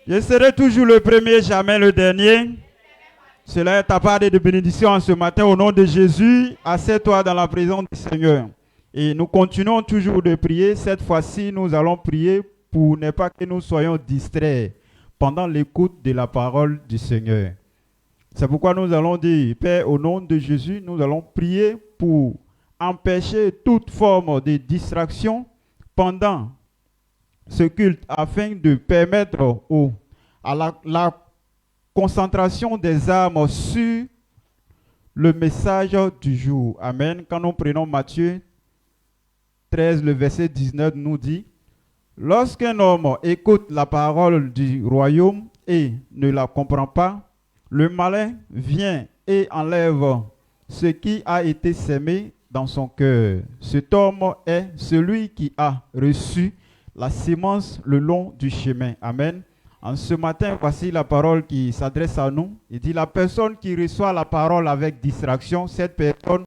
Je serai toujours le premier, jamais le dernier. Cela est ta part de bénédiction en ce matin au nom de Jésus. Assieds-toi dans la présence du Seigneur. Et nous continuons toujours de prier. Cette fois-ci, nous allons prier pour ne pas que nous soyons distraits pendant l'écoute de la parole du Seigneur. C'est pourquoi nous allons dire, Père, au nom de Jésus, nous allons prier pour empêcher toute forme de distraction pendant ce culte afin de permettre à la concentration des âmes sur le message du jour. Amen. Quand nous prenons Matthieu 13, le verset 19 nous dit, « Lorsqu'un homme écoute la parole du royaume et ne la comprend pas, le malin vient et enlève ce qui a été sémé dans son cœur. Cet homme est celui qui a reçu la sémence le long du chemin. » Amen. En ce matin, voici la parole qui s'adresse à nous. Il dit, la personne qui reçoit la parole avec distraction, cette personne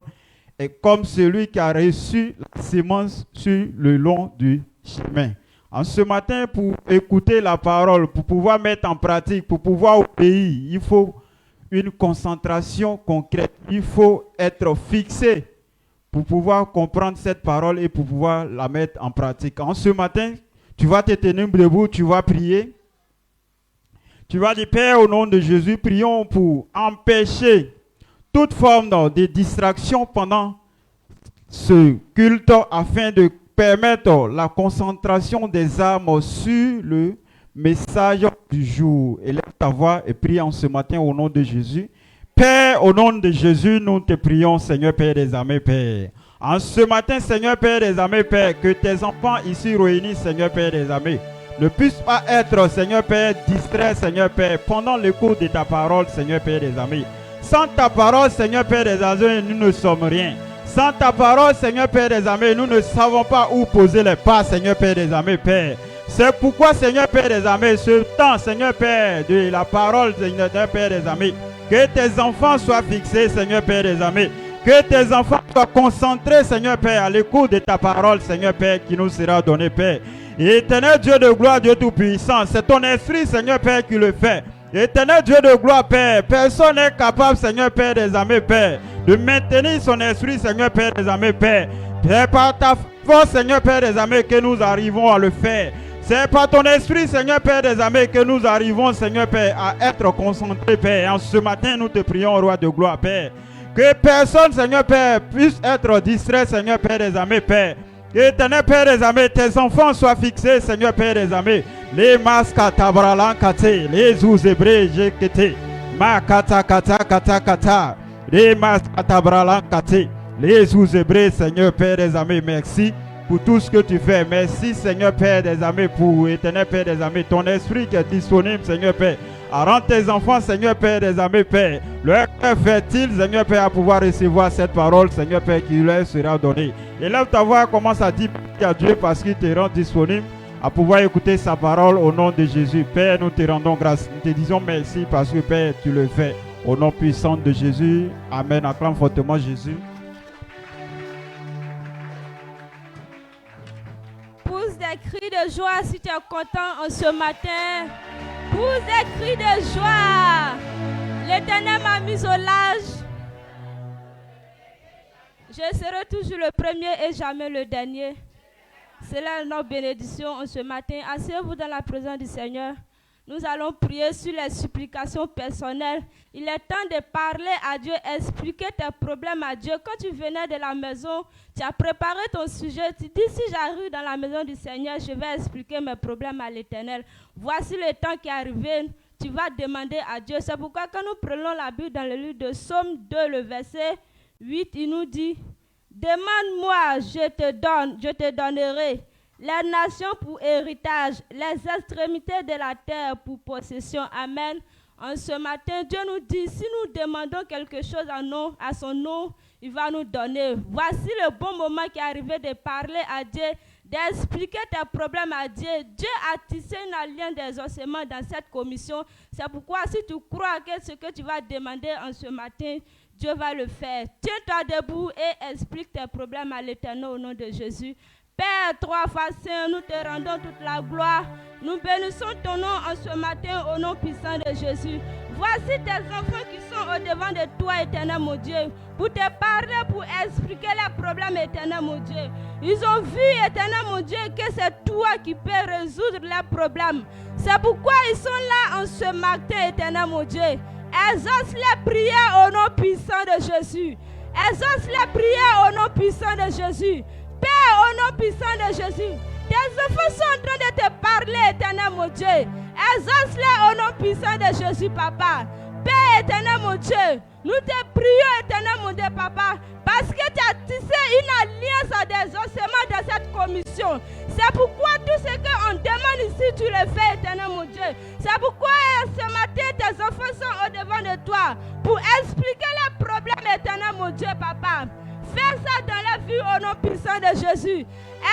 est comme celui qui a reçu la sémence sur le long du chemin. En ce matin, pour écouter la parole, pour pouvoir mettre en pratique, pour pouvoir obéir, il faut une concentration concrète. Il faut être fixé pour pouvoir comprendre cette parole et pour pouvoir la mettre en pratique. En ce matin, tu vas te tenir debout, tu vas prier. Tu vas dire, Père, au nom de Jésus, prions pour empêcher toute forme de distraction pendant ce culte afin de permettre la concentration des âmes sur le message du jour. Élève ta voix et prie en ce matin au nom de Jésus. Père, au nom de Jésus, nous te prions, Seigneur Père des armées, Père. En ce matin, Seigneur Père des armées, Père, que tes enfants ici réunis, Seigneur Père des armées, ne puissent pas être, Seigneur Père, distraits, Seigneur Père, pendant l'écoute de ta parole, Seigneur Père des armées. Sans ta parole, Seigneur Père des armées, nous ne sommes rien. Sans ta parole, Seigneur Père des armées, nous ne savons pas où poser les pas, Seigneur Père des armées, Père. C'est pourquoi, Seigneur Père des armées, ce temps, Seigneur Père, de la parole, Seigneur Père des armées, que tes enfants soient fixés, Seigneur Père des armées. Que tes enfants soient concentrés, Seigneur Père, à l'écoute de ta parole, Seigneur Père, qui nous sera donnée, Père. Éternel Dieu de gloire, Dieu tout-puissant, c'est ton esprit, Seigneur Père, qui le fait. Éternel Dieu de gloire, Père, personne n'est capable, Seigneur Père des armées, Père, de maintenir son esprit, Seigneur Père des armées, Père. C'est par ta force, Seigneur Père des armées, que nous arrivons à le faire. C'est par ton esprit, Seigneur Père des armées, que nous arrivons, Seigneur Père, à être concentrés, Père. Et en ce matin, nous te prions, Roi de gloire, Père. Que personne, Seigneur Père, puisse être distrait, Seigneur Père des armées, Père. Éternel Père des armées, tes enfants soient fixés, Seigneur Père des armées. Les masques tabralan kate, les ouzébrés jekete, ma kata kata kata kata, les masques tabralan kate, les ouzébrés, Seigneur Père des armées, merci pour tout ce que tu fais. Merci, Seigneur Père des armées, pour Éternel Père des armées, ton esprit qui est disponible, Seigneur Père. Rends tes enfants, Seigneur Père des armées, Père. Leur cœur fertile, Seigneur Père, à pouvoir recevoir cette parole, Seigneur Père, qui leur sera donnée. Élève ta voix, commence à dire à Dieu parce qu'il te rend disponible à pouvoir écouter sa parole au nom de Jésus. Père, nous te rendons grâce. Nous te disons merci parce que, Père, tu le fais. Au nom puissant de Jésus. Amen. Acclame fortement Jésus. Pousse des cris de joie si tu es content en ce matin. Pousse des cris de joie. L'Éternel m'a mis au large. Je serai toujours le premier et jamais le dernier. C'est là notre bénédiction en ce matin. Asseyez-vous dans la présence du Seigneur. Nous allons prier sur les supplications personnelles. Il est temps de parler à Dieu, expliquer tes problèmes à Dieu. Quand tu venais de la maison, tu as préparé ton sujet. Tu dis, si j'arrive dans la maison du Seigneur, je vais expliquer mes problèmes à l'Éternel. Voici le temps qui est arrivé. Tu vas demander à Dieu. C'est pourquoi quand nous prenons la Bible dans le livre de Psaume 2, le verset 8, il nous dit, demande-moi, je te donnerai les nations pour héritage, les extrémités de la terre pour possession. Amen. En ce matin, Dieu nous dit, si nous demandons quelque chose à son nom, il va nous donner. Voici le bon moment qui est arrivé de parler à Dieu, d'expliquer tes problèmes à Dieu. Dieu a tissé une alliance d'exaucement dans cette commission. C'est pourquoi si tu crois que ce que tu vas demander en ce matin, Dieu va le faire. Tiens-toi debout et explique tes problèmes à l'Éternel au nom de Jésus. Père, 3 fois saint, nous te rendons toute la gloire. Nous bénissons ton nom en ce matin au nom puissant de Jésus. Voici tes enfants qui sont au devant de toi, éternel mon Dieu, pour te parler, pour expliquer les problèmes, éternel mon Dieu. Ils ont vu, éternel mon Dieu, que c'est toi qui peux résoudre les problèmes. C'est pourquoi ils sont là en ce matin, éternel mon Dieu. Exauce les prières au nom puissant de Jésus. Exauce les prières au nom puissant de Jésus. Père, au nom puissant de Jésus. Tes enfants sont en train de te parler, éternel mon Dieu. Exauce-les au nom puissant de Jésus, Papa. Père éternel, mon Dieu, nous te prions, éternel, mon Dieu, Papa, parce que tu as tissé une alliance d'exaucement dans cette commission. C'est pourquoi tout ce qu'on demande ici, tu le fais, éternel, mon Dieu. C'est pourquoi ce matin, tes enfants sont au devant de toi pour expliquer les problèmes, éternel, mon Dieu, Papa. Fais ça dans la vie au nom puissant de Jésus.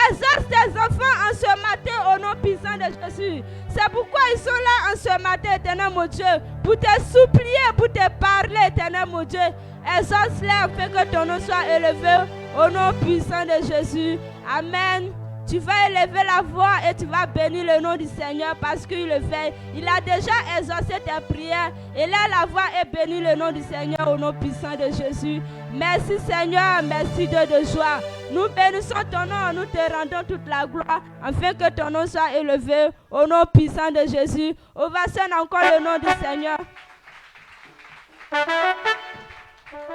Exauce tes enfants en ce matin au nom puissant de Jésus. C'est pourquoi ils sont là en ce matin, éternel mon Dieu, pour te supplier, pour te parler, éternel mon Dieu. Exauce-les afin que ton nom soit élevé au nom puissant de Jésus. Amen. Tu vas élever la voix et tu vas bénir le nom du Seigneur parce qu'il le fait. Il a déjà exaucé tes prières. Élève la voix et bénis le nom du Seigneur au nom puissant de Jésus. Merci Seigneur, merci Dieu de joie. Nous bénissons ton nom, nous te rendons toute la gloire afin que ton nom soit élevé au nom puissant de Jésus. Ovationne encore le nom du Seigneur.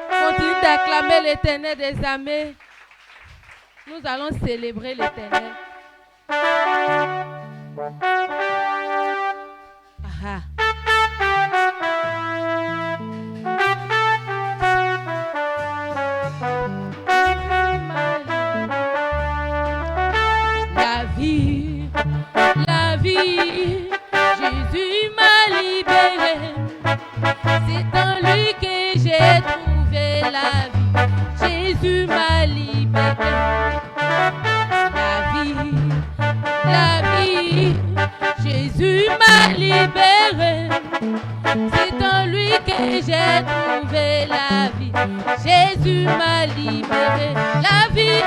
Continue d'acclamer l'Éternel des armées. Nous allons célébrer l'Éternel. Aha. La vie, Jésus m'a libéré. C'est en lui que j'ai trouvé la vie. Jésus m'a libéré. La vie, Jésus m'a libéré. C'est en lui que j'ai trouvé la vie. Jésus m'a libéré. La vie,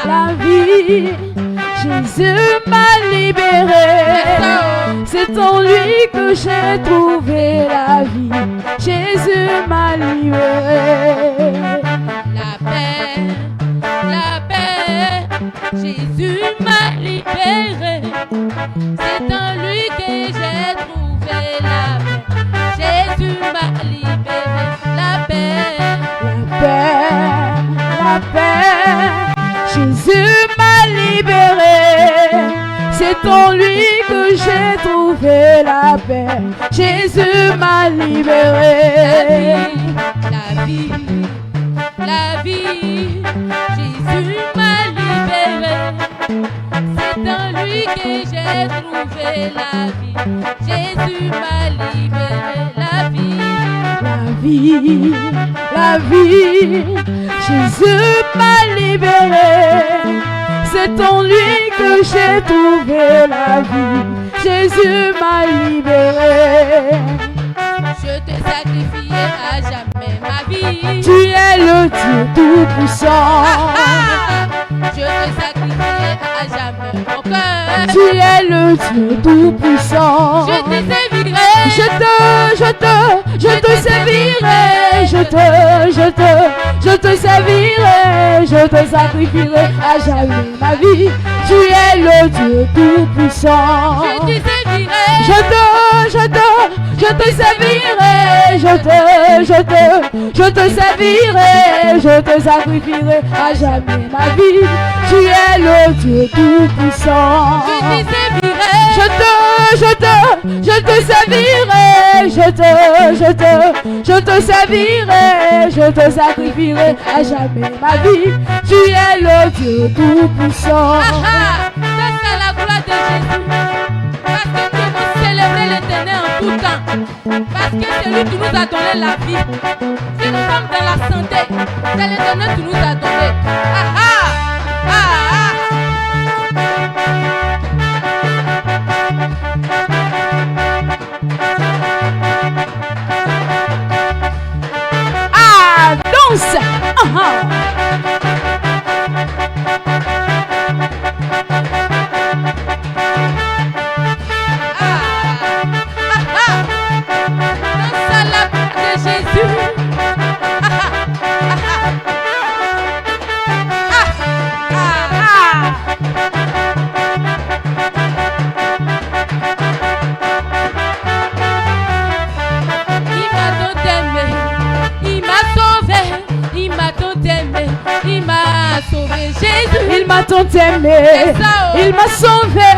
la vie, Jésus m'a libéré. C'est en lui que j'ai trouvé la vie. Jésus m'a libéré. La paix, Jésus m'a libéré. C'est en lui que j'ai trouvé la paix. Jésus m'a libéré. La paix, Jésus m'a libéré. C'est en lui que j'ai trouvé la paix. Jésus m'a libéré. La vie, Jésus m'a libéré. C'est en lui que j'ai trouvé la vie. Jésus m'a libéré. La vie, Jésus m'a libéré. C'est en lui que j'ai trouvé la vie. Jésus m'a libéré. Je te sacrifie à jamais ma vie. Tu es le Dieu tout-puissant. Je te sacrifie à jamais mon cœur. Tu es le Dieu tout-puissant. Je te servirai. Je te servirai. Je te servirai. Je te sacrifierai à jamais ma vie. Tu es le Dieu tout-puissant. Je te servirai. Je te servirai. Je te servirai. Je te sacrifierai à jamais ma vie. Tu es le Dieu tout-puissant. Je te servirai. Je te servirai. Je te servirai. Je te sacrifierai à jamais ma vie. Tu es le Dieu tout-puissant. Ça c'est la gloire de Jésus. Parce que nous devons célébrer l'Éternel en tout temps. Parce que c'est lui qui nous a donné la vie. Si nous sommes dans la santé, c'est l'Éternel qui nous a donné. Danse. aimé. Il m'a sauvé,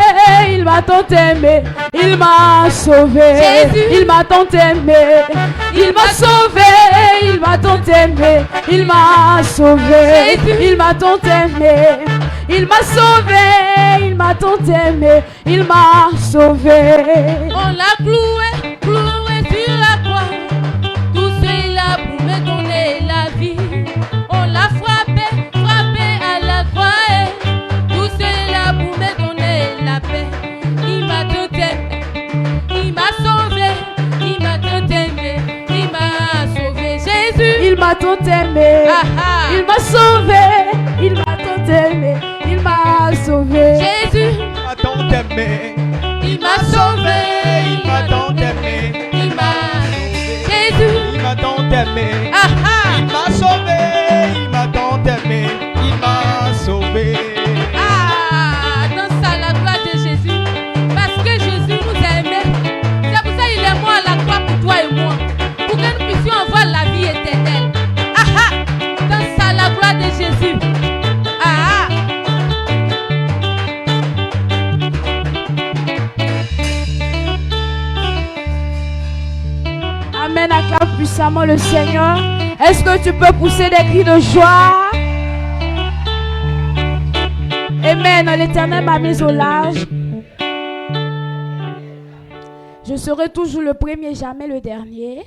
il m'a tant aimé. Il m'a sauvé, il m'a tant aimé. Il m'a sauvé, il m'a tant aimé. Il m'a sauvé, il m'a tant aimé. Il m'a sauvé, il m'a tant aimé. Il m'a sauvé. On l'a cloué, cloué sur la croix. Tout cela pour me donner la vie. On l'a frappé, frappé à la croix. Tout cela pour me donner la paix. Il m'a tant aimé, il m'a sauvé. Il m'a tant aimé, il m'a sauvé. Jésus, Il m'a tant aimé. ah ah. Il m'a sauvé, il m'a tant aimé. Il m'a sauvé. Jésus, Il m'a tant aimé, il m'a sauvé. il m'a tant aimé, Il m'a sauvé. Jésus, il m'a tant aimé, ah ah. il m'a sauvé, il m'a tant aimé, il m'a sauvé. Ah, danse à la gloire de Jésus. Parce que Jésus nous a aimés. C'est pour ça qu'il est mort à la croix pour toi et moi. Pour que nous puissions avoir la vie éternelle. Ah ah, danse à la gloire de Jésus. Ah ah. Amen, acclame puissamment le Seigneur. Est-ce que tu peux pousser des cris de joie? Amen, l'Éternel m'a mis au large. Je serai toujours le premier, jamais le dernier.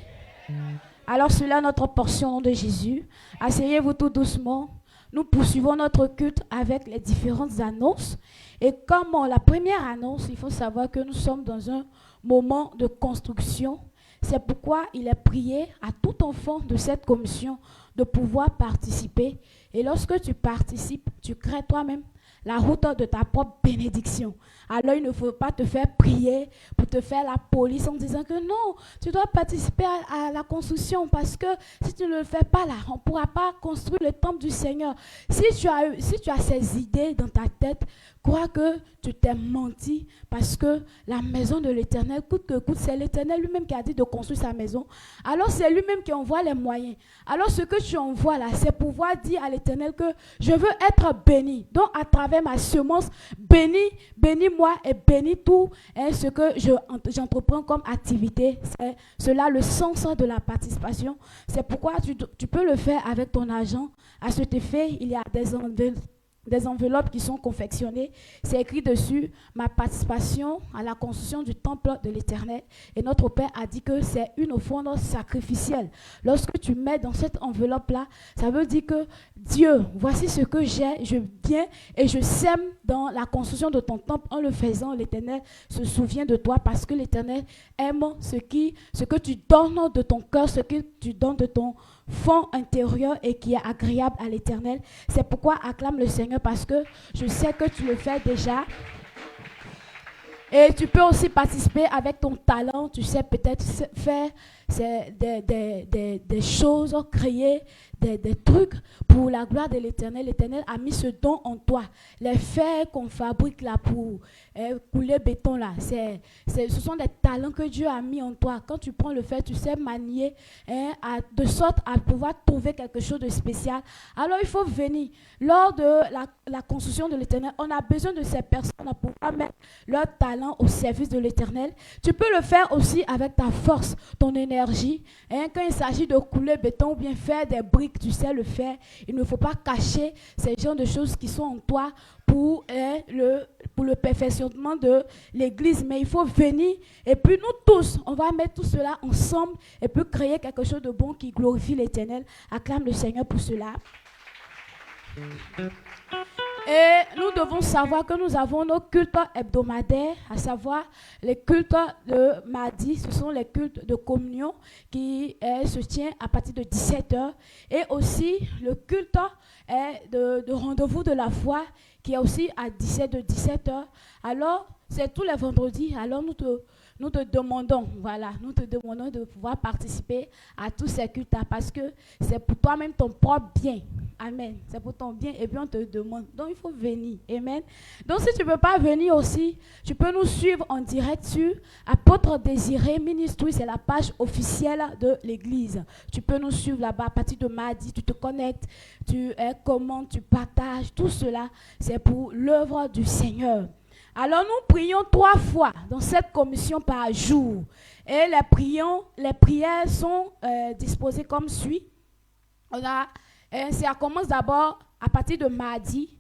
Alors cela est notre portion au nom de Jésus. Asseyez-vous tout doucement. Nous poursuivons notre culte avec les différentes annonces. Et comme la première annonce, il faut savoir que nous sommes dans un moment de construction. C'est pourquoi il est prié à tout enfant de cette commission de pouvoir participer. Et lorsque tu participes, tu crées toi-même la route de ta propre bénédiction. Alors il ne faut pas te faire prier pour te faire la police en disant que non, tu dois participer à la construction parce que si tu ne le fais pas là, on ne pourra pas construire le temple du Seigneur. Si tu as ces idées dans ta tête, crois que tu t'es menti parce que la maison de l'Éternel, coûte que coûte, c'est l'Éternel lui-même qui a dit de construire sa maison. Alors c'est lui-même qui envoie les moyens. Alors ce que tu envoies là, c'est pouvoir dire à l'Éternel que je veux être béni. Donc à travers ma semence, bénis-moi et bénis tout ce que j'entreprends comme activité. C'est cela le sens de la participation. C'est pourquoi tu peux le faire avec ton argent. À cet effet, il y a des enveloppes qui sont confectionnées. C'est écrit dessus ma participation à la construction du temple de l'Éternel. Et notre Père a dit que c'est une offrande sacrificielle. Lorsque tu mets dans cette enveloppe-là, ça veut dire que Dieu, voici ce que j'ai, je viens et je sème dans la construction de ton temple. En le faisant, l'Éternel se souvient de toi parce que l'Éternel aime ce que tu donnes de ton cœur, ce que tu donnes de ton fond intérieur et qui est agréable à l'Éternel. C'est pourquoi acclame le Seigneur parce que je sais que tu le fais déjà. Et tu peux aussi participer avec ton talent. Tu sais peut-être faire des choses, créer des trucs pour la gloire de l'Éternel. L'Éternel a mis ce don en toi. Les fers qu'on fabrique là pour couler béton là, ce sont des talents que Dieu a mis en toi. Quand tu prends le fer, tu sais manier de sorte à pouvoir trouver quelque chose de spécial. Alors il faut venir. Lors de la construction de l'Éternel, on a besoin de ces personnes pour mettre leur talent au service de l'Éternel. Tu peux le faire aussi avec ta force, ton énergie. Quand il s'agit de couler béton ou bien faire des briques, tu sais le faire. Il ne faut pas cacher ces genres de choses qui sont en toi pour le perfectionnement de l'église. Mais il faut venir et puis nous tous, on va mettre tout cela ensemble et puis créer quelque chose de bon qui glorifie l'Éternel. Acclame le Seigneur pour cela. Et nous devons savoir que nous avons nos cultes hebdomadaires, à savoir les cultes de mardi, ce sont les cultes de communion qui se tient à partir de 17h. Et aussi le culte de rendez-vous de la foi qui est aussi à 17h. Alors, c'est tous les vendredis. Alors, nous te demandons de pouvoir participer à tous ces cultes parce que c'est pour toi-même ton propre bien. Amen. C'est pour ton bien et puis on te demande. Donc il faut venir. Amen. Donc si tu ne peux pas venir aussi, tu peux nous suivre en direct sur Apôtre Désiré Ministry. C'est la page officielle de l'église. Tu peux nous suivre là-bas à partir de mardi. Tu te connectes, tu commentes, tu partages. Tout cela, c'est pour l'œuvre du Seigneur. Alors nous prions 3 fois dans cette commission par jour. Et les prières sont disposées comme suit. Ça commence d'abord à partir de mardi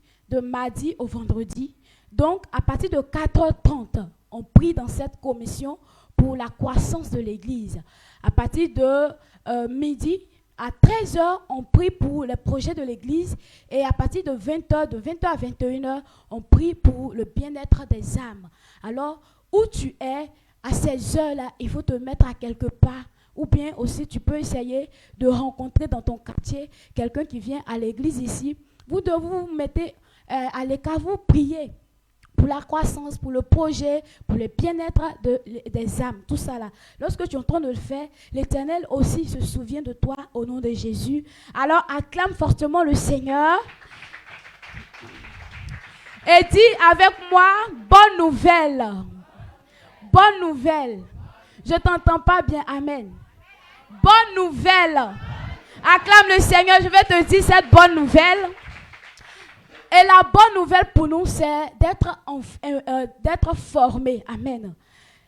au vendredi. Donc, à partir de 4h30, on prie dans cette commission pour la croissance de l'Église. À partir de midi à 13h, on prie pour les projets de l'Église. Et à partir de 20h, de 20h à 21h, on prie pour le bien-être des âmes. Alors, où tu es, à ces heures-là, il faut te mettre à quelque part. Ou bien aussi, tu peux essayer de rencontrer dans ton quartier quelqu'un qui vient à l'église ici. Vous devez vous mettre à l'écart, vous priez pour la croissance, pour le projet, pour le bien-être des âmes, tout ça là. Lorsque tu es en train de le faire, l'Éternel aussi se souvient de toi au nom de Jésus. Alors, acclame fortement le Seigneur. Et dis avec moi, bonne nouvelle. Bonne nouvelle. Je ne t'entends pas bien, amen. Bonne nouvelle. Acclame le Seigneur, je vais te dire cette bonne nouvelle. Et la bonne nouvelle pour nous, c'est d'être formé, amen.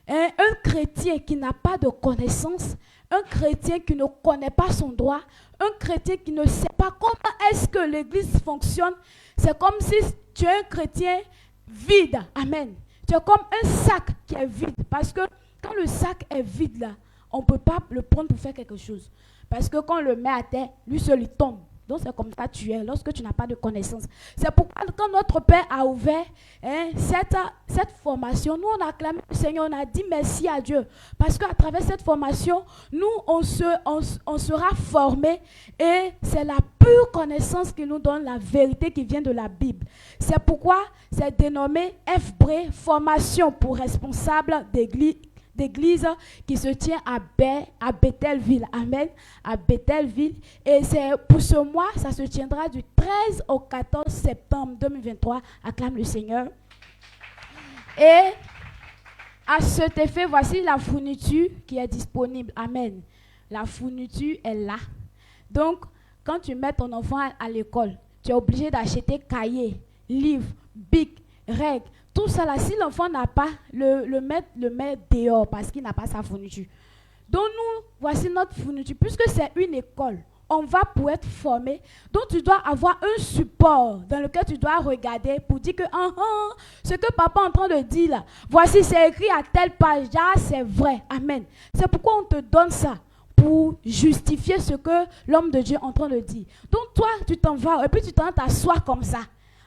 Un chrétien qui n'a pas de connaissance, un chrétien qui ne connaît pas son droit, un chrétien qui ne sait pas comment est-ce que l'église fonctionne, c'est comme si tu es un chrétien vide, amen. Tu es comme un sac qui est vide, parce que quand le sac est vide là, on ne peut pas le prendre pour faire quelque chose. Parce que quand on le met à terre, lui seul il tombe. Donc c'est comme ça tu es, lorsque tu n'as pas de connaissance. C'est pourquoi quand notre Père a ouvert cette formation, nous on a acclamé le Seigneur, on a dit merci à Dieu. Parce qu'à travers cette formation, nous on sera formés et c'est la pure connaissance qui nous donne la vérité qui vient de la Bible. C'est pourquoi c'est dénommé FBRE, formation pour responsables d'église qui se tient à Bethelville. Amen. À Bethelville. Et c'est pour ce mois, ça se tiendra du 13 au 14 septembre 2023. Acclame le Seigneur. Et à cet effet, voici la fourniture qui est disponible. Amen. La fourniture est là. Donc, quand tu mets ton enfant à l'école, tu es obligé d'acheter cahiers, livres, bics, règles. Tout ça là, si l'enfant n'a pas, le mettre dehors parce qu'il n'a pas sa fourniture. Donc nous, voici notre fourniture. Puisque c'est une école, on va pour être formé. Donc tu dois avoir un support dans lequel tu dois regarder pour dire que ce que papa est en train de dire là, voici c'est écrit à telle page, c'est vrai. Amen. C'est pourquoi on te donne ça. Pour justifier ce que l'homme de Dieu est en train de dire. Donc toi, tu t'en vas et puis tu t'assois comme ça.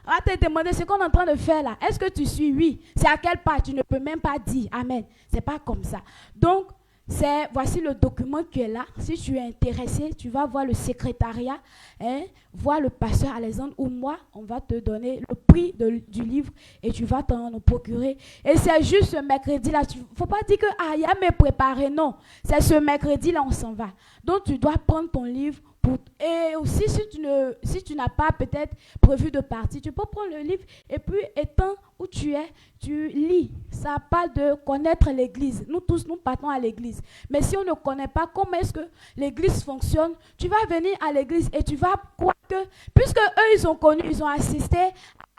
On va te demander ce qu'on est en train de faire là. Est-ce que tu suis? Oui. C'est à quelle part? Tu ne peux même pas dire. Amen. C'est pas comme ça. Donc, voici le document qui est là. Si tu es intéressé, tu vas voir le secrétariat, voir le pasteur Alexandre ou moi. On va te donner le prix du livre et tu vas t'en procurer. Et c'est juste ce mercredi là. Il ne faut pas dire que il y a mes préparés. Non. C'est ce mercredi là, on s'en va. Donc, tu dois prendre ton livre. Et aussi, si tu n'as pas peut-être prévu de partir, tu peux prendre le livre et puis, étant où tu es, tu lis. Ça parle de connaître l'église. Nous tous, nous partons à l'église. Mais si on ne connaît pas comment est-ce que l'église fonctionne, tu vas venir à l'église et tu vas croire que, puisque eux, ils ont connu, ils ont assisté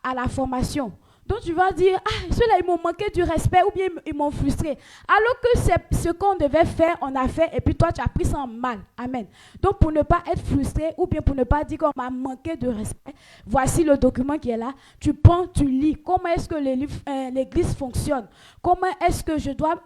à la formation. Donc tu vas dire, ceux-là, ils m'ont manqué du respect ou bien ils m'ont frustré. Alors que c'est ce qu'on devait faire, on a fait et puis toi, tu as pris ça en mal. Amen. Donc pour ne pas être frustré ou bien pour ne pas dire qu'on m'a manqué de respect, voici le document qui est là. Tu prends, tu lis. Comment est-ce que l'église fonctionne? Comment est-ce que je dois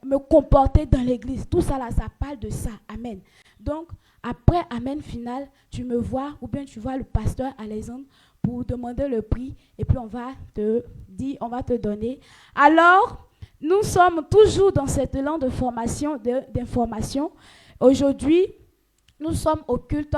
me comporter dans l'église? Tout ça là, ça parle de ça. Amen. Donc après, amen final, tu me vois ou bien tu vois le pasteur Alexandre pour demander le prix et puis on va te donner. Alors, nous sommes toujours dans cette élan de formation, d'information. Aujourd'hui, nous sommes au culte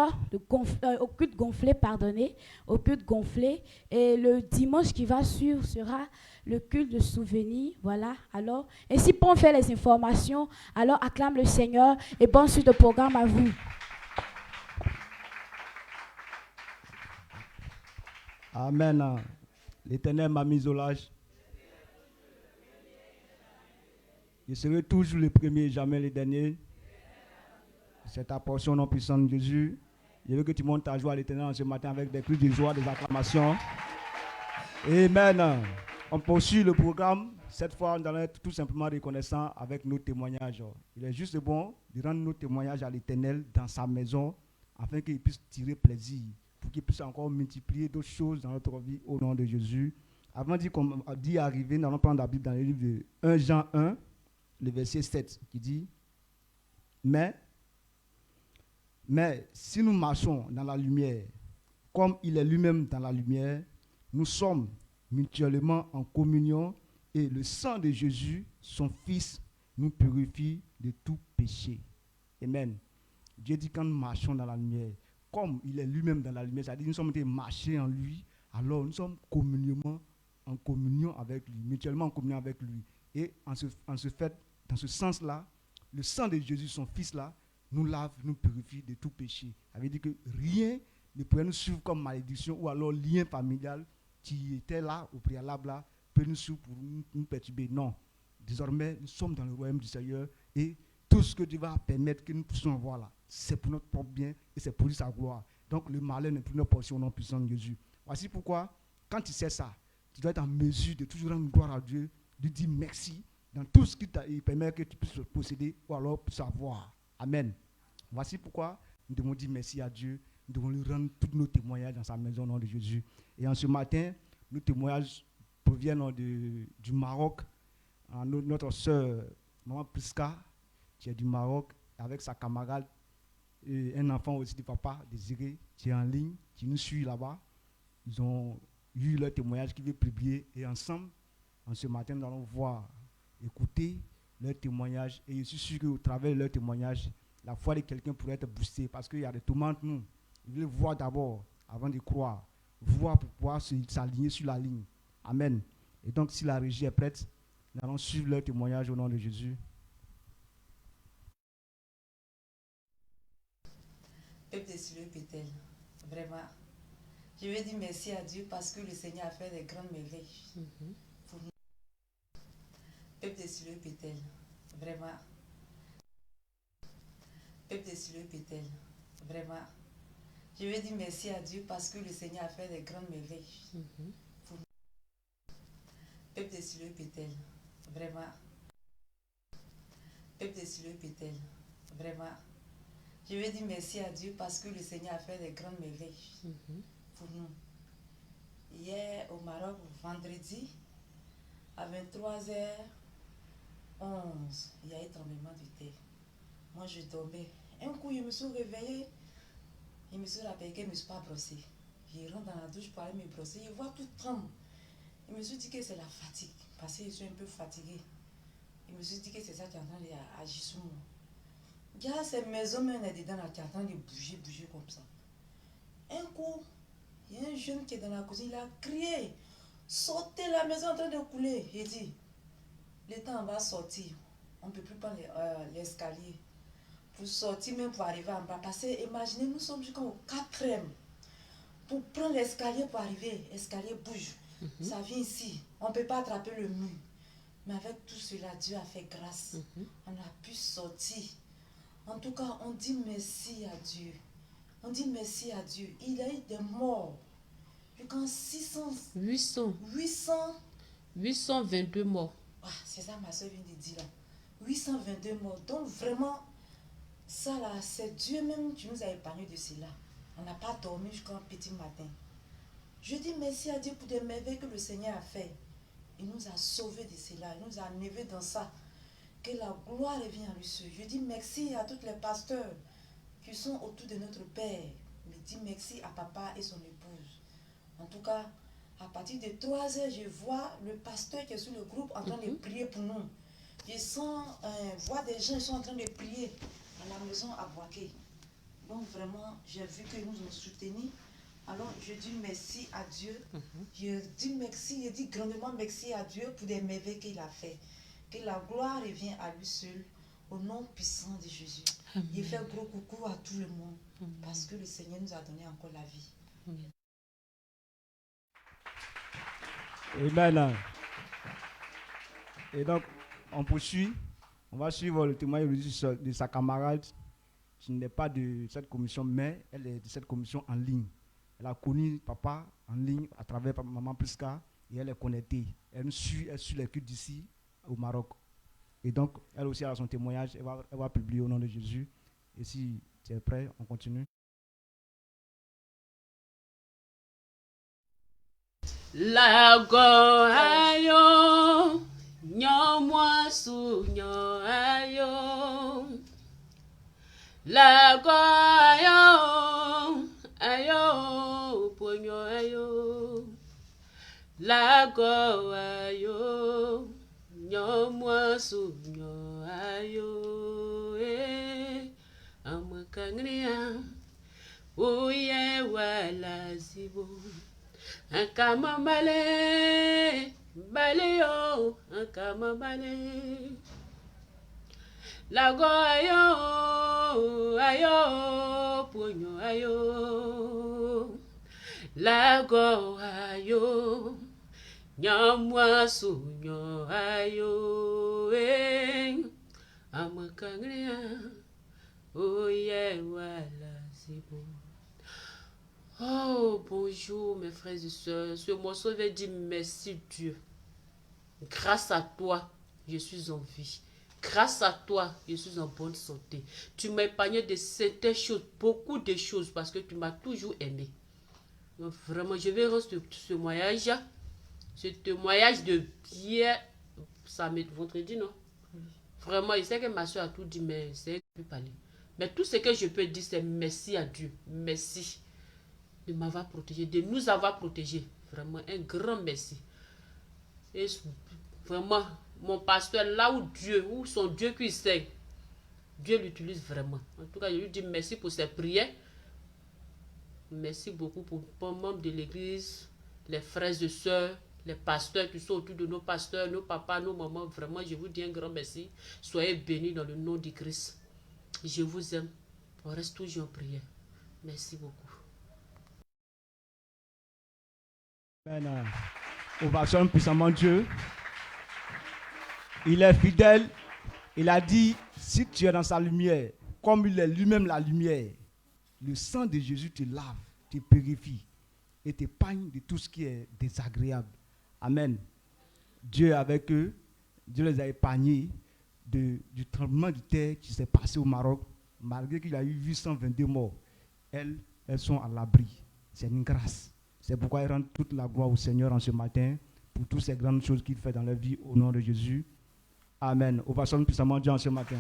gonflé, au culte gonflé. Et le dimanche qui va suivre sera le culte de souvenir. Voilà. Alors, ainsi pour faire les informations, alors acclame le Seigneur et bonne suite de programme à vous. Amen. L'Éternel m'a mis au large. Je serai toujours le premier, jamais le dernier. C'est ta portion, non puissant de Jésus. Je veux que tu montes ta joie à l'Éternel ce matin avec des cris de joie, des acclamations. Amen. On poursuit le programme. Cette fois, nous allons être tout simplement reconnaissants avec nos témoignages. Il est juste bon de rendre nos témoignages à l'Éternel dans sa maison afin qu'il puisse tirer plaisir, pour qu'il puisse encore multiplier d'autres choses dans notre vie au nom de Jésus. Avant d'y arriver, nous allons prendre la Bible dans le livre de 1 Jean 1, le verset 7, qui dit « Mais si nous marchons dans la lumière, comme il est lui-même dans la lumière, nous sommes mutuellement en communion et le sang de Jésus, son Fils, nous purifie de tout péché. » Amen. Dieu dit quand nous marchons dans la lumière, comme il est lui-même dans la lumière, c'est-à-dire nous sommes marchés en lui, alors nous sommes en communion avec lui, mutuellement en communion avec lui. Et en ce fait, dans ce sens-là, le sang de Jésus, son Fils-là, nous lave, nous purifie de tout péché. Ça veut dire que rien ne pourrait nous suivre comme malédiction ou alors lien familial qui était là au préalable là, peut nous suivre pour nous perturber. Non. Désormais, nous sommes dans le royaume du Seigneur et tout ce que Dieu va permettre que nous puissions avoir là, c'est pour notre propre bien et c'est pour sa gloire. Donc le malheur n'est plus notre portion, non puissant de Jésus. Voici pourquoi, quand tu sais ça, tu dois être en mesure de toujours rendre gloire à Dieu, de dire merci dans tout ce qui permet que tu puisses posséder ou alors savoir. Amen. Voici pourquoi nous devons dire merci à Dieu, nous devons lui rendre tous nos témoignages dans sa maison au nom de Jésus. Et en ce matin, nos témoignages proviennent du Maroc. Notre soeur, Maman Priska, qui est du Maroc, avec sa camarade, et un enfant aussi du papa, Désiré, qui est en ligne, qui nous suit là-bas. Ils ont eu leur témoignage qu'ils veulent publier. Et ensemble, en ce matin, nous allons voir, écouter leur témoignage. Et je suis sûr qu'au travers de leur témoignage, la foi de quelqu'un pourrait être boostée. Parce qu'il y a des tourments entre nous. Ils veulent voir d'abord, avant de croire. Voir pour pouvoir s'aligner sur la ligne. Amen. Et donc, si la régie est prête, nous allons suivre leur témoignage au nom de Jésus. Peuple de Silo Pétel, vraiment, je vais dire merci à Dieu parce que le Seigneur a fait des grandes merveilles pour nous. Peuple de Silo Pétel, vraiment, peuple de Silo Pétel, vraiment, je vais dire merci à Dieu parce que le Seigneur a fait des grandes merveilles pour nous. Peuple de Silo Pétel, vraiment, peuple de Silo Pétel, vraiment. Je vais dire merci à Dieu parce que le Seigneur a fait des grandes merveilles pour nous. Hier au Maroc, vendredi, à 23h11, il y a eu tremblement de terre. Moi, je dormais. Un coup, je me suis réveillée. Je me suis rappelé que je ne me suis pas brossée. Je rentre dans la douche pour aller me brosser. Je vois tout tremble. Je me suis dit que c'est la fatigue, parce que je suis un peu fatiguée. Je me suis dit que c'est ça qui est en train d'agir sur moi. Il y a ces maisons, mais on est dedans là, qui est en train de bouger comme ça. Un coup, il y a un jeune qui est dans la cuisine, il a crié, sortez, la maison est en train de couler. Il dit, le temps va sortir, on ne peut plus prendre l'escalier. Pour sortir, même pour arriver en bas. Parce que imaginez, nous sommes jusqu'au 4e. Pour prendre l'escalier pour arriver, l'escalier bouge. Ça vient ici, on ne peut pas attraper le mur. Mais avec tout cela, Dieu a fait grâce. On a pu sortir. En tout cas, on dit merci à Dieu. On dit merci à Dieu. Il a eu des morts. Jusqu'en 822 morts. Ah, c'est ça ma soeur vient de dire là. 822 morts. Donc vraiment, ça là, c'est Dieu même qui nous a épargné de cela. On n'a pas dormi jusqu'au petit matin. Je dis merci à Dieu pour des merveilles que le Seigneur a fait. Il nous a sauvés de cela. Il nous a enlevés dans ça. Que la gloire revienne à lui seul. Je dis merci à tous les pasteurs qui sont autour de notre Père. Je dis merci à papa et son épouse. En tout cas, à partir de 3h, je vois le pasteur qui est sur le groupe en train de prier pour nous. Je sens, vois des gens qui sont en train de prier à la maison à Boaké. Donc vraiment, j'ai vu qu'ils nous ont soutenus. Alors, je dis merci à Dieu. Je dis merci, je dis grandement merci à Dieu pour des merveilles qu'il a fait. Que la gloire revienne à lui seul, au nom puissant de Jésus. Il fait gros coucou à tout le monde, parce que le Seigneur nous a donné encore la vie. Amen. Et donc, on poursuit. On va suivre le témoignage de sa camarade qui n'est pas de cette commission, mais elle est de cette commission en ligne. Elle a connu papa en ligne à travers Maman Pliska et elle est connectée. Elle suit les cultes d'ici au Maroc. Et donc, elle aussi a son témoignage. Elle va publier au nom de Jésus. Et si tu es prêt, on continue. Lago ayo, nyomwa su nyo ayo. Lago ayo, ayo, ponyo ayo. Lago ayo, nyomwa su nyo ayo. Amakangria, uye wala zibo. Akama bale, bale yo, akama bale. Lago ayo, ayo, ponyo ayo. Lago ayo, nyamwa sunyo ayo. Amakangria, oye wala zibo. Oh, bonjour mes frères et sœurs. Ce morceau veut dire merci Dieu. Grâce à toi, je suis en vie. Grâce à toi, je suis en bonne santé. Tu m'as épargné de certaines choses, beaucoup de choses, parce que tu m'as toujours aimé. Donc vraiment, je vais rendre ce témoignage de Pierre, ça m'est vendredi, non? Vraiment, je sais que ma soeur a tout dit, mais c'est elle qui peut parler. Mais tout ce que je peux dire, c'est merci à Dieu. Merci de m'avoir protégé, de nous avoir protégés. Vraiment, un grand merci. Et vraiment, mon pasteur, là où son Dieu qui sait, Dieu l'utilise vraiment. En tout cas, je lui dis merci pour ses prières. Merci beaucoup pour les membres de l'église, les frères et sœurs, les pasteurs qui sont autour de nos pasteurs, nos papas, nos mamans. Vraiment, je vous dis un grand merci. Soyez bénis dans le nom du Christ. Je vous aime. On reste toujours en prière. Merci beaucoup. Amen. Ovation puissamment Dieu. Il est fidèle. Il a dit, si tu es dans sa lumière, comme il est lui-même la lumière, le sang de Jésus te lave, te purifie et t'épargne de tout ce qui est désagréable. Amen. Dieu est avec eux. Dieu les a épargnés du tremblement de terre qui s'est passé au Maroc. Malgré qu'il y a eu 822 morts, elles sont à l'abri. C'est une grâce. C'est pourquoi ils rendent toute la gloire au Seigneur en ce matin pour toutes ces grandes choses qu'il fait dans leur vie au nom de Jésus. Amen. Ovation puissamment Dieu en ce matin.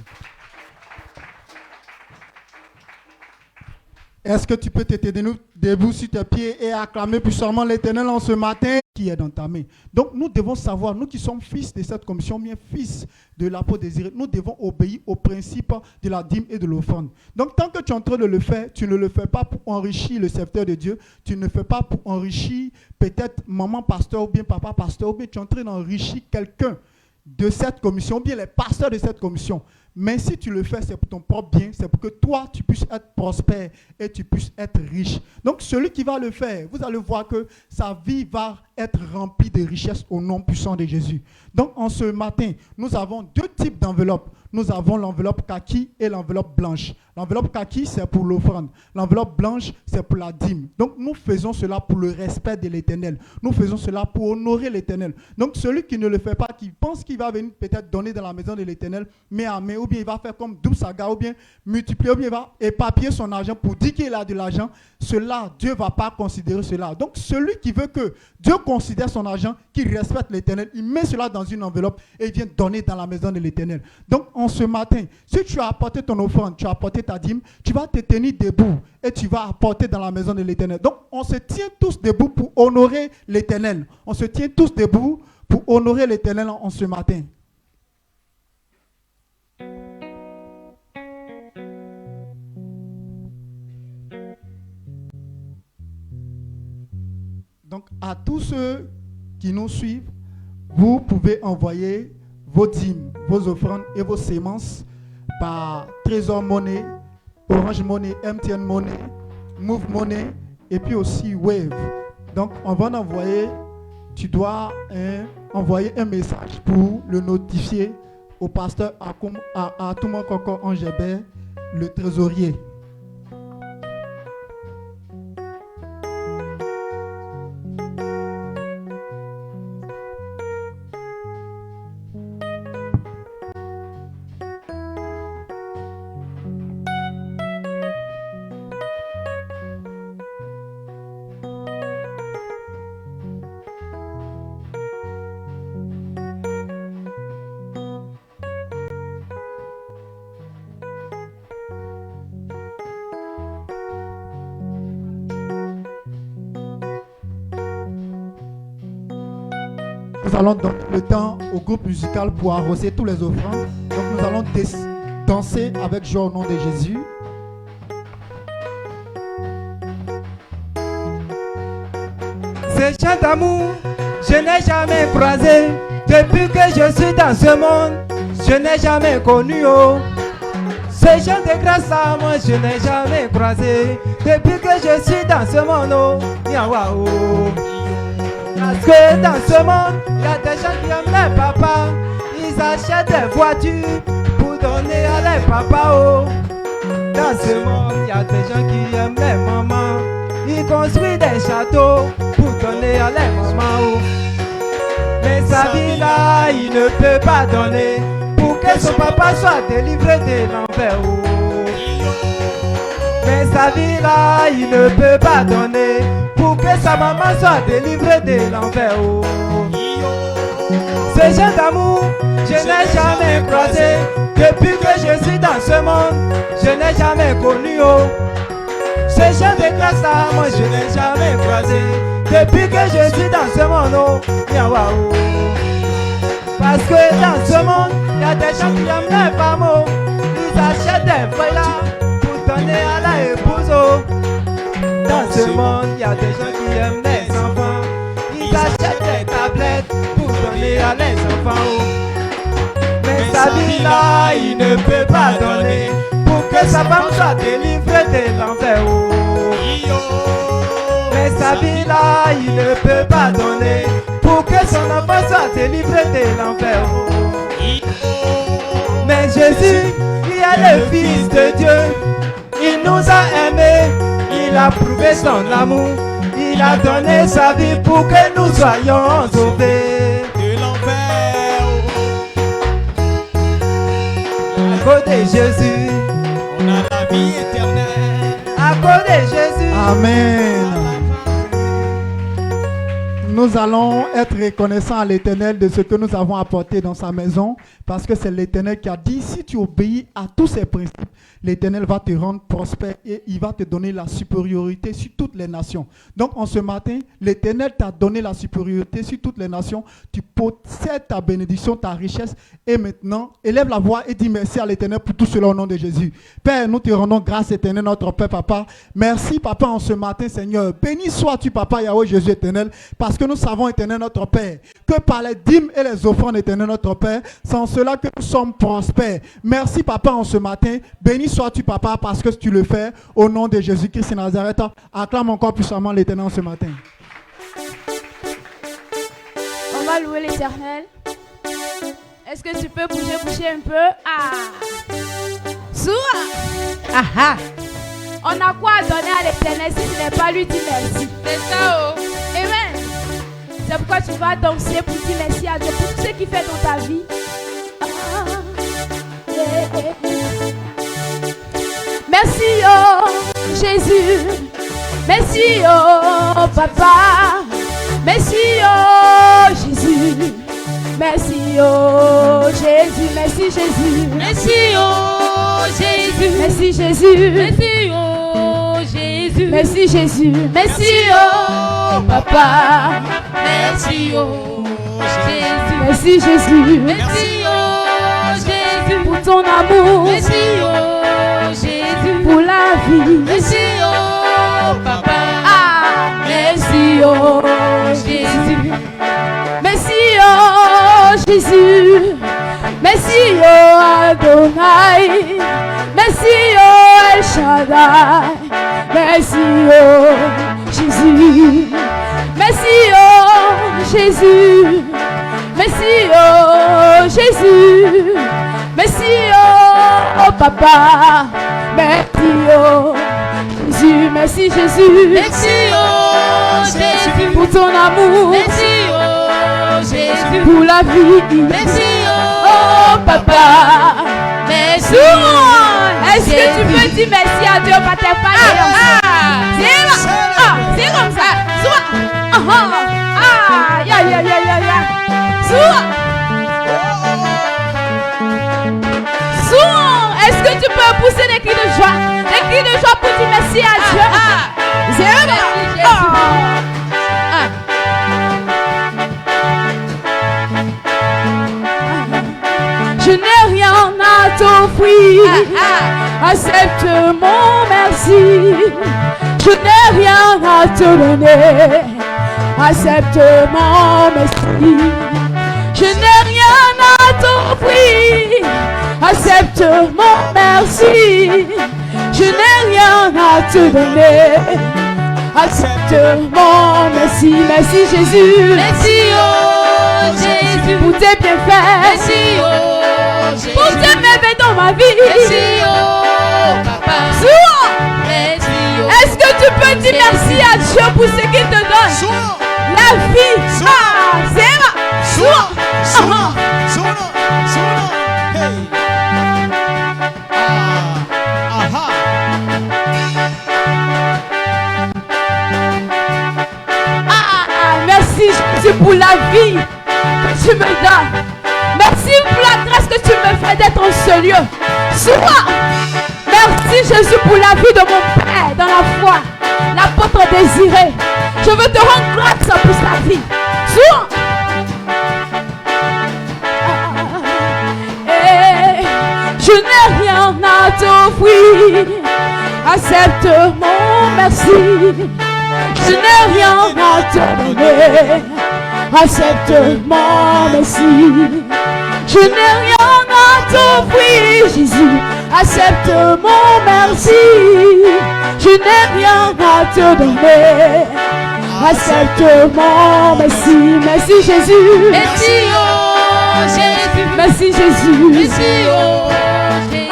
Est-ce que tu peux te tenir debout sur tes pieds et acclamer puissamment l'Éternel en ce matin qui est dans ta main? Donc nous devons savoir, nous qui sommes fils de cette commission, bien fils de l'apôtre Désiré, nous devons obéir au principe de la dîme et de l'offrande. Donc tant que tu es en train de le faire, tu ne le fais pas pour enrichir le serviteur de Dieu, tu ne le fais pas pour enrichir peut-être maman pasteur ou bien papa pasteur, ou bien tu es en train d'enrichir quelqu'un de cette commission, ou bien les pasteurs de cette commission. Mais si tu le fais, c'est pour ton propre bien, c'est pour que toi, tu puisses être prospère et tu puisses être riche. Donc, celui qui va le faire, vous allez voir que sa vie va être remplie de richesses au nom puissant de Jésus. Donc, en ce matin, nous avons deux types d'enveloppes. Nous avons l'enveloppe kaki et l'enveloppe blanche. L'enveloppe kaki, c'est pour l'offrande. L'enveloppe blanche, c'est pour la dîme. Donc, nous faisons cela pour le respect de l'Éternel. Nous faisons cela pour honorer l'Éternel. Donc, celui qui ne le fait pas, qui pense qu'il va venir peut-être donner dans la maison de l'Éternel, mais à main, ou bien il va faire comme double saga, ou bien multiplier, ou bien il va éparpiller son argent pour dire qu'il a de l'argent, cela, Dieu ne va pas considérer cela. Donc, celui qui veut que Dieu considère son argent, qu'il respecte l'Éternel, il met cela dans une enveloppe et il vient donner dans la maison de l'Éternel. Donc, en ce matin, si tu as apporté ton offrande, tu as apporté ta dîme, tu vas te tenir debout et tu vas apporter dans la maison de l'Éternel. Donc, on se tient tous debout pour honorer l'Éternel. On se tient tous debout pour honorer l'Éternel en ce matin. Donc, à tous ceux qui nous suivent, vous pouvez envoyer vos dîmes, vos offrandes et vos sémences par Trésor Money, Orange Money, MTN Money, Move Money et puis aussi Wave. Donc, on va en envoyer tu dois envoyer un message pour le notifier au pasteur Atouma Koko Angébé, le trésorier. Nous allons donner le temps au groupe musical pour arroser tous les offrandes. Donc nous allons danser avec joie au nom de Jésus. Ces chants d'amour, je n'ai jamais croisé. Depuis que je suis dans ce monde, je n'ai jamais connu. Oh. Ces chants de grâce à moi, je n'ai jamais croisé. Depuis que je suis dans ce monde, oh. Yawaou. Parce que dans ce monde, il y a des gens qui aiment les papas. Ils achètent des voitures pour donner à les papas. Oh. Dans ce monde, il y a des gens qui aiment les mamans. Ils construisent des châteaux pour donner à les mamans. Oh. Mais sa vie là, il ne peut pas donner pour que son papa soit délivré de l'enfer. Oh. Mais sa vie là, il ne peut pas donner pour que sa maman soit délivrée de l'enfer. Oh. Ce genre d'amour, je n'ai jamais croisé. Depuis que je suis dans ce monde, je n'ai jamais connu. Oh. Ce genre de grâce à moi, je n'ai jamais croisé. Depuis que je suis dans ce monde, oh. Yawaou. Parce que dans ce monde, il y a des gens qui aiment les femmes. Oh. Ils achètent des feuilles là pour donner à la épouse. Oh. Dans ce monde, il y a des gens qui aiment les enfants. Ils achètent des tablettes pour donner à les enfants. Oh. Mais sa vie là, il ne peut pas donner pour que sa femme soit délivrée de l'enfer. Oh. Mais sa vie là, il ne peut pas donner pour que son enfant soit délivré de l'enfer. Oh. Mais Jésus, il est le Fils de Dieu. Il nous a aimés. Il a prouvé son amour, il a donné sa vie pour que nous soyons sauvés de l'enfer. À cause de Jésus, on a la vie éternelle. À cause de Jésus. Amen. Nous allons être reconnaissants à l'Éternel de ce que nous avons apporté dans sa maison, parce que c'est l'Éternel qui a dit, si tu obéis à tous ses principes, l'Éternel va te rendre prospère et il va te donner la supériorité sur toutes les nations. Donc en ce matin, l'Éternel t'a donné la supériorité sur toutes les nations. Tu possèdes ta bénédiction, ta richesse. Et maintenant, élève la voix et dis merci à l'Éternel pour tout cela au nom de Jésus. Père, nous te rendons grâce, Éternel, notre Père, Papa. Merci, Papa, en ce matin, Seigneur. Béni sois-tu, Papa, Yahweh, Jésus, Éternel, parce que nous savons, Éternel, notre Père, que par les dîmes et les offrandes, Éternel, notre Père, c'est en cela que nous sommes prospères. Merci, Papa, en ce matin. Béni sois-tu, Papa, parce que tu le fais au nom de Jésus-Christ de Nazareth. Acclame encore puissamment l'Éternel ce matin. On va louer l'Éternel. Est-ce que tu peux bouger un peu? Ah! Soua! Ah ah! On a quoi à donner à l'Éternel si tu n'es pas lui dire merci? C'est ça, oh! Amen! C'est pourquoi tu vas danser pour dire merci à Dieu pour tout ce qu'il fait dans ta vie. Ah, yeah, yeah. Merci, oh Jésus. Merci, oh Papa. Merci, oh Jésus. Merci, oh Jésus. Merci, Jésus. Merci, oh Jésus. Merci, Jésus. Merci, oh Jésus. Merci, Jésus. Merci, oh Papa. Merci, oh Jésus. Merci, Jésus. Merci, oh Jésus. Pour ton amour. Merci, oh Jésus. Pour la vie. Merci, oh Papa. Ah, merci, oh Jésus. Merci, oh Jésus. Merci, oh Adonai. Merci, oh El Shaddai. Merci, oh Jésus. Merci, oh Jésus. Merci, oh Jésus. Merci, oh Papa. Merci, oh Jésus. Merci, Jésus. Merci, oh Jésus. Pour ton amour. Merci, oh Jésus. Pour la vie. Merci, oh Papa. Merci. Est-ce que tu peux dire merci à Dieu par tes paroles? C'est comme ça. Est-ce que tu peux pousser des cris de joie? Des cris de joie pour dire merci à Dieu. Je n'ai rien à t'offrir. Accepte mon merci. Je n'ai rien à te donner. Accepte mon merci. Je n'ai rien à t'offrir. Accepte mon merci. Je n'ai rien à te donner. Accepte mon merci. Merci Jésus. Merci, oh Jésus. Pour tes bienfaits. Merci, oh Jésus. Pour tes merveilles dans ma vie. Merci, oh Papa. Merci, oh. Est-ce que tu peux dire merci à Dieu pour ce qu'il te donne? La vie. C'est merci Jésus pour la vie que tu me donnes. Merci pour la grâce que tu me fais d'être en ce lieu. Merci Jésus pour la vie de mon Père dans la foi, l'apôtre désiré. Je veux te rendre grâce pour sa vie. Je n'ai rien à t'offrir. Accepte mon merci. Je n'ai rien à te donner. Accepte mon merci. Je n'ai rien à t'offrir, Jésus. Accepte mon merci. Je n'ai rien à te donner. Accepte mon merci. Merci Jésus. Merci, oh Jésus. Merci Jésus. Merci, oh Jésus.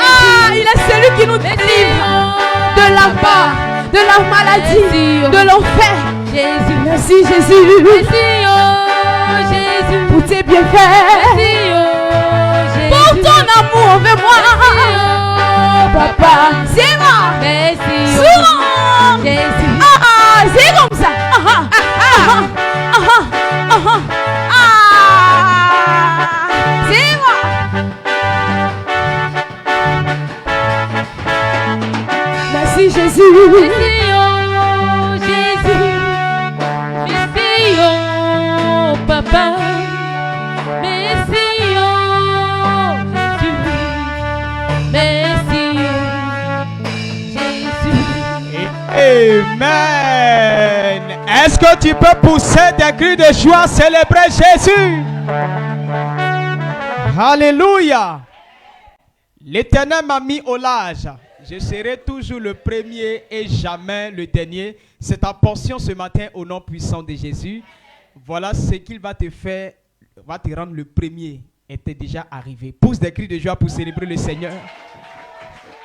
Il est celui qui nous délivre de la mort, de la maladie, de l'enfer. Jésus. Merci Jésus. Merci, oh Jésus. Pour tes bienfaits. Merci, oh Jésus. Pour ton amour envers moi. Papa, c'est moi. Merci, oh Jésus. C'est comme ça. C'est moi. Merci Jésus. Merci, oh Jésus. Merci, oh Papa. Merci, oh Jésus. Merci, oh Jésus. Amen. Est-ce que tu peux pousser des cris de joie, célébrer Jésus? Alléluia. L'Éternel m'a mis au large. Je serai toujours le premier et jamais le dernier. C'est ta portion ce matin au nom puissant de Jésus. Voilà ce qu'il va te faire, va te rendre le premier. Et t'es déjà arrivé. Pousse des cris de joie pour célébrer le Seigneur.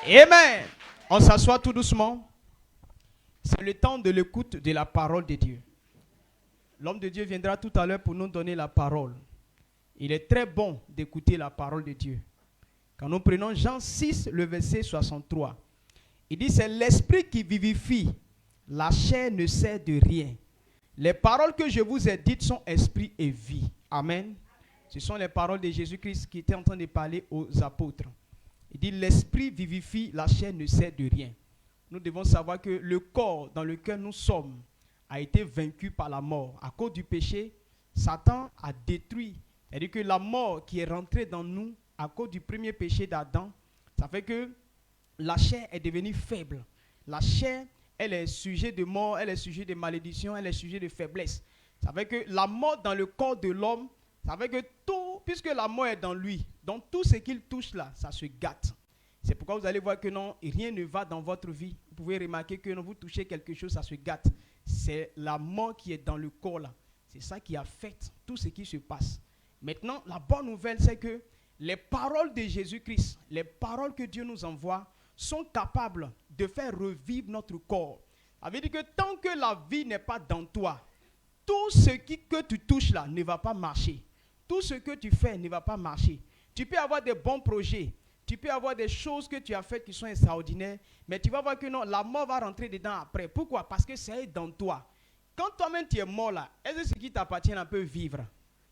Amen. On s'assoit tout doucement. C'est le temps de l'écoute de la parole de Dieu. L'homme de Dieu viendra tout à l'heure pour nous donner la parole. Il est très bon d'écouter la parole de Dieu. Quand nous prenons Jean 6, le verset 63, il dit c'est l'esprit qui vivifie, la chair ne sert de rien. Les paroles que je vous ai dites sont esprit et vie. Amen. Ce sont les paroles de Jésus-Christ qui était en train de parler aux apôtres. Il dit l'esprit vivifie, la chair ne sert de rien. Nous devons savoir que le corps dans lequel nous sommes a été vaincu par la mort. À cause du péché, Satan a détruit. C'est-à-dire que la mort qui est rentrée dans nous à cause du premier péché d'Adam, ça fait que la chair est devenue faible. La chair, elle est sujet de mort, elle est sujet de malédiction, elle est sujet de faiblesse. Ça fait que la mort dans le corps de l'homme, ça fait que tout, puisque la mort est dans lui, donc tout ce qu'il touche là, ça se gâte. C'est pourquoi vous allez voir que non, rien ne va dans votre vie. Vous pouvez remarquer que quand vous touchez quelque chose, ça se gâte. C'est la mort qui est dans le corps là. C'est ça qui affecte tout ce qui se passe. Maintenant, la bonne nouvelle, c'est que les paroles de Jésus-Christ, les paroles que Dieu nous envoie, sont capables de faire revivre notre corps. Ça veut dire que tant que la vie n'est pas dans toi, tout ce que tu touches là ne va pas marcher. Tout ce que tu fais ne va pas marcher. Tu peux avoir des bons projets, tu peux avoir des choses que tu as faites qui sont extraordinaires, mais tu vas voir que non, la mort va rentrer dedans après. Pourquoi? Parce que c'est dans toi. Quand toi-même tu es mort là, est-ce que ce qui t'appartient peut vivre?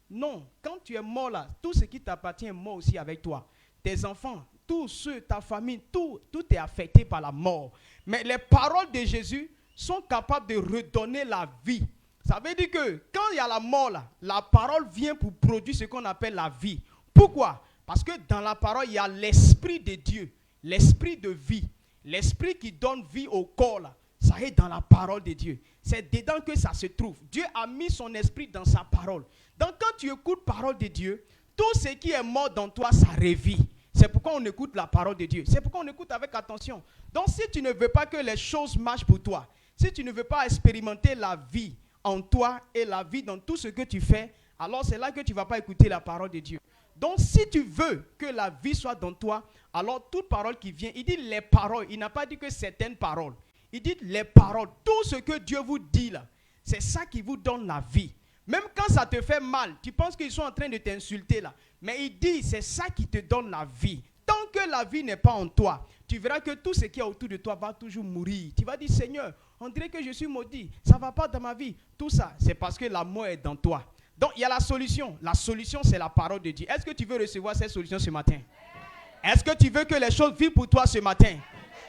Non. Quand tu es mort là, tout ce qui t'appartient est mort aussi avec toi. Tes enfants, tous ceux, ta famille, tout est affecté par la mort. Mais les paroles de Jésus sont capables de redonner la vie. Ça veut dire que quand il y a la mort là, la parole vient pour produire ce qu'on appelle la vie. Pourquoi? Parce que dans la parole, il y a l'esprit de Dieu, l'esprit de vie, l'esprit qui donne vie au corps là. Ça est dans la parole de Dieu. C'est dedans que ça se trouve. Dieu a mis son esprit dans sa parole. Donc quand tu écoutes la parole de Dieu, tout ce qui est mort dans toi, ça revit. C'est pourquoi on écoute la parole de Dieu. C'est pourquoi on écoute avec attention. Donc si tu ne veux pas que les choses marchent pour toi, si tu ne veux pas expérimenter la vie en toi et la vie dans tout ce que tu fais, alors c'est là que tu ne vas pas écouter la parole de Dieu. Donc si tu veux que la vie soit dans toi, alors toute parole qui vient, il dit les paroles, il n'a pas dit que certaines paroles. Il dit les paroles, tout ce que Dieu vous dit là, c'est ça qui vous donne la vie. Même quand ça te fait mal, tu penses qu'ils sont en train de t'insulter là. Mais il dit, c'est ça qui te donne la vie. Tant que la vie n'est pas en toi, tu verras que tout ce qui est autour de toi va toujours mourir. Tu vas dire, Seigneur, on dirait que je suis maudit. Ça ne va pas dans ma vie. Tout ça, c'est parce que la mort est dans toi. Donc, il y a la solution. La solution, c'est la parole de Dieu. Est-ce que tu veux recevoir cette solution ce matin? Est-ce que tu veux que les choses vivent pour toi ce matin?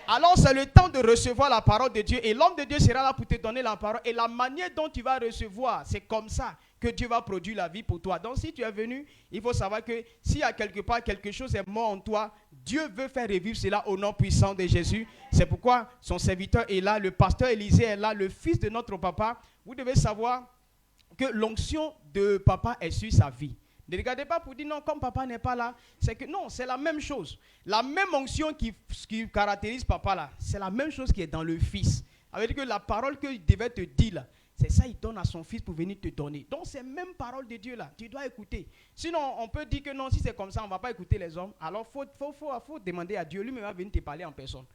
Alors c'est le temps de recevoir la parole de Dieu et l'homme de Dieu sera là pour te donner la parole et la manière dont tu vas recevoir, c'est comme ça que Dieu va produire la vie pour toi. Donc si tu es venu, il faut savoir que s'il y a quelque part quelque chose est mort en toi, Dieu veut faire revivre cela au nom puissant de Jésus. C'est pourquoi son serviteur est là, le pasteur Élisée est là, le fils de notre papa. Vous devez savoir que l'onction de papa est sur sa vie. Ne regardez pas pour dire non, comme papa n'est pas là. C'est que non, c'est la même chose. La même onction qui caractérise papa là, c'est la même chose qui est dans le fils. Ça veut dire que la parole qu'il devait te dire là, c'est ça il donne à son fils pour venir te donner. Donc c'est même parole de Dieu là, tu dois écouter. Sinon on peut dire que non, si c'est comme ça, on ne va pas écouter les hommes. Alors faut demander à Dieu, lui-même va venir te parler en personne.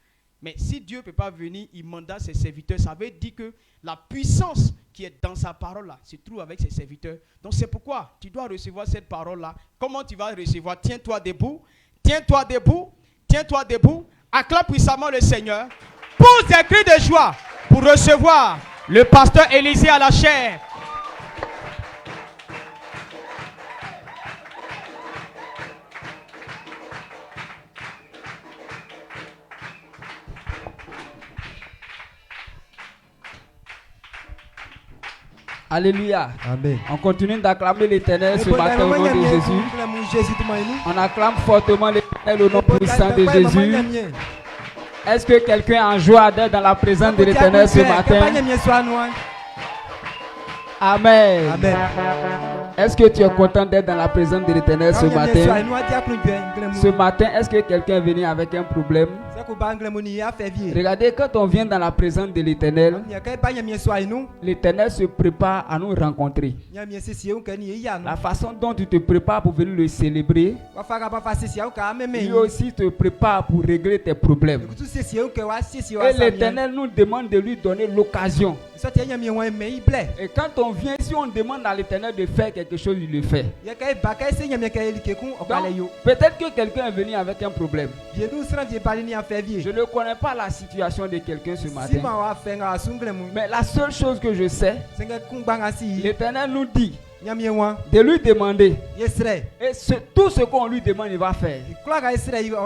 Mais si Dieu ne peut pas venir, il mandate ses serviteurs. Ça veut dire que la puissance qui est dans sa parole-là se trouve avec ses serviteurs. Donc c'est pourquoi tu dois recevoir cette parole-là. Comment tu vas recevoir? Tiens-toi debout. Tiens-toi debout. Tiens-toi debout. Acclame puissamment le Seigneur. Pousse des cris de joie pour recevoir le pasteur Élisée à la chair. Alléluia. Amen. On continue d'acclamer l'Éternel ce matin au nom de Jésus. On acclame fortement l'Éternel au nom puissant de Jésus. Est-ce que quelqu'un a en joie d'être dans la présence de l'Éternel ce matin? Amen. Amen. Est-ce que tu es content d'être dans la présence de l'Éternel ce matin? Ce matin, est-ce que quelqu'un est venu avec un problème? Regardez, quand on vient dans la présence de l'Éternel, l'Éternel se prépare à nous rencontrer. La façon dont tu te prépares pour venir le célébrer, lui aussi te prépare pour régler tes problèmes. Et l'Éternel nous demande de lui donner l'occasion. Et quand on vient ici, on demande à l'Éternel de faire quelque chose, il le fait. Donc, peut-être que quelqu'un est venu avec un problème. Je ne connais pas la situation de quelqu'un ce matin. Mais la seule chose que je sais, l'Éternel nous dit de lui demander. Et tout ce qu'on lui demande, il va faire.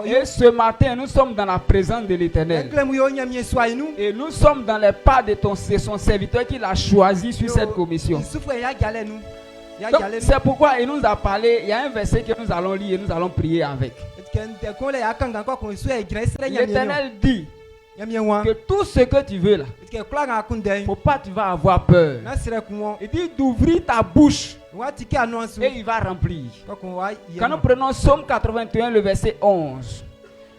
Et ce matin, nous sommes dans la présence de l'Éternel. Et nous sommes dans les pas de son serviteur qu'il a choisi sur cette commission. Donc, c'est pourquoi il nous a parlé. Il y a un verset que nous allons lire et nous allons prier avec. L'Éternel dit que tout ce que tu veux là, faut pas tu vas avoir peur. Il dit d'ouvrir ta bouche et il va remplir. Quand nous prenons Psaume 81, le verset 11,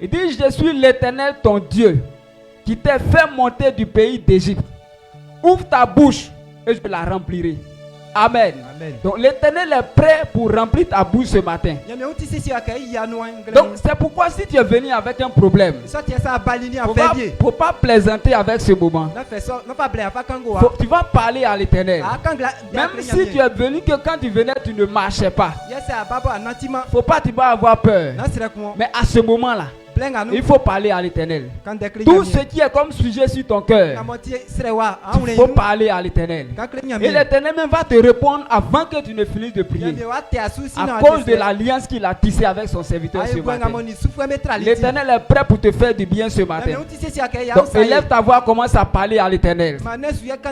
il dit: je suis l'Éternel ton Dieu qui t'ai fait monter du pays d'Égypte. Ouvre ta bouche et je la remplirai. Amen. Amen. Donc l'Éternel est prêt pour remplir ta bouche ce matin. Nyame uti sisi akai ya no Donc c'est pourquoi si tu es venu avec un problème, so tie sa balini faut afebie. pas plaisanter avec ce moment. Na fait so, na fa ble afa kango Tu vas parler à l'Éternel. Même Même si tu es venu que quand tu venais tu ne marchais pas, Yes, ababo anatima. faut pas tu vas avoir peur. Na sire ko. Mais à ce moment-là, Blenga il faut parler à l'Éternel. Quand dekle Tout ce qui est comme sujet sur ton cœur, il faut parler à l'Éternel. Et l'Éternel même va te répondre avant que tu ne finisses de prier. À cause de l'alliance qu'il a tissée avec son serviteur ce matin. L'Éternel est prêt pour te faire du bien ce matin. Donc élève ta voix, commence à parler à l'Éternel.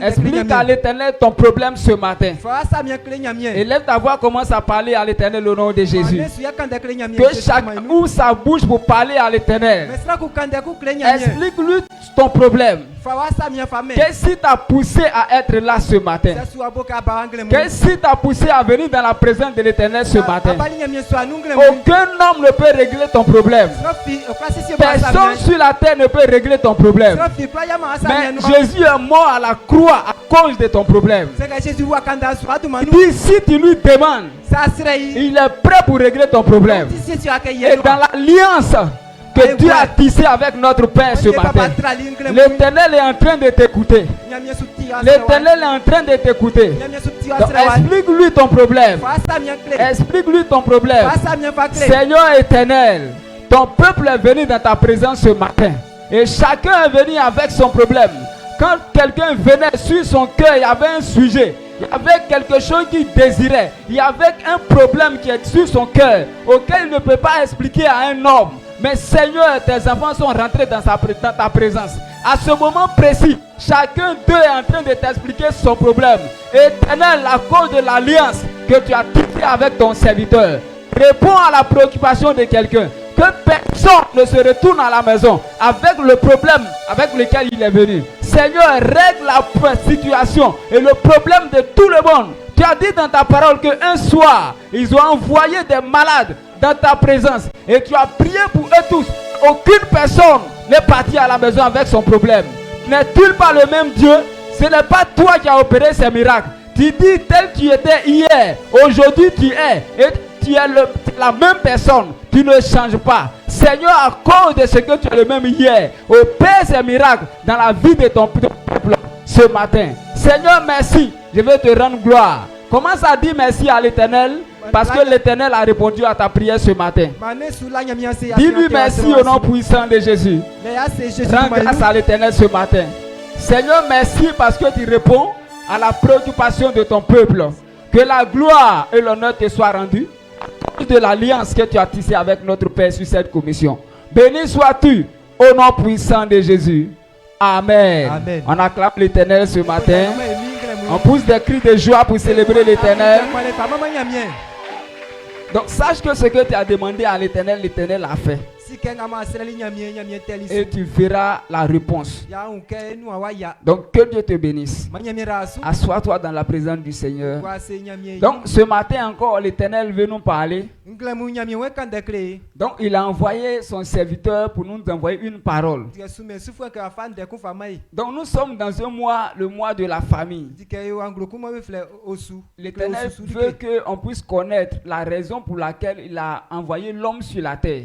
Explique à l'Éternel ton problème ce matin. Élève ta voix, commence à parler à l'Éternel au nom de Jésus. Que chacun ouvre sa bouche pour parler à l'Éternel. Explique-lui ton problème. Qu'est-ce qui t'a poussé à être là ce matin? Qu'est-ce qui t'a poussé à venir dans la présence de l'Éternel ce matin? Aucun homme ne peut régler ton problème. Personne sur la terre ne peut régler ton problème. Mais Jésus est mort à la croix à cause de ton problème. Dis, si tu lui demandes, il est prêt pour régler ton problème. Et dans l'alliance que Dieu a tissé avec notre Père ce matin, l'Éternel est en train de t'écouter. L'Éternel est en train de t'écouter. Donc explique-lui ton problème. Explique-lui ton problème. Seigneur éternel, ton peuple est venu dans ta présence ce matin. Et chacun est venu avec son problème. Quand quelqu'un venait sur son cœur, il y avait un sujet. Il y avait quelque chose qu'il désirait. Il y avait un problème qui est sur son cœur, auquel il ne peut pas expliquer à un homme. Mais Seigneur, tes enfants sont rentrés dans ta présence. À ce moment précis, chacun d'eux est en train de t'expliquer son problème. Éternel, à cause de l'alliance que tu as tissée avec ton serviteur, réponds à la préoccupation de quelqu'un. Que personne ne se retourne à la maison avec le problème avec lequel il est venu. Seigneur, règle la situation et le problème de tout le monde. Tu as dit dans ta parole qu'un soir, ils ont envoyé des malades dans ta présence et tu as prié pour eux tous. Aucune personne n'est partie à la maison avec son problème. N'est-il pas le même Dieu? Ce n'est pas toi qui as opéré ces miracles. Tu dis tel tu étais hier, aujourd'hui tu es, et tu es la même personne. Tu ne changes pas. Seigneur, à cause de ce que tu es le même hier, opère ces miracles dans la vie de ton peuple ce matin. Seigneur, merci. Je vais te rendre gloire. Commence à dire merci à l'Éternel parce que l'Éternel a répondu à ta prière ce matin. Dis-lui merci au nom puissant de Jésus. Rends grâce à l'Éternel ce matin. Seigneur, merci parce que tu réponds à la préoccupation de ton peuple. Que la gloire et l'honneur te soient rendus à cause de l'alliance que tu as tissée avec notre Père sur cette commission. Béni sois-tu au nom puissant de Jésus. Amen. Amen. On acclame l'Éternel ce matin. On pousse des cris de joie pour célébrer l'Éternel. Donc sache que ce que tu as demandé à l'Éternel, l'Éternel a fait. Et tu verras la réponse. Donc que Dieu te bénisse. Assois-toi dans la présence du Seigneur. Donc ce matin encore, l'Éternel veut nous parler. Donc il a envoyé son serviteur pour nous envoyer une parole. Donc nous sommes dans un mois, le mois de la famille. L'Éternel veut qu'on puisse connaître la raison pour laquelle il a envoyé l'homme sur la terre.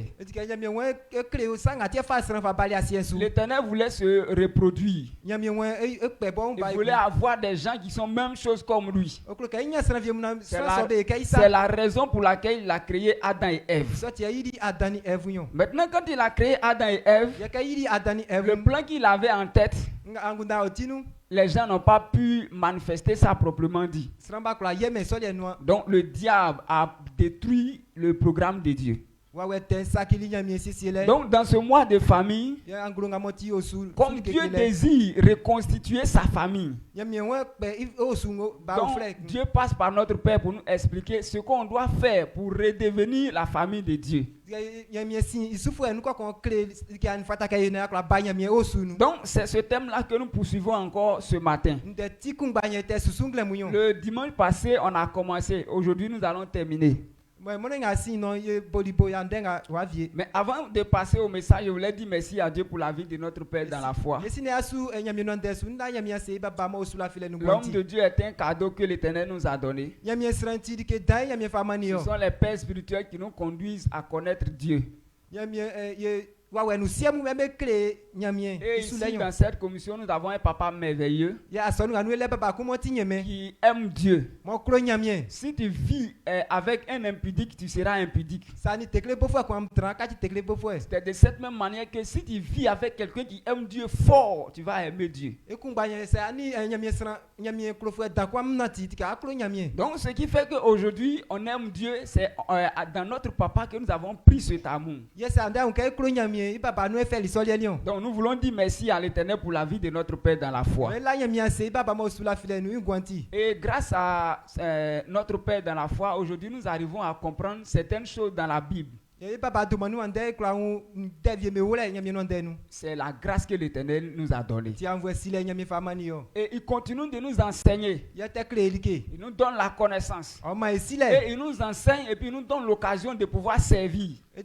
L'Éternel voulait se reproduire. Il voulait avoir des gens qui sont même chose comme lui. C'est la raison pour laquelle il a créé Adam et Ève. Maintenant, quand il a créé Adam et Ève, le plan qu'il avait en tête, les gens n'ont pas pu manifester ça proprement dit. Donc le diable a détruit le programme de Dieu. Donc dans ce mois de famille, comme Dieu désire reconstituer sa famille, donc Dieu passe par notre Père pour nous expliquer ce qu'on doit faire pour redevenir la famille de Dieu. Donc c'est ce thème-là que nous poursuivons encore ce matin. Le dimanche passé, on a commencé. Aujourd'hui, nous allons terminer. Mais avant de passer au message, je voulais dire merci à Dieu pour la vie de notre Père dans la foi. L'homme de Dieu est un cadeau que l'Éternel nous a donné. Ce sont les pères spirituels qui nous conduisent à connaître Dieu. Et ici, dans cette commission, nous avons un papa merveilleux qui aime Dieu. Si tu vis avec un impudique, tu seras impudique. C'est de cette même manière que si tu vis avec quelqu'un qui aime Dieu fort, tu vas aimer Dieu. Donc, ce qui fait qu'aujourd'hui, on aime Dieu, c'est dans notre papa que nous avons pris cet amour. Donc nous voulons dire merci à l'Éternel pour la vie de notre Père dans la foi. Et grâce à notre Père dans la foi, aujourd'hui nous arrivons à comprendre certaines choses dans la Bible. C'est la grâce que l'Éternel nous a donnée. Et il continue de nous enseigner. Il nous donne la connaissance. Et il nous enseigne et puis il nous donne l'occasion de pouvoir servir. Vous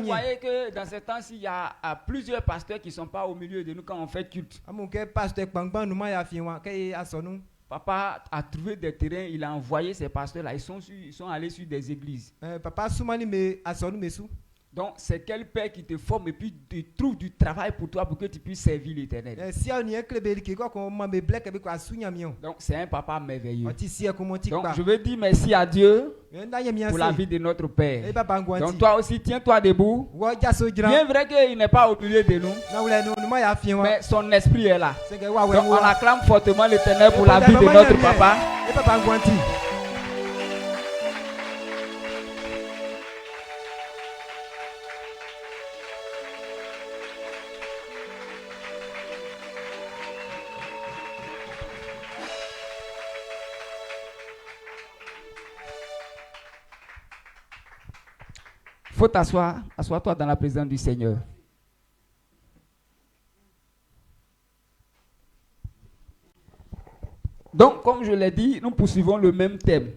voyez que dans ces temps-ci, il y a plusieurs pasteurs qui ne sont pas au milieu de nous quand on fait culte. Papa a trouvé des terrains, il a envoyé ces pasteurs-là. Ils sont allés sur des églises. Donc, c'est quel père qui te forme et puis te trouve du travail pour toi pour que tu puisses servir l'Éternel. Donc, c'est un papa merveilleux. Donc, je veux dire merci à Dieu pour la vie de notre Père. Donc, toi aussi, tiens-toi debout. Bien vrai qu'il n'est pas au milieu de nous, mais son esprit est là. Donc, on acclame fortement l'Éternel pour la vie de notre papa. Faut t'asseoir, assois-toi dans la présence du Seigneur. Donc, comme je l'ai dit, nous poursuivons le même thème.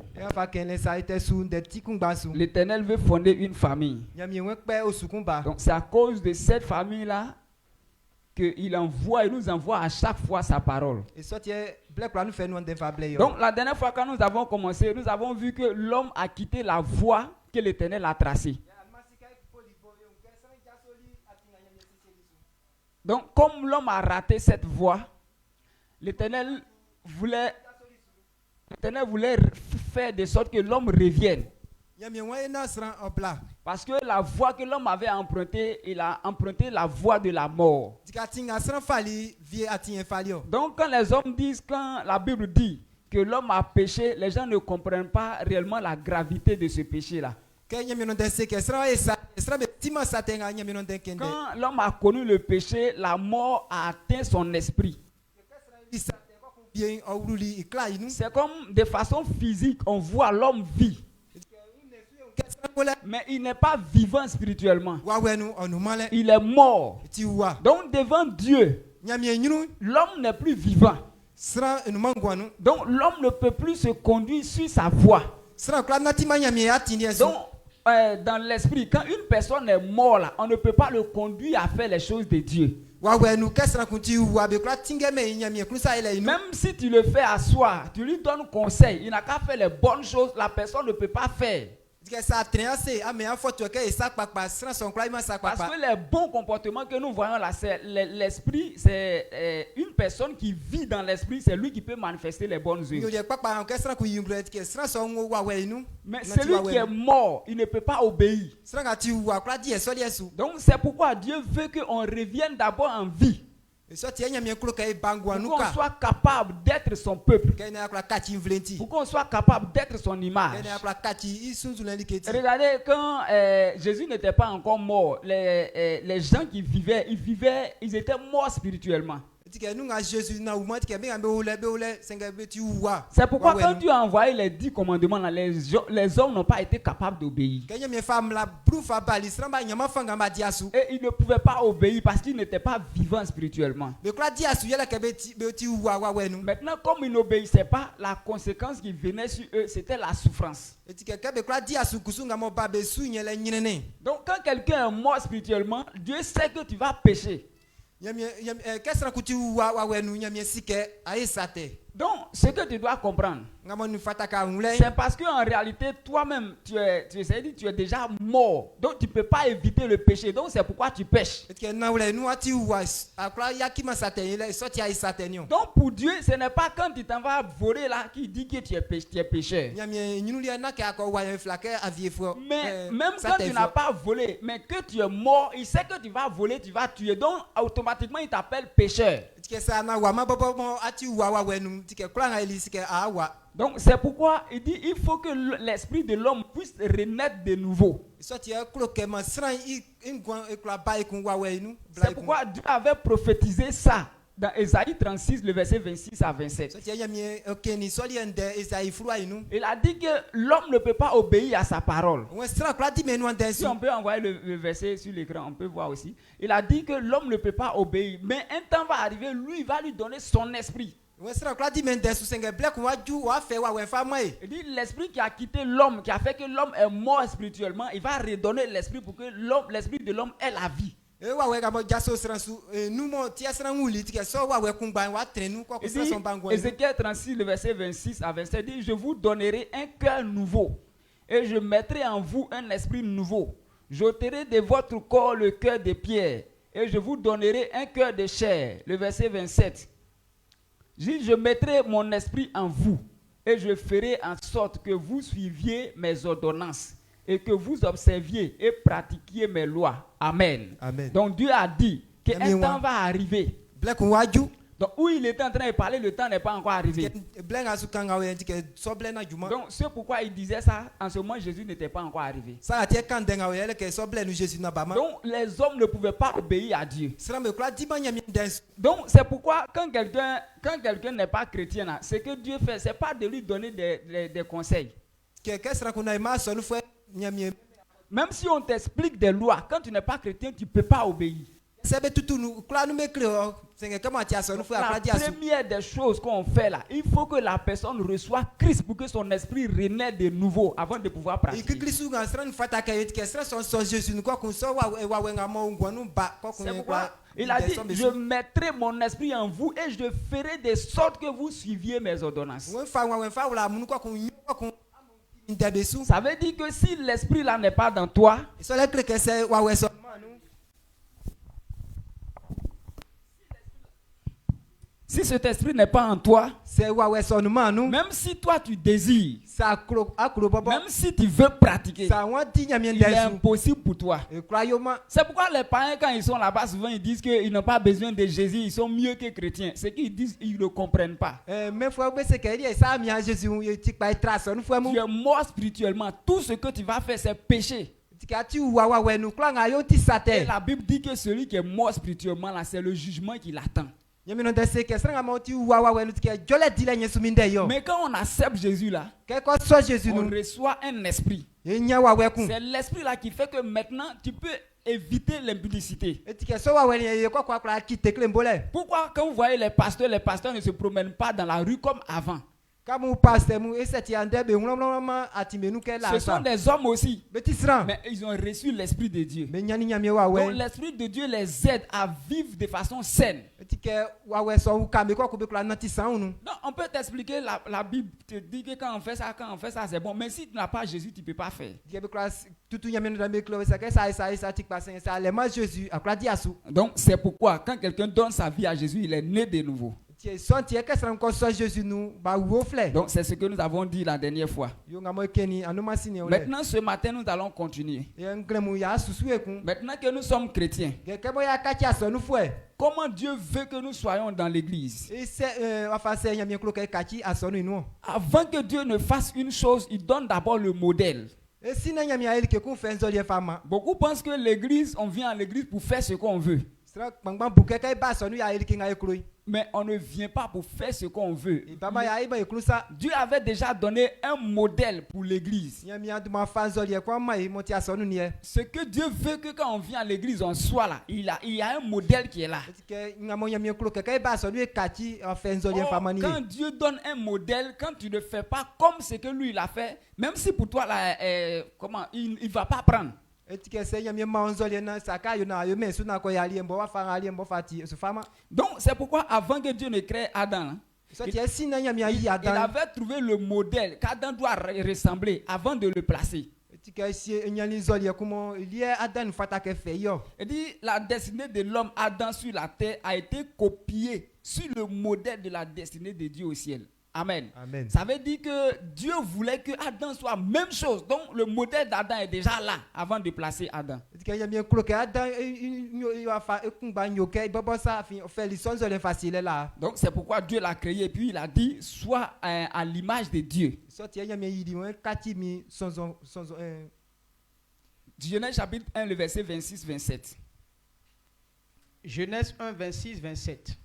L'Éternel veut fonder une famille. Donc, c'est à cause de cette famille-là qu'il nous envoie à chaque fois sa parole. Donc, la dernière fois quand nous avons commencé, nous avons vu que l'homme a quitté la voie que l'Éternel a tracée. Donc, comme l'homme a raté cette voie, l'Éternel voulait faire de sorte que l'homme revienne. Parce que la voie que l'homme avait empruntée, il a emprunté la voie de la mort. Donc, quand les hommes disent, quand la Bible dit que l'homme a péché, les gens ne comprennent pas réellement la gravité de ce péché-là. Quand l'homme a connu le péché, la mort a atteint son esprit. C'est comme de façon physique, on voit l'homme vit. Mais il n'est pas vivant spirituellement. Il est mort. Donc devant Dieu, l'homme n'est plus vivant. Donc l'homme ne peut plus se conduire sur sa voie. Donc dans l'esprit, quand une personne est morte, là, on ne peut pas le conduire à faire les choses de Dieu. Même si tu le fais asseoir, tu lui donnes conseil, il n'a qu'à faire les bonnes choses, la personne ne peut pas faire. Parce que les bons comportements que nous voyons là, c'est l'esprit, c'est une personne qui vit dans l'esprit, c'est lui qui peut manifester les bonnes œuvres. Mais celui qui est mort, il ne peut pas obéir. Donc c'est pourquoi Dieu veut qu'on revienne d'abord en vie. Pour qu'on soit capable d'être son peuple. Pour qu'on soit capable d'être son image. Regardez, quand Jésus n'était pas encore mort, les gens qui vivaient, ils étaient morts spirituellement. C'est pourquoi quand Dieu a envoyé les 10 commandements, là, les hommes n'ont pas été capables d'obéir. Et ils ne pouvaient pas obéir parce qu'ils n'étaient pas vivants spirituellement. Maintenant, comme ils n'obéissaient pas, la conséquence qui venait sur eux, c'était la souffrance. Donc quand quelqu'un est mort spirituellement, Dieu sait que tu vas pécher. Donc, ce que tu dois comprendre, c'est parce qu'en réalité, toi-même, tu es déjà mort. Donc, tu ne peux pas éviter le péché. Donc, c'est pourquoi tu pêches. Donc, pour Dieu, ce n'est pas quand tu t'en vas voler là qu'il dit que tu es pécheur. Mais même quand tu n'as pas volé, mais que tu es mort, il sait que tu vas voler, tu vas tuer. Donc, automatiquement, il t'appelle pécheur. Donc c'est pourquoi il dit il faut que l'esprit de l'homme puisse renaître de nouveau. C'est pourquoi Dieu avait prophétisé ça dans Ésaïe 36, le verset 26 à 27. Il a dit que l'homme ne peut pas obéir à sa parole. Si on peut envoyer le verset sur l'écran, on peut voir aussi. Il a dit que l'homme ne peut pas obéir, mais un temps va arriver, lui il va lui donner son esprit. Il dit l'esprit qui a quitté l'homme, qui a fait que l'homme est mort spirituellement, il va redonner l'esprit pour que l'esprit de l'homme ait la vie. Ézéchiel 36, le verset 26 à 27 dit: je vous donnerai un cœur nouveau et je mettrai en vous un esprit nouveau. J'ôterai de votre corps le cœur de pierre et je vous donnerai un cœur de chair. Le verset 27. Je mettrai mon esprit en vous et je ferai en sorte que vous suiviez mes ordonnances et que vous observiez et pratiquiez mes lois. Amen. Amen. Donc Dieu a dit qu'un temps va arriver. Donc où il était en train de parler, le temps n'est pas encore arrivé. Donc c'est pourquoi il disait ça. En ce moment, Jésus n'était pas encore arrivé. Donc les hommes ne pouvaient pas obéir à Dieu. Donc c'est pourquoi quand quelqu'un n'est pas chrétien, ce que Dieu fait, c'est pas de lui donner des conseils. Même si on t'explique des lois, quand tu n'es pas chrétien, tu ne peux pas obéir. La première des choses qu'on fait là, il faut que la personne reçoit Christ pour que son esprit renaisse de nouveau avant de pouvoir pratiquer. C'est pourquoi il a dit: je mettrai mon esprit en vous et je ferai de sorte que vous suiviez mes ordonnances. Ça veut dire que si l'esprit là n'est pas dans toi, si cet esprit n'est pas en toi, même si toi tu désires, même si tu veux pratiquer, il est impossible pour toi. C'est pourquoi les païens, quand ils sont là-bas, souvent ils disent qu'ils n'ont pas besoin de Jésus, ils sont mieux que chrétiens. Ce qu'ils disent, ils ne comprennent pas. Tu es mort spirituellement. Tout ce que tu vas faire, c'est péché. Et la Bible dit que celui qui est mort spirituellement, là, c'est le jugement qui l'attend. Mais quand on accepte Jésus là, on reçoit un esprit. C'est l'esprit là qui fait que maintenant tu peux éviter l'impudicité. Pourquoi quand vous voyez les pasteurs ne se promènent pas dans la rue comme avant? Ce sont des hommes aussi, mais ils ont reçu l'esprit de Dieu. Donc l'esprit de Dieu les aide à vivre de façon saine. Non, on peut t'expliquer, la Bible te dit que quand on fait ça, c'est bon. Mais si tu n'as pas Jésus, tu ne peux pas faire. Donc c'est pourquoi quand quelqu'un donne sa vie à Jésus, il est né de nouveau. Donc c'est ce que nous avons dit la dernière fois. Maintenant ce matin nous allons continuer. Maintenant que nous sommes chrétiens, comment Dieu veut que nous soyons dans l'église? Avant que Dieu ne fasse une chose, il donne d'abord le modèle. Beaucoup pensent que l'église, on vient à l'église pour faire ce qu'on veut. Mais on ne vient pas pour faire ce qu'on veut. Dieu avait déjà donné un modèle pour l'église. Ce que Dieu veut que quand on vient à l'église, on soit là. Il y a un modèle qui est là. Quand Dieu donne un modèle, quand tu ne fais pas comme ce que lui il a fait, même si pour toi là, il ne va pas prendre. Donc c'est pourquoi avant que Dieu ne crée Adam, il avait trouvé le modèle qu'Adam doit ressembler avant de le placer. Il dit la destinée de l'homme Adam sur la terre a été copiée sur le modèle de la destinée de Dieu au ciel. Amen. Amen. Ça veut dire que Dieu voulait que Adam soit la même chose. Donc le modèle d'Adam est déjà là avant de placer Adam. Donc c'est pourquoi Dieu l'a créé et puis il a dit sois à l'image de Dieu. Genèse chapitre 1, le verset 26-27. Genèse 1, 26-27.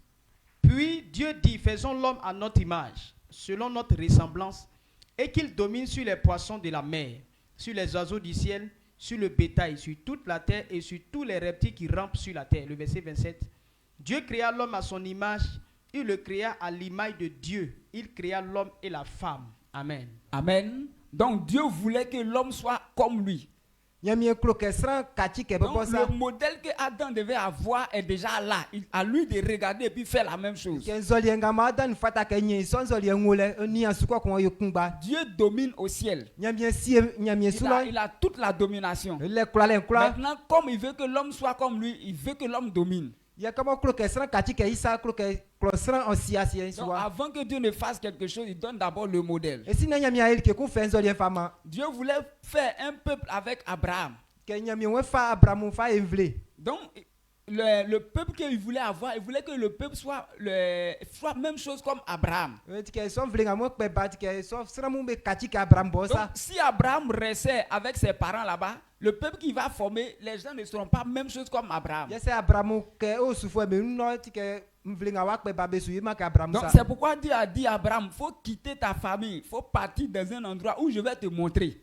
Puis Dieu dit, faisons l'homme à notre image, selon notre ressemblance, et qu'il domine sur les poissons de la mer, sur les oiseaux du ciel, sur le bétail, sur toute la terre et sur tous les reptiles qui rampent sur la terre. Le verset 27. Dieu créa l'homme à son image, il le créa à l'image de Dieu. Il créa l'homme et la femme. Amen. Amen. Donc Dieu voulait que l'homme soit comme lui. Donc, le modèle que Adam devait avoir est déjà là. À lui de regarder et puis faire la même chose. Dieu domine au ciel. Il a toute la domination. Maintenant, comme il veut que l'homme soit comme lui, il veut que l'homme domine. Donc, avant que Dieu ne fasse quelque chose, il donne d'abord le modèle. Dieu voulait faire un peuple avec Abraham. Donc, le peuple qu'il voulait avoir, il voulait que le peuple soit la même chose comme Abraham. Donc, si Abraham restait avec ses parents là-bas, le peuple qu'il va former, les gens ne seront pas la même chose comme Abraham. Donc c'est pourquoi Dieu a dit à Abraham, il faut quitter ta famille, il faut partir dans un endroit où je vais te montrer.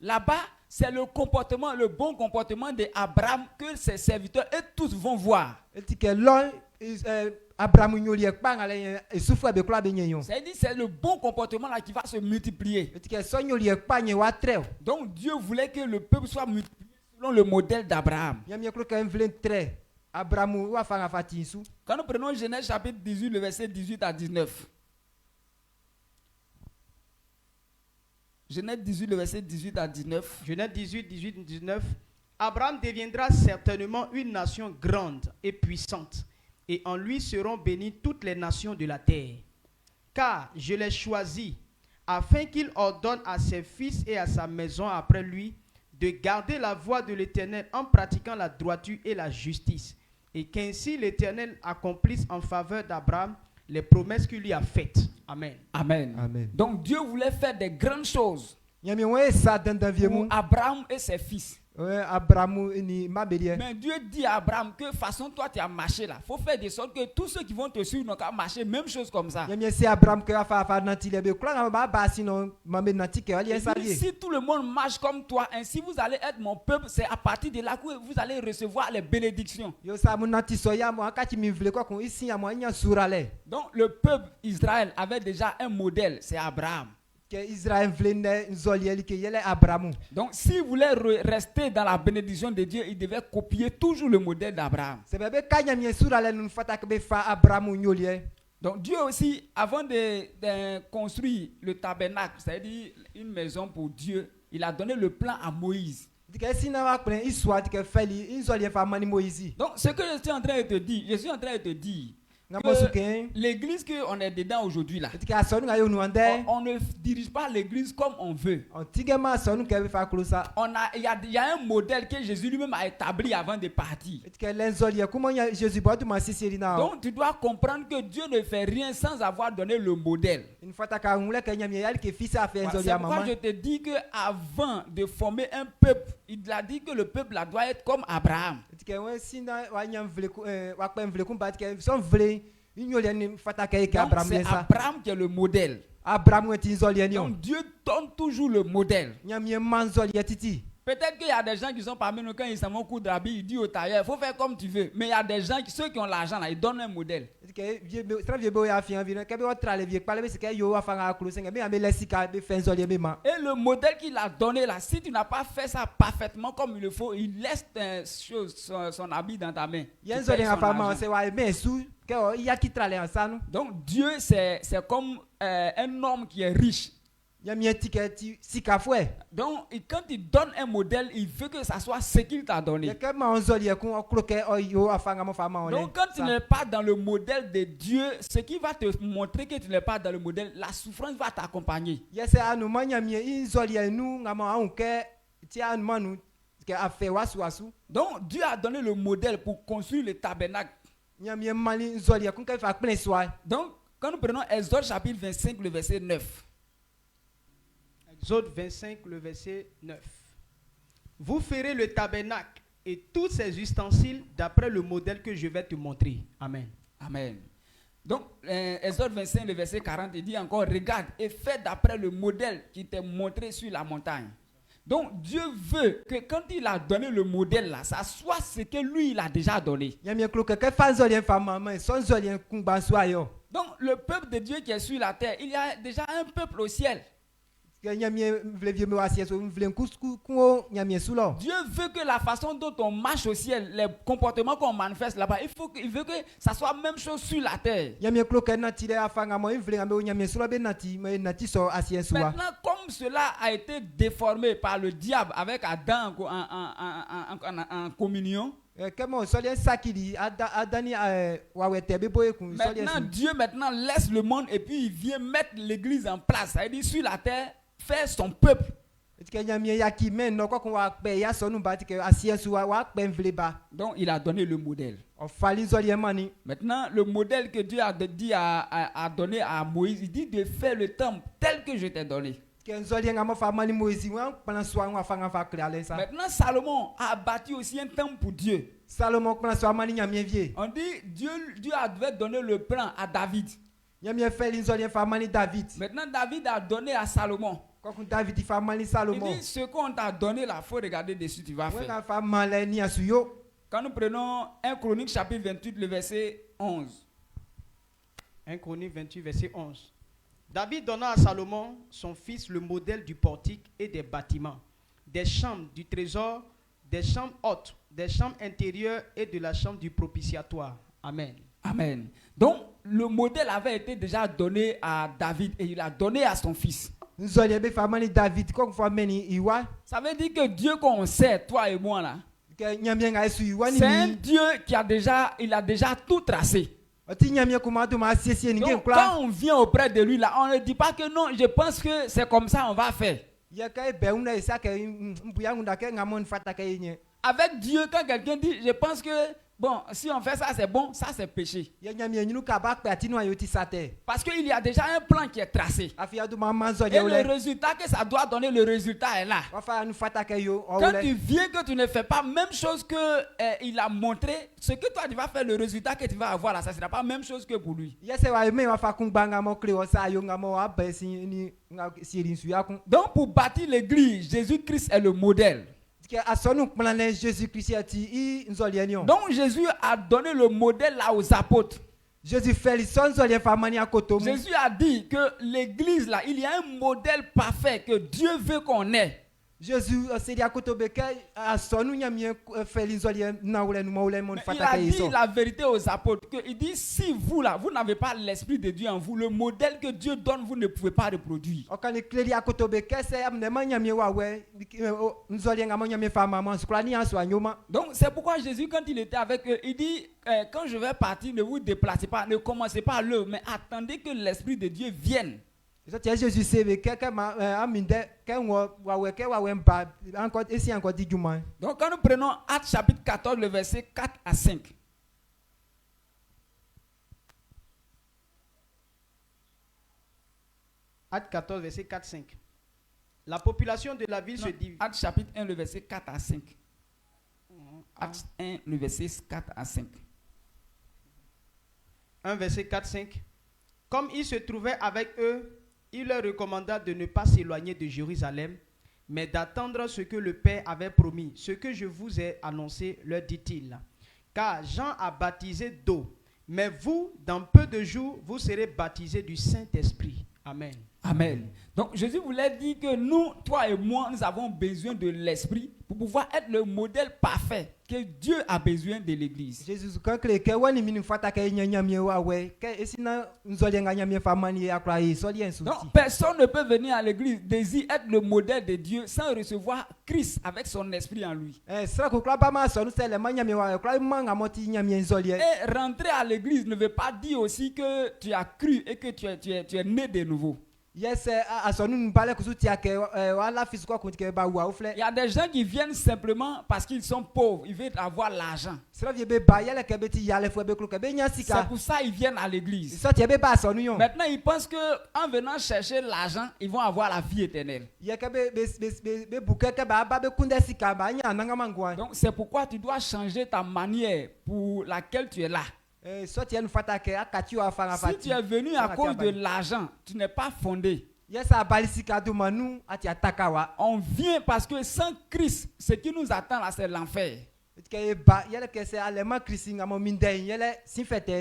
Là-bas, c'est le comportement, le bon comportement d'Abraham que ses serviteurs et tous vont voir. C'est-à-dire c'est le bon comportement là qui va se multiplier. Donc Dieu voulait que le peuple soit multiplié selon le modèle d'Abraham. Quand nous prenons Genèse chapitre 18, le verset 18 à 19. Genèse 18, le verset 18 à 19. Genèse 18, 18, 19. Abraham deviendra certainement une nation grande et puissante, et en lui seront bénies toutes les nations de la terre. Car je l'ai choisi, afin qu'il ordonne à ses fils et à sa maison après lui de garder la voie de l'Éternel en pratiquant la droiture et la justice, et qu'ainsi l'Éternel accomplisse en faveur d'Abraham les promesses qu'il lui a faites. Amen. Amen. Amen. Donc Dieu voulait faire des grandes choses pour Abraham et ses fils. Mais Dieu dit à Abraham que façon toi tu as marché là, faut faire de sorte que tous ceux qui vont te suivre n'ont qu'à marcher même chose comme ça. Si tout le monde marche comme toi, ainsi vous allez être mon peuple, c'est à partir de là que vous allez recevoir les bénédictions. Donc le peuple Israël avait déjà un modèle, c'est Abraham. Donc s'il voulait rester dans la bénédiction de Dieu, il devait copier toujours le modèle d'Abraham. Donc Dieu aussi, avant de construire le tabernacle, c'est-à-dire une maison pour Dieu, il a donné le plan à Moïse. Donc ce que je suis en train de te dire, l'église qu'on est dedans aujourd'hui là, on ne dirige pas l'église comme on veut. Il y a un modèle que Jésus lui-même a établi avant de partir. Donc tu dois comprendre que Dieu ne fait rien sans avoir donné le modèle. C'est pourquoi je te dis que avant de former un peuple, il a dit que le peuple là doit être comme Abraham. C'est Abraham qui est le modèle. Donc Dieu donne toujours le modèle. Peut-être qu'il y a des gens qui sont parmi nous, quand ils s'en vont coup d'habit, ils disent au tailleur, il faut faire comme tu veux. Mais il y a des gens, ceux qui ont l'argent, là, ils donnent un modèle. Et le modèle qu'il a donné là, si tu n'as pas fait ça parfaitement comme il le faut, il laisse son habit dans ta main. Donc Dieu, c'est comme un homme qui est riche. Donc quand il donne un modèle, il veut que ça soit ce qu'il t'a donné. Donc quand tu n'es pas dans le modèle de Dieu, ce qui va te montrer que tu n'es pas dans le modèle, la souffrance va t'accompagner. Donc Dieu a donné le modèle pour construire le tabernacle. Donc quand nous prenons Exode chapitre 25, le verset 9. Exode 25, le verset 9. Vous ferez le tabernacle et tous ses ustensiles d'après le modèle que je vais te montrer. Amen. Amen. Donc, Exode 25, le verset 40, il dit encore, regarde et fais d'après le modèle qui t'est montré sur la montagne. Donc, Dieu veut que quand il a donné le modèle là, ça soit ce que lui, il a déjà donné. Donc, le peuple de Dieu qui est sur la terre, il y a déjà un peuple au ciel. Dieu veut que la façon dont on marche au ciel, les comportements qu'on manifeste là-bas, il veut que ça soit la même chose sur la terre. Maintenant, comme cela a été déformé par le diable avec Adam en communion, maintenant Dieu laisse le monde et puis il vient mettre l'église en place. Ça veut dire sur la terre, faire son peuple. Donc il a donné le modèle. Maintenant, le modèle que Dieu a donné à Moïse, il dit de faire le temple tel que je t'ai donné. Maintenant, Salomon a bâti aussi un temple pour Dieu. On dit Dieu avait donné le plan à David. Maintenant, David a donné à Salomon. Il dit ce qu'on t'a donné là, il faut regarder dessus, tu vas faire. Quand nous prenons 1 Chronique chapitre 28, le verset 11. 1 Chronique 28, verset 11. David donna à Salomon, son fils, le modèle du portique et des bâtiments, des chambres du trésor, des chambres hautes, des chambres intérieures et de la chambre du propitiatoire. Amen. Amen. Donc, le modèle avait été déjà donné à David et il a donné à son fils. Ça veut dire que Dieu qu'on sait, toi et moi là, c'est un Dieu qui a déjà tout tracé. Donc, quand on vient auprès de lui là, on ne dit pas que non, je pense que c'est comme ça on va faire. Avec Dieu, quand quelqu'un dit, je pense que bon, si on fait ça, c'est bon, ça c'est péché. Parce qu'il y a déjà un plan qui est tracé. Et le résultat que ça doit donner, le résultat est là. Quand tu viens que tu ne fais pas la même chose qu'il a montré, ce que toi tu vas faire, le résultat que tu vas avoir là, ça ne sera pas la même chose que pour lui. Donc pour bâtir l'église, Jésus-Christ est le modèle. Donc Jésus a donné le modèle là aux apôtres. Jésus a dit que l'église là, il y a un modèle parfait que Dieu veut qu'on ait. Il a dit la vérité aux apôtres. Il dit si vous là, vous n'avez pas l'esprit de Dieu en vous, le modèle que Dieu donne, vous ne pouvez pas reproduire. Donc c'est pourquoi Jésus, quand il était avec eux, il dit quand je vais partir, ne vous déplacez pas, ne commencez pas à l'œuvre, mais attendez que l'esprit de Dieu vienne. Donc quand nous prenons Actes chapitre 14, le verset 4 à 5. Actes 14, verset 4 à 5. La population de la ville se divise. Acte chapitre 1, le verset 4 à 5. Acte 1, le verset 4 à 5. 1 verset 4-5. Comme il se trouvait avec eux, il leur recommanda de ne pas s'éloigner de Jérusalem, mais d'attendre ce que le Père avait promis. Ce que je vous ai annoncé, leur dit-il. Car Jean a baptisé d'eau, mais vous, dans peu de jours, vous serez baptisés du Saint-Esprit. Amen. Amen. Donc Jésus voulait dire que nous, toi et moi, nous avons besoin de l'Esprit pour pouvoir être le modèle parfait que Dieu a besoin de l'Église. Donc personne ne peut venir à l'Église désire être le modèle de Dieu sans recevoir Christ avec son esprit en lui. Et rentrer à l'Église ne veut pas dire aussi que tu as cru et que tu es né de nouveau. Il y a des gens qui viennent simplement parce qu'ils sont pauvres, ils veulent avoir l'argent. C'est pour ça qu'ils viennent à l'église. Maintenant, ils pensent qu'en venant chercher l'argent, ils vont avoir la vie éternelle. Donc, c'est pourquoi tu dois changer ta manière pour laquelle tu es là. Si tu es venu à cause de l'argent, tu n'es pas fondé. On vient parce que sans Christ, ce qui nous attend là, c'est l'enfer.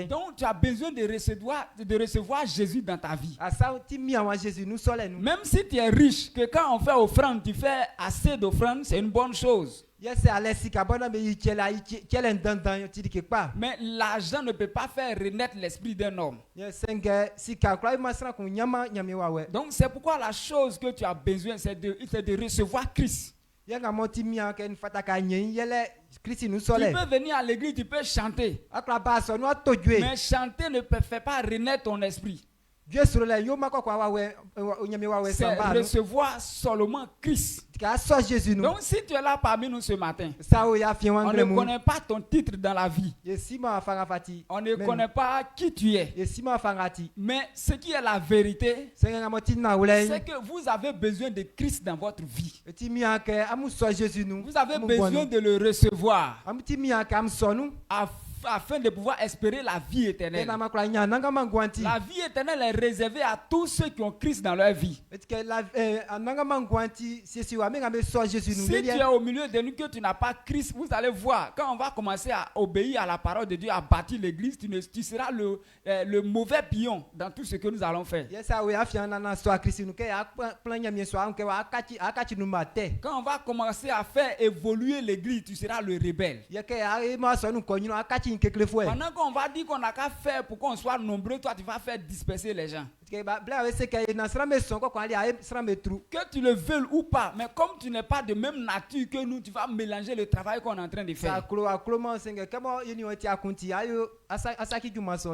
Donc tu as besoin de recevoir Jésus dans ta vie. Même si tu es riche, que quand on fait offrande, tu fais assez d'offrande, c'est une bonne chose. Mais l'argent ne peut pas faire renaître l'esprit d'un homme. Donc c'est pourquoi la chose que tu as besoin, c'est de recevoir Christ. Tu peux venir à l'église, tu peux chanter. Mais chanter ne fait pas renaître ton esprit. C'est recevoir seulement Christ. Donc si tu es là parmi nous ce matin, on ne connaît pas ton titre dans la vie. On ne connaît pas qui tu es. Mais ce qui est la vérité, c'est que vous avez besoin de Christ dans votre vie. Vous avez besoin de le recevoir afin de pouvoir espérer la vie éternelle. La vie éternelle est réservée à tous ceux qui ont Christ dans leur vie. Si tu es au milieu de nous que tu n'as pas Christ, vous allez voir, quand on va commencer à obéir à la parole de Dieu, à bâtir l'église, tu seras le mauvais pion dans tout ce que nous allons faire. Quand on va commencer à faire évoluer l'église, tu seras le rebelle. Pendant qu'on va dire qu'on n'a qu'à faire pour qu'on soit nombreux, toi tu vas faire disperser les gens. Que tu le veuilles ou pas, mais comme tu n'es pas de même nature que nous, tu vas mélanger le travail qu'on est en train de faire.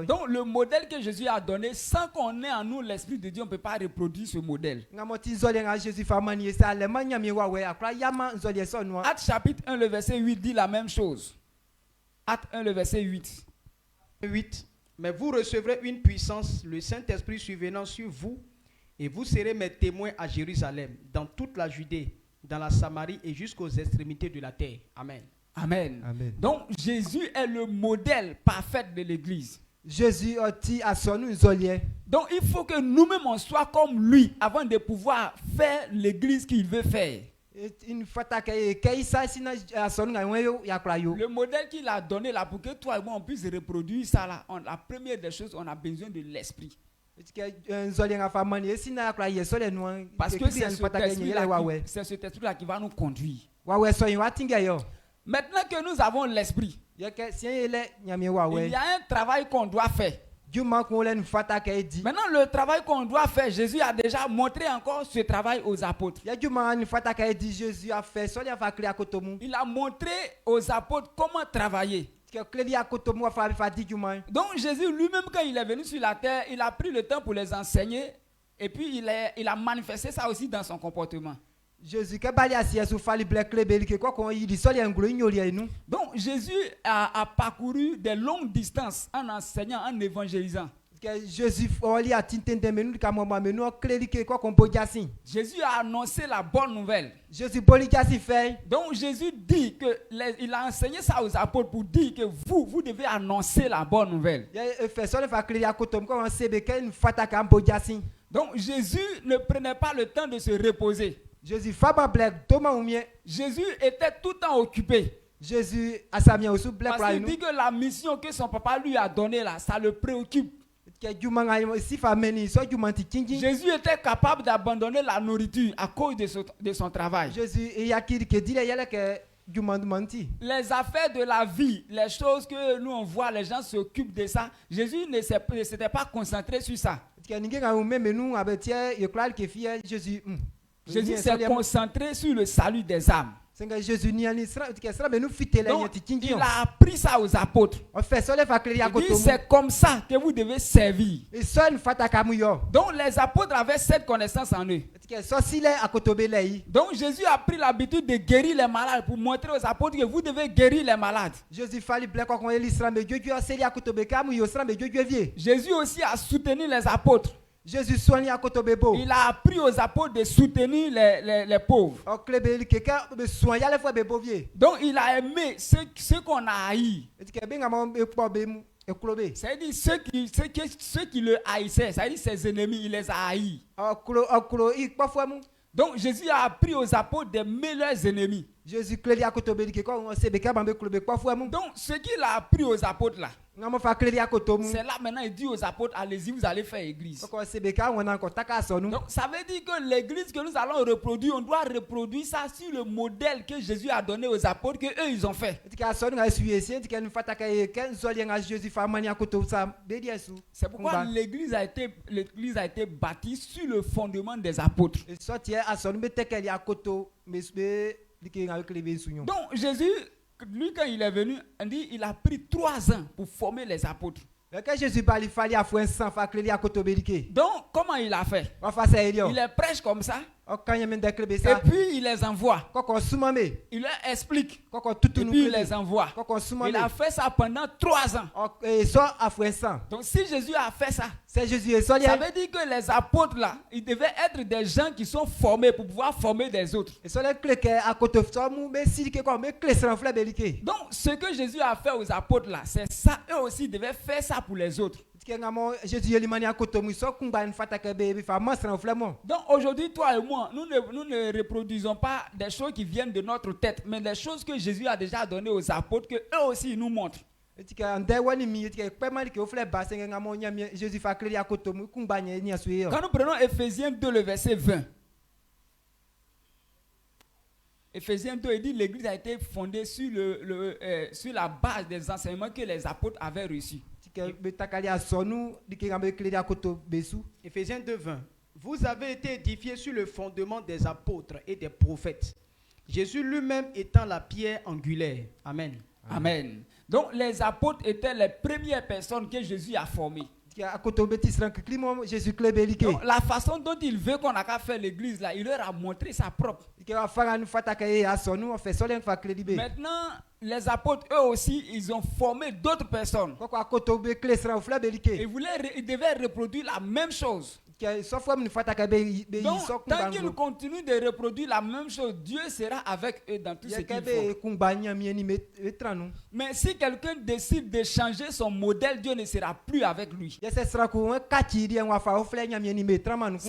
Donc le modèle que Jésus a donné, sans qu'on ait en nous l'Esprit de Dieu, on ne peut pas reproduire ce modèle. Acte chapitre 1, le verset 8 dit la même chose. Acte 1, le verset 8. Mais vous recevrez une puissance, le Saint-Esprit survenant sur vous, et vous serez mes témoins à Jérusalem, dans toute la Judée, dans la Samarie et jusqu'aux extrémités de la terre. Amen. Amen. Amen. Donc Jésus est le modèle parfait de l'Église. Jésus a son isolé. Donc il faut que nous-mêmes on soit comme lui avant de pouvoir faire l'Église qu'il veut faire. Le modèle qu'il a donné là pour que toi et moi on puisse reproduire ça là, la première des choses, on a besoin de l'esprit. Parce que c'est cet esprit-là qui va nous conduire. Maintenant que nous avons l'esprit, il y a un travail qu'on doit faire. Maintenant, le travail qu'on doit faire, Jésus a déjà montré encore ce travail aux apôtres. Il a montré aux apôtres comment travailler. Donc Jésus lui-même, quand il est venu sur la terre, il a pris le temps pour les enseigner et puis il a manifesté ça aussi dans son comportement. Donc Jésus a parcouru des longues distances en enseignant, en évangélisant. Jésus a annoncé la bonne nouvelle. Donc Jésus dit que il a enseigné ça aux apôtres pour dire que vous devez annoncer la bonne nouvelle. Donc Jésus ne prenait pas le temps de se reposer. Jésus était tout le temps occupé. Parce qu'il dit que la mission que son papa lui a donnée là, ça le préoccupe. Jésus était capable d'abandonner la nourriture à cause de son travail. Les affaires de la vie, les choses que nous on voit, les gens s'occupent de ça. Jésus ne s'était pas concentré sur ça. Jésus s'est concentré sur le salut des âmes. Donc, il a appris ça aux apôtres. Il dit c'est comme ça que vous devez servir. Donc les apôtres avaient cette connaissance en eux. Donc Jésus a pris l'habitude de guérir les malades pour montrer aux apôtres que vous devez guérir les malades. Jésus aussi a soutenu les apôtres. Il a appris aux apôtres de soutenir les pauvres. Donc il a aimé ceux qu'on a haïs. C'est-à-dire ceux qui le haïssaient, c'est-à-dire ses ennemis, il les a haïs. Donc Jésus a appris aux apôtres des meilleurs ennemis. Donc ce qu'il a appris aux apôtres là, c'est là maintenant il dit aux apôtres, allez-y, vous allez faire église. Donc ça veut dire que l'église que nous allons reproduire, on doit reproduire ça sur le modèle que Jésus a donné aux apôtres, que eux ils ont fait. C'est pourquoi l'église a été bâtie sur le fondement des apôtres. Donc Jésus, lui quand il est venu, il a pris 3 ans pour former les apôtres. Donc comment il a fait? Il les prêche comme ça. Et puis il les envoie. Il leur explique. Et puis il les envoie. Il a fait ça pendant 3 ans. Donc si Jésus a fait ça, ça veut dire que les apôtres là, ils devaient être des gens qui sont formés pour pouvoir former des autres. Donc ce que Jésus a fait aux apôtres là, c'est ça. Eux aussi devaient faire ça pour les autres. Donc aujourd'hui, toi et moi, nous ne reproduisons pas des choses qui viennent de notre tête, mais des choses que Jésus a déjà données aux apôtres, que eux aussi ils nous montrent. Quand nous prenons Ephésiens 2, le verset 20. Ephésiens 2, il dit l'église a été fondée sur la base des enseignements que les apôtres avaient reçus. Ephésiens 2, 20. Vous avez été édifiés sur le fondement des apôtres et des prophètes, Jésus lui-même étant la pierre angulaire. Amen. Amen. Donc les apôtres étaient les premières personnes que Jésus a formées. Donc, la façon dont il veut qu'on a qu'à faire l'église là, il leur a montré sa propre. Maintenant, les apôtres eux aussi, ils ont formé d'autres personnes. Ils devaient reproduire la même chose. Donc, tant qu'ils continuent de reproduire la même chose, Dieu sera avec eux dans tout ce qu'ils font. Mais si quelqu'un décide de changer son modèle, Dieu ne sera plus avec lui. C'est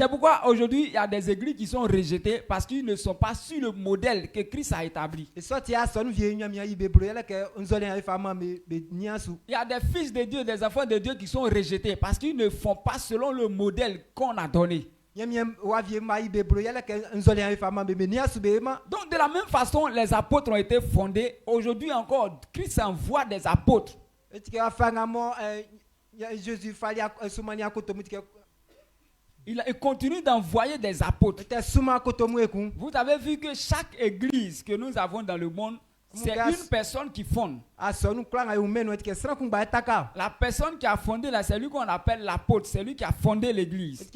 pourquoi aujourd'hui, il y a des églises qui sont rejetées parce qu'ils ne sont pas sur le modèle que Christ a établi. Il y a des fils de Dieu, des enfants de Dieu qui sont rejetés parce qu'ils ne font pas selon le modèle qu'on a donné. Donc de la même façon, les apôtres ont été fondés. Aujourd'hui encore, Christ envoie des apôtres. Il continue d'envoyer des apôtres. Vous avez vu que chaque église que nous avons dans le monde, c'est une personne qui fonde. La personne qui a fondé là, c'est lui qu'on appelle l'apôtre, c'est lui qui a fondé l'église.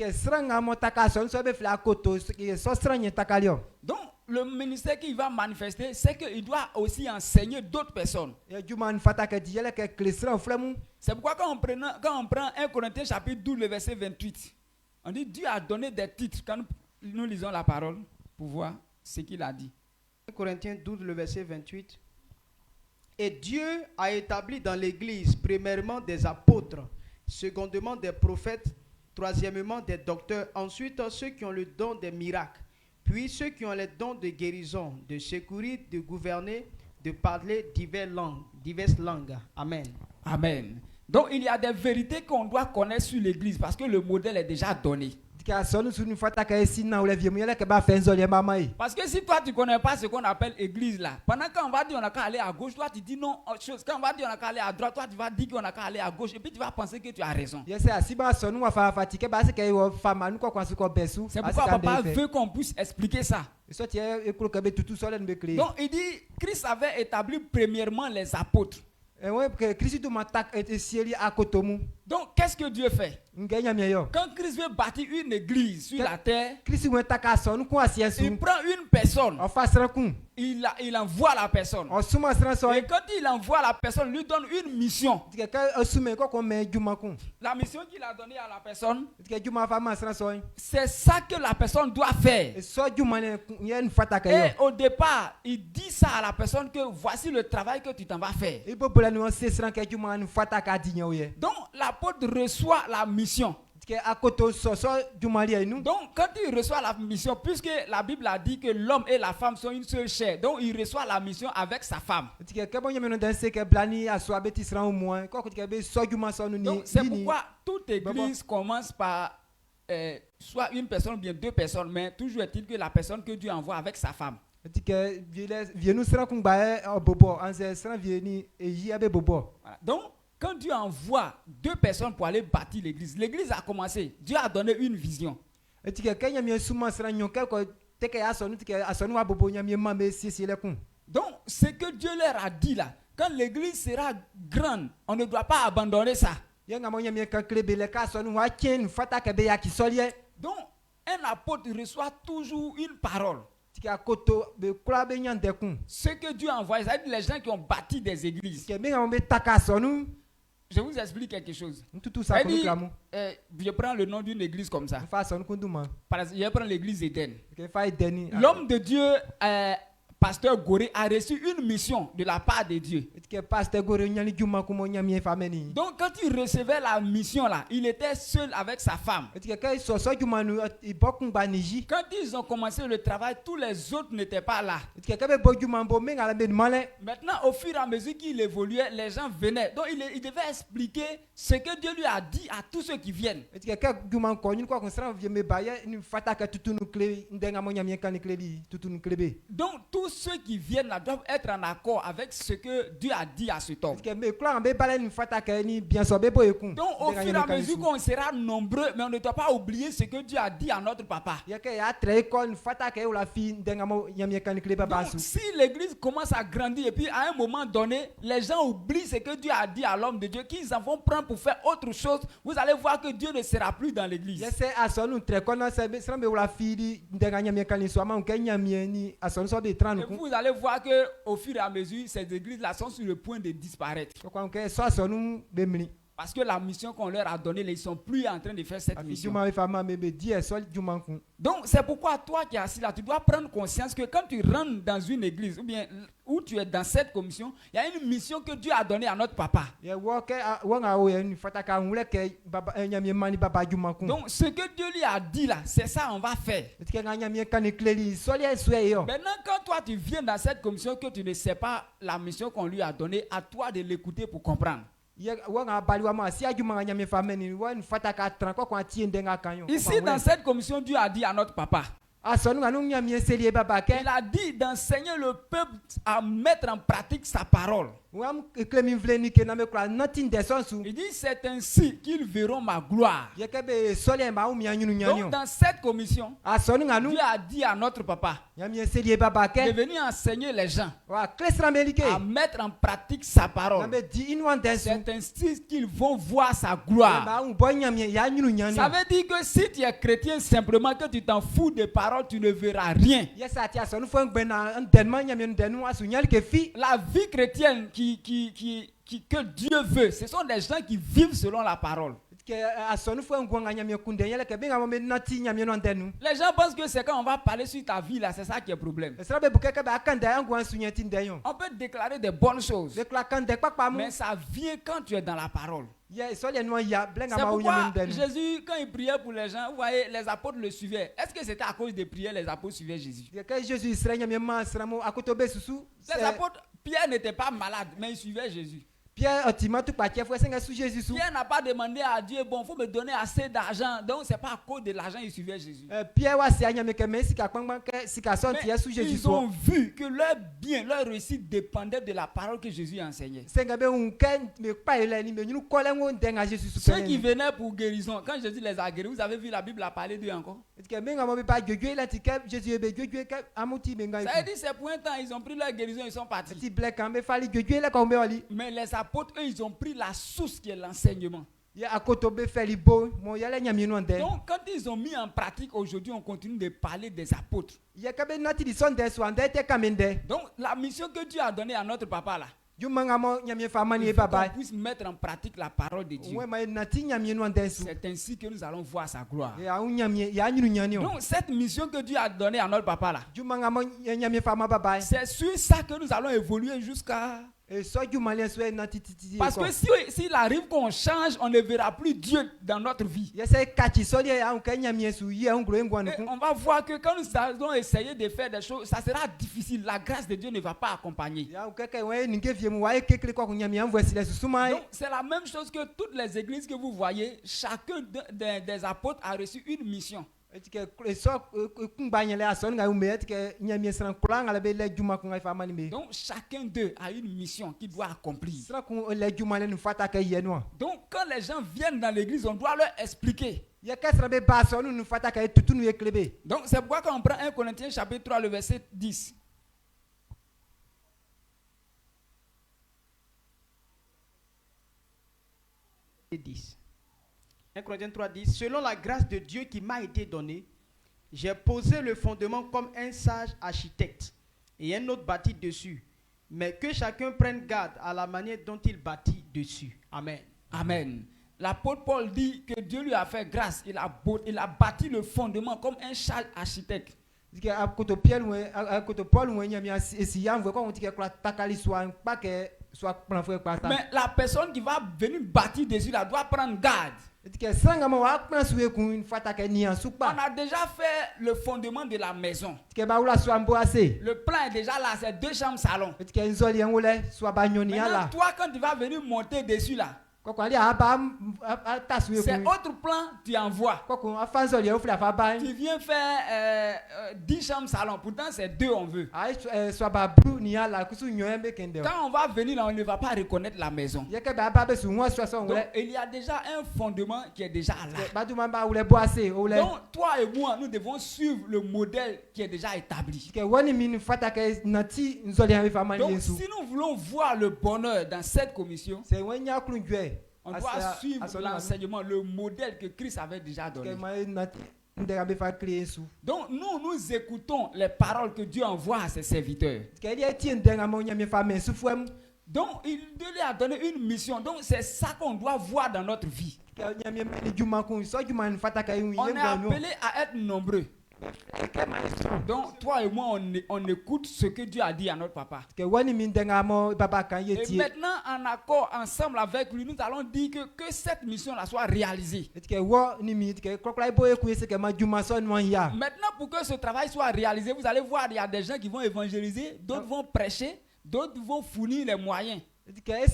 Donc le ministère qu'il va manifester, c'est qu'il doit aussi enseigner d'autres personnes. C'est pourquoi quand on prend 1 Corinthiens chapitre 12, le verset 28, on dit Dieu a donné des titres. Quand nous lisons la parole pour voir ce qu'il a dit. 1 Corinthiens 12, le verset 28. Et Dieu a établi dans l'Église, premièrement des apôtres, secondement des prophètes, troisièmement des docteurs, ensuite ceux qui ont le don des miracles, puis ceux qui ont le don de guérison, de secourir, de gouverner, de parler diverses langues. Amen. Amen. Donc il y a des vérités qu'on doit connaître sur l'Église parce que le modèle est déjà donné. Parce que si toi tu ne connais pas ce qu'on appelle église là, pendant qu'on va dire on a qu'à aller à gauche, toi tu dis non autre chose. Quand on va dire on a qu'à aller à droite, toi tu vas dire qu'on a qu'à aller à gauche et puis tu vas penser que tu as raison. C'est pourquoi papa veut qu'on puisse expliquer ça. Donc il dit Christ avait établi premièrement les apôtres. Donc qu'est-ce que Dieu fait? Quand Christ veut bâtir une église sur la terre, il prend une personne, il envoie la personne. Et quand il envoie la personne, il lui donne une mission. La mission qu'il a donnée à la personne, c'est ça que la personne doit faire. Et au départ, il dit ça à la personne que voici le travail que tu t'en vas faire. Donc l'apôtre reçoit la mission. Donc quand il reçoit la mission, puisque la Bible a dit que l'homme et la femme sont une seule chair, donc il reçoit la mission avec sa femme. Donc c'est pourquoi toute église commence par soit une personne ou bien deux personnes, mais toujours est-il que la personne que Dieu envoie avec sa femme. Donc quand Dieu envoie deux personnes pour aller bâtir l'église, l'église a commencé. Dieu a donné une vision. Donc, ce que Dieu leur a dit là, quand l'église sera grande, on ne doit pas abandonner ça. Donc, un apôtre reçoit toujours une parole. Ce que Dieu a envoyé, c'est les gens qui ont bâti des églises. Je vous explique quelque chose. Je prends le nom d'une église comme ça. Par exemple, je prends l'église Éden. L'homme de Dieu, pasteur Goré, a reçu une mission de la part de Dieu. Donc quand il recevait la mission là, il était seul avec sa femme. Quand ils ont commencé le travail, tous les autres n'étaient pas là. Maintenant, au fur et à mesure qu'il évoluait, les gens venaient. Donc il devait expliquer ce que Dieu lui a dit à tous ceux qui viennent. Donc tous ceux qui viennent là doivent être en accord avec ce que Dieu a dit à cet homme. Donc au fur et à mesure qu'on sera nombreux, mais on ne doit pas oublier ce que Dieu a dit à notre papa. Donc, si l'église commence à grandir et puis à un moment donné, les gens oublient ce que Dieu a dit à l'homme de Dieu, qu'ils en vont prendre pour faire autre chose, vous allez voir que Dieu ne sera plus dans l'église. Et vous allez voir que au fur et à mesure, ces églises-là sont sur le point de disparaître. Parce que la mission qu'on leur a donnée, ils ne sont plus en train de faire cette mission. Donc c'est pourquoi toi qui es assis là, tu dois prendre conscience que quand tu rentres dans une église ou bien où tu es dans cette commission, il y a une mission que Dieu a donnée à notre papa. Donc ce que Dieu lui a dit là, c'est ça on va faire. Maintenant quand toi tu viens dans cette commission que tu ne sais pas la mission qu'on lui a donnée, à toi de l'écouter pour comprendre. Ici dans cette commission, Dieu a dit à notre papa, il a dit d'enseigner le peuple à mettre en pratique sa parole. Il dit c'est ainsi qu'ils verront ma gloire. Donc dans cette commission, Dieu a dit à notre papa de venir enseigner les gens à mettre en pratique sa parole. C'est ainsi qu'ils vont voir sa gloire. Ça veut dire que si tu es chrétien simplement que tu t'en fous des paroles, tu ne verras rien. La vie chrétienne que Dieu veut, ce sont des gens qui vivent selon la parole. Les gens pensent que c'est quand on va parler sur ta vie là, c'est ça qui est le problème. On peut déclarer des bonnes choses, mais ça vient quand tu es dans la parole. C'est pourquoi Jésus, quand il priait pour les gens, vous voyez, les apôtres le suivaient. Est-ce que c'était à cause des prières les apôtres suivaient Jésus? Les apôtres, Pierre n'était pas malade, mais il suivait Jésus. Pierre n'a pas demandé à Dieu, bon, il faut me donner assez d'argent. Donc, ce n'est pas à cause de l'argent qu'il suivait Jésus. Mais ils ont vu que leur bien, leur réussite dépendait de la parole que Jésus enseignait. Ceux qui venaient pour guérison, quand Jésus les a guéris, vous avez vu la Bible a parlé d'eux encore? Ça veut dire c'est pour un temps, ils ont pris leur guérison, ils sont partis. Mais les apôtres, eux, ils ont pris la source qui est l'enseignement. Donc, quand ils ont mis en pratique, aujourd'hui, on continue de parler des apôtres. Donc, la mission que Dieu a donnée à notre papa là, il faut qu'on puisse mettre en pratique la parole de Dieu. C'est ainsi que nous allons voir sa gloire. Donc cette mission que Dieu a donnée à notre papa là, c'est sur ça que nous allons évoluer jusqu'à... Parce que s'il arrive qu'on change, on ne verra plus Dieu dans notre vie. Et on va voir que quand nous allons essayer de faire des choses, ça sera difficile. La grâce de Dieu ne va pas accompagner. Donc c'est la même chose que toutes les églises que vous voyez. Chacun des apôtres a reçu une mission. Donc chacun d'eux a une mission qu'il doit accomplir. Donc quand les gens viennent dans l'église, on doit leur expliquer. Donc c'est pourquoi quand on prend 1 Corinthiens chapitre 3 le verset 10. Et 10. 1 Corinthiens 3:10, selon la grâce de Dieu qui m'a été donnée, j'ai posé le fondement comme un sage architecte et un autre bâtit dessus. Mais que chacun prenne garde à la manière dont il bâtit dessus. Amen. Amen. L'apôtre Paul dit que Dieu lui a fait grâce. Il a bâti le fondement comme un sage architecte. Mais la personne qui va venir bâtir dessus là doit prendre garde. On a déjà fait le fondement de la maison. Le plan est déjà là, c'est 2 chambres salon. Maintenant, toi quand tu vas venir monter dessus là, c'est autre plan, tu envoies. Tu viens faire 10 chambres salon, pourtant c'est 2 on veut. Quand on va venir là, on ne va pas reconnaître la maison. Donc, il y a déjà un fondement qui est déjà là. Donc toi et moi, nous devons suivre le modèle qui est déjà établi. Donc si nous voulons voir le bonheur dans cette commission, on doit suivre l'enseignement, le modèle que Christ avait déjà donné. Donc nous écoutons les paroles que Dieu envoie à ses serviteurs. Donc il lui a donné une mission. Donc c'est ça qu'on doit voir dans notre vie. On est appelé à être nombreux. Donc toi et moi on écoute ce que Dieu a dit à notre papa. Et maintenant en accord ensemble avec lui, nous allons dire que cette mission là soit réalisée. Maintenant pour que ce travail soit réalisé, vous allez voir, il y a des gens qui vont évangéliser, d'autres vont prêcher, d'autres vont fournir les moyens. Et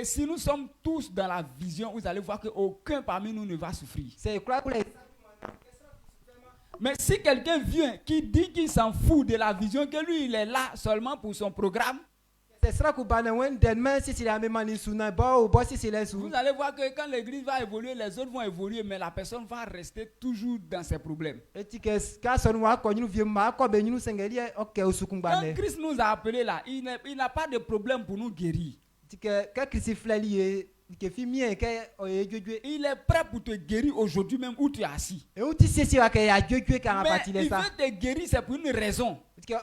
si nous sommes tous dans la vision, vous allez voir qu'aucun parmi nous ne va souffrir. Mais si quelqu'un vient qui dit qu'il s'en fout de la vision, que lui il est là seulement pour son programme, vous allez voir que quand l'église va évoluer, les autres vont évoluer, mais la personne va rester toujours dans ses problèmes. Quand Christ nous a appelés là, il n'a pas de problème pour nous guérir. Il est prêt pour te guérir aujourd'hui même où tu es assis. Mais il veut te guérir, c'est pour une raison. Il veut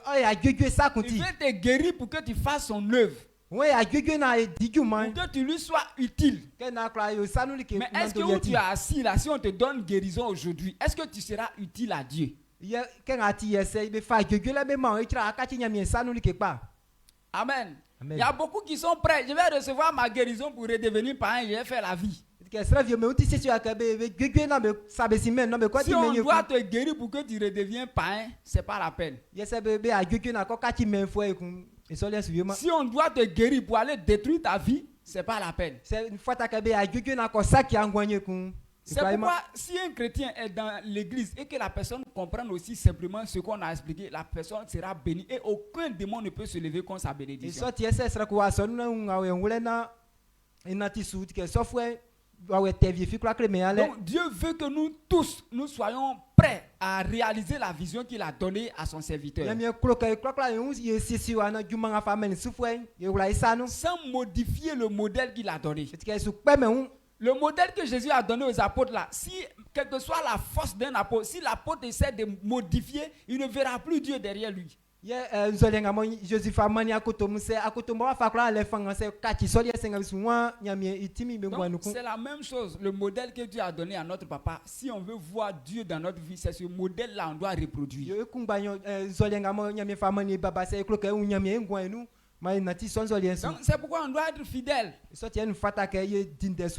te guérir pour que tu fasses son œuvre. Pour que tu lui sois utile. Mais est-ce que où tu es assis là, si on te donne guérison aujourd'hui, est-ce que tu seras utile à Dieu? Amen. Il y a beaucoup qui sont prêts. Je vais recevoir ma guérison pour redevenir parent. Je vais faire la vie. Si on doit te guérir pour que tu redeviens parent, ce n'est pas la peine. Si on doit te guérir pour aller détruire ta vie, ce n'est pas la peine. C'est pourquoi si un chrétien est dans l'église et que la personne comprenne aussi simplement ce qu'on a expliqué, la personne sera bénie et aucun démon ne peut se lever contre sa bénédiction. Donc Dieu veut que nous tous, nous soyons prêts à réaliser la vision qu'il a donnée à son serviteur. Sans modifier le modèle qu'il a donné. Le modèle que Jésus a donné aux apôtres là, si quelle que soit la force d'un apôtre, si l'apôtre essaie de modifier, il ne verra plus Dieu derrière lui. Donc c'est la même chose, le modèle que Dieu a donné à notre papa. Si on veut voir Dieu dans notre vie, c'est ce modèle-là qu'on doit reproduire. Donc c'est pourquoi on doit être fidèle.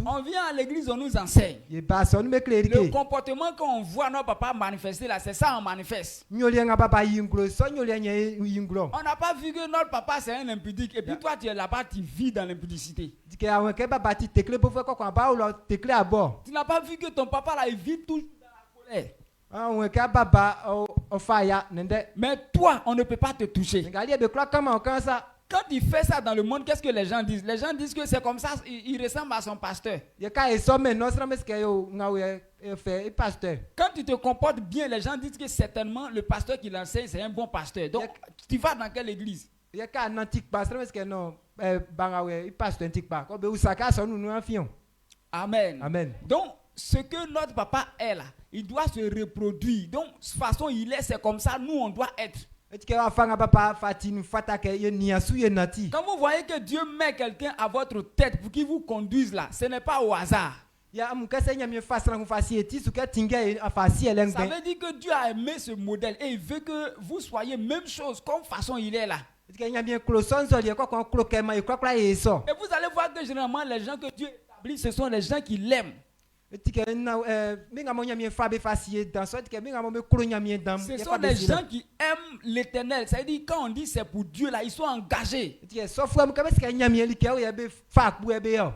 On vient à l'église, on nous enseigne. Le comportement qu'on voit nos papas manifester là, c'est ça on manifeste. On n'a pas vu que notre papa c'est un impudique et puis toi tu es là-bas, tu vis dans l'impudicité. Tu n'as pas vu que ton papa là il vit toujours dans la colère. Mais toi on ne peut pas te toucher. Quand il fait ça dans le monde, qu'est-ce que les gens disent? Les gens disent que c'est comme ça, il ressemble à son pasteur. Quand tu te comportes bien, les gens disent que certainement le pasteur qui l'enseigne, c'est un bon pasteur. Donc, tu vas dans quelle église? Amen. Amen. Donc, ce que notre papa est là, il doit se reproduire. Donc, de toute façon, il est, c'est comme ça, nous, on doit être. Quand vous voyez que Dieu met quelqu'un à votre tête pour qu'il vous conduise là, ce n'est pas au hasard. Ça veut dire que Dieu a aimé ce modèle et il veut que vous soyez même chose comme façon il est là. Et vous allez voir que généralement les gens que Dieu établit, ce sont les gens qui l'aiment. Ce sont les gens qui aiment l'Éternel. Ça veut dire quand on dit c'est pour Dieu là, ils sont engagés.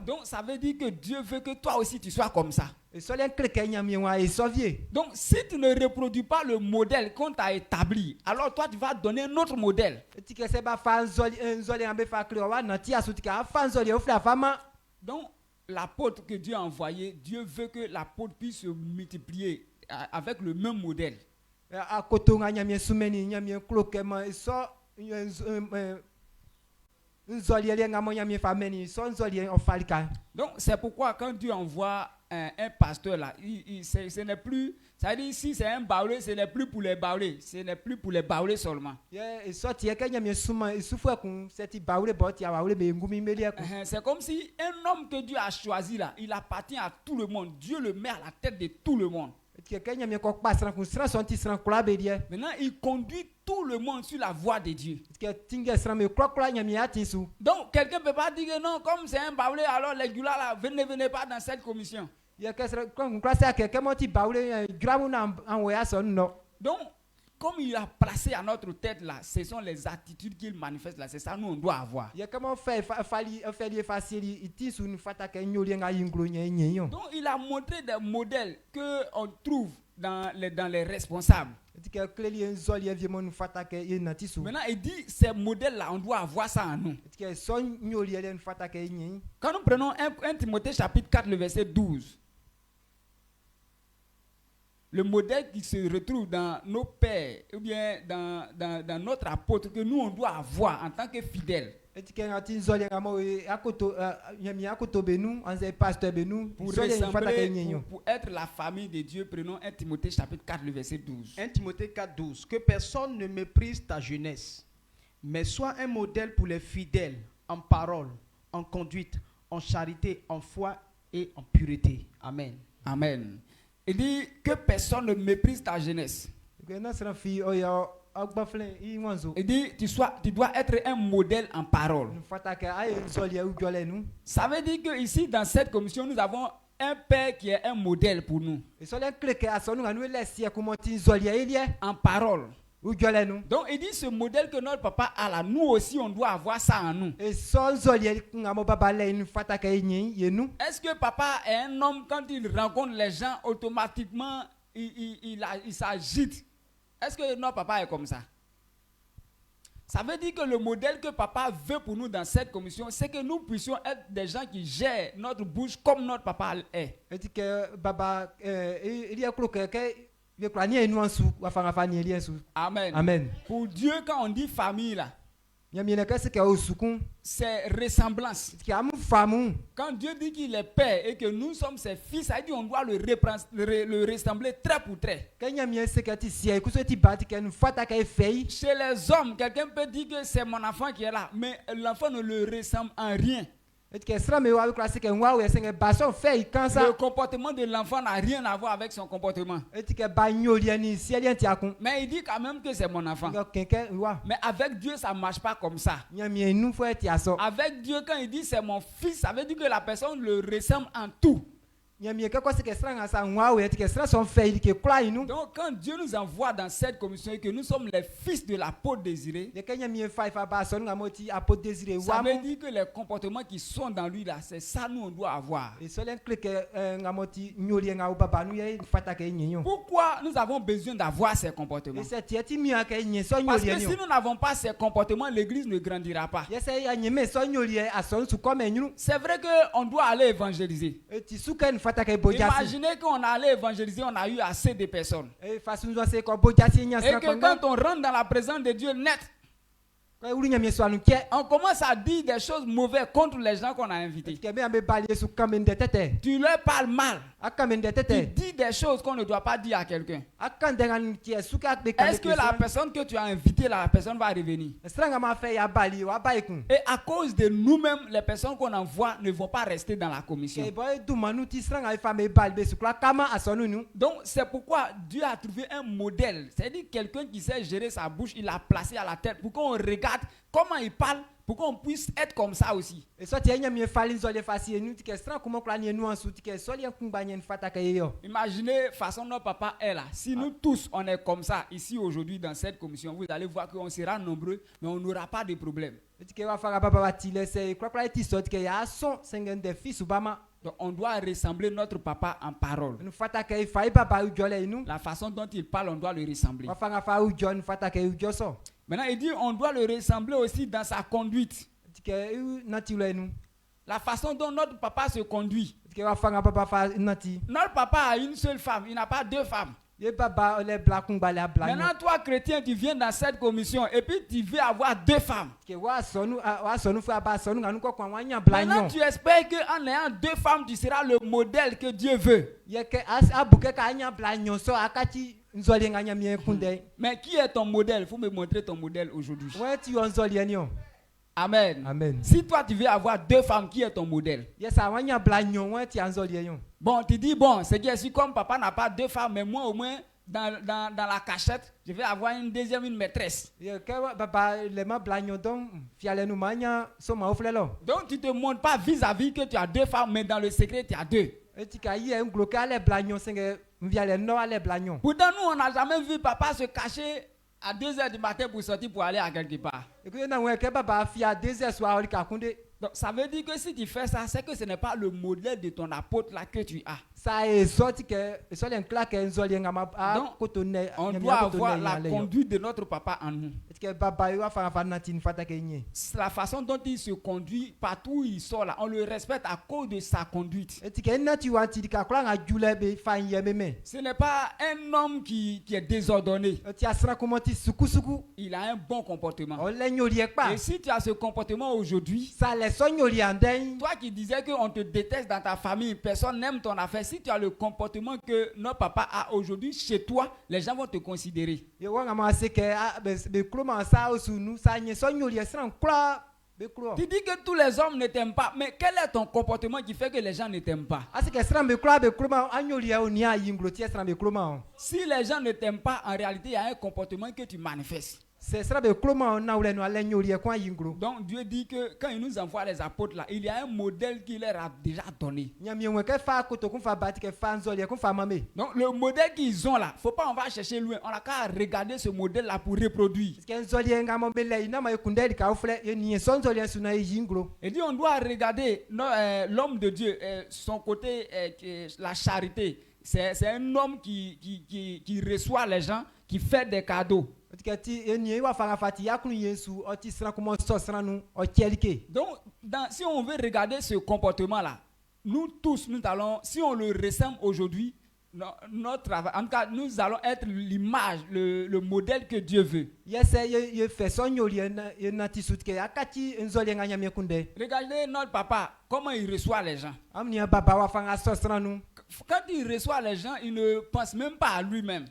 Donc ça veut dire que Dieu veut que toi aussi tu sois comme ça. Donc si tu ne reproduis pas le modèle qu'on t'a établi, alors toi tu vas donner un autre modèle. Donc l'apôtre que Dieu a envoyé, Dieu veut que l'apôtre puisse se multiplier avec le même modèle. Donc c'est pourquoi quand Dieu envoie un pasteur là, ce n'est plus, ça veut dire si c'est un baoulé, ce n'est plus pour les baoulés, ce n'est plus pour les baoulés seulement. C'est comme si un homme que Dieu a choisi là, il appartient à tout le monde. Dieu le met à la tête de tout le monde. Maintenant, il conduit tout le monde sur la voie de Dieu. Donc, quelqu'un ne peut pas dire que non, comme c'est un baoulé, alors les goulas là, venez pas dans cette commission. Donc, comme il a placé à notre tête là, ce sont les attitudes qu'il manifeste là, c'est ça nous on doit avoir. Donc il a montré des modèles qu'on trouve dans les responsables. Maintenant, il dit, ces modèles-là, on doit avoir ça en nous. Quand nous prenons 1 Timothée chapitre 4, le verset 12, le modèle qui se retrouve dans nos pères, ou bien dans notre apôtre, que nous, on doit avoir en tant que fidèles. Pour être la famille de Dieu, prenons 1 Timothée chapitre 4, le verset 12. 1 Timothée 4, 12. Que personne ne méprise ta jeunesse, mais sois un modèle pour les fidèles en parole, en conduite, en charité, en foi et en pureté. Amen. Amen. Il dit que personne ne méprise ta jeunesse. Il dit tu dois être un modèle en parole. Ça veut dire que ici dans cette commission nous avons un père qui est un modèle pour nous. En parole. Donc il dit ce modèle que notre papa a là, nous aussi on doit avoir ça en nous. Est-ce que papa est un homme quand il rencontre les gens automatiquement il s'agite? Est-ce que notre papa est comme ça? Ça veut dire que le modèle que papa veut pour nous dans cette commission, c'est que nous puissions être des gens qui gèrent notre bouche comme notre papa est. Amen. Amen. Pour Dieu, quand on dit famille là, c'est ressemblance. Quand Dieu dit qu'il est père et que nous sommes ses fils, ça dit qu'on doit le ressembler trait pour trait. Chez les hommes, quelqu'un peut dire que c'est mon enfant qui est là, mais l'enfant ne le ressemble en rien. Le comportement de l'enfant n'a rien à voir avec son comportement. Mais il dit quand même que c'est mon enfant. Mais avec Dieu, ça ne marche pas comme ça. Avec Dieu, quand il dit c'est mon fils, ça veut dire que la personne le ressemble en tout. Donc quand Dieu nous envoie dans cette commission et que nous sommes les fils de l'apôtre désiré, ça veut dire que les comportements qui sont dans lui là, c'est ça nous on doit avoir. Pourquoi nous avons besoin d'avoir ces comportements? Parce que si nous n'avons pas ces comportements, l'église ne grandira pas. C'est vrai qu'on doit aller évangéliser. Imaginez qu'on allait évangéliser, on a eu assez de personnes. Et que quand on rentre dans la présence de Dieu net, on commence à dire des choses mauvaises contre les gens qu'on a invités. Tu leur parles mal. Tu dis des choses qu'on ne doit pas dire à quelqu'un. Est-ce que la personne que tu as invitée, la personne va revenir? Et à cause de nous-mêmes, les personnes qu'on envoie ne vont pas rester dans la commission. Donc c'est pourquoi Dieu a trouvé un modèle. C'est-à-dire quelqu'un qui sait gérer sa bouche, il l'a placé à la tête pour qu'on regarde comment il parle, pour qu'on puisse être comme ça aussi. Imaginez façon notre papa est là. Si nous tous on est comme ça ici aujourd'hui dans cette commission, vous allez voir qu'on sera nombreux, mais on n'aura pas de problème. Donc on doit ressembler notre papa en parole. La façon dont il parle, on doit le ressembler. Maintenant, il dit on doit le ressembler aussi dans sa conduite. La façon dont notre papa se conduit. Notre papa a une seule femme, il n'a pas deux femmes. Maintenant, toi, chrétien, tu viens dans cette commission et puis tu veux avoir deux femmes. Maintenant, tu espères qu'en ayant deux femmes, tu seras le modèle que Dieu veut. Mais qui est ton modèle? Il faut me montrer ton modèle aujourd'hui. Amen. Amen. Si toi tu veux avoir deux femmes, qui est ton modèle? Bon, tu dis bon, c'est que si comme papa n'a pas deux femmes, mais moi au moins dans la cachette, je vais avoir une deuxième, une maîtresse. Donc tu te montres pas vis-à-vis que tu as deux femmes, mais dans le secret tu as deux. Pourtant nous on n'a jamais vu papa se cacher à 2h du matin pour sortir pour aller à quelque part. Donc ça veut dire que si tu fais ça, c'est que ce n'est pas le modèle de ton apôtre là que tu as. Donc, on doit avoir la conduite de notre papa en nous. La façon dont il se conduit, partout où il sort là, on le respecte à cause de sa conduite. Ce n'est pas un homme qui est désordonné. Il a un bon comportement. Et si tu as ce comportement aujourd'hui, toi qui disais qu'on te déteste dans ta famille, personne n'aime ton affaire, si tu as le comportement que notre papa a aujourd'hui chez toi, les gens vont te considérer. Tu dis que tous les hommes ne t'aiment pas, mais quel est ton comportement qui fait que les gens ne t'aiment pas? Si les gens ne t'aiment pas, en réalité, il y a un comportement que tu manifestes. Donc Dieu dit que quand il nous envoie les apôtres là, il y a un modèle qu'il leur a déjà donné. Donc le modèle qu'ils ont là, faut pas on va chercher loin, on a qu'à regarder ce modèle là pour reproduire. Et dit on doit regarder l'homme de Dieu, son côté la charité. C'est un homme qui reçoit les gens, qui fait des cadeaux. Donc, si on veut regarder ce comportement-là, nous tous, nous allons, si on le ressemble aujourd'hui, notre travail, en tout cas, nous allons être l'image, le modèle que Dieu veut. Regardez notre papa, comment il reçoit les gens. Quand il reçoit les gens, il ne pense même pas à lui-même.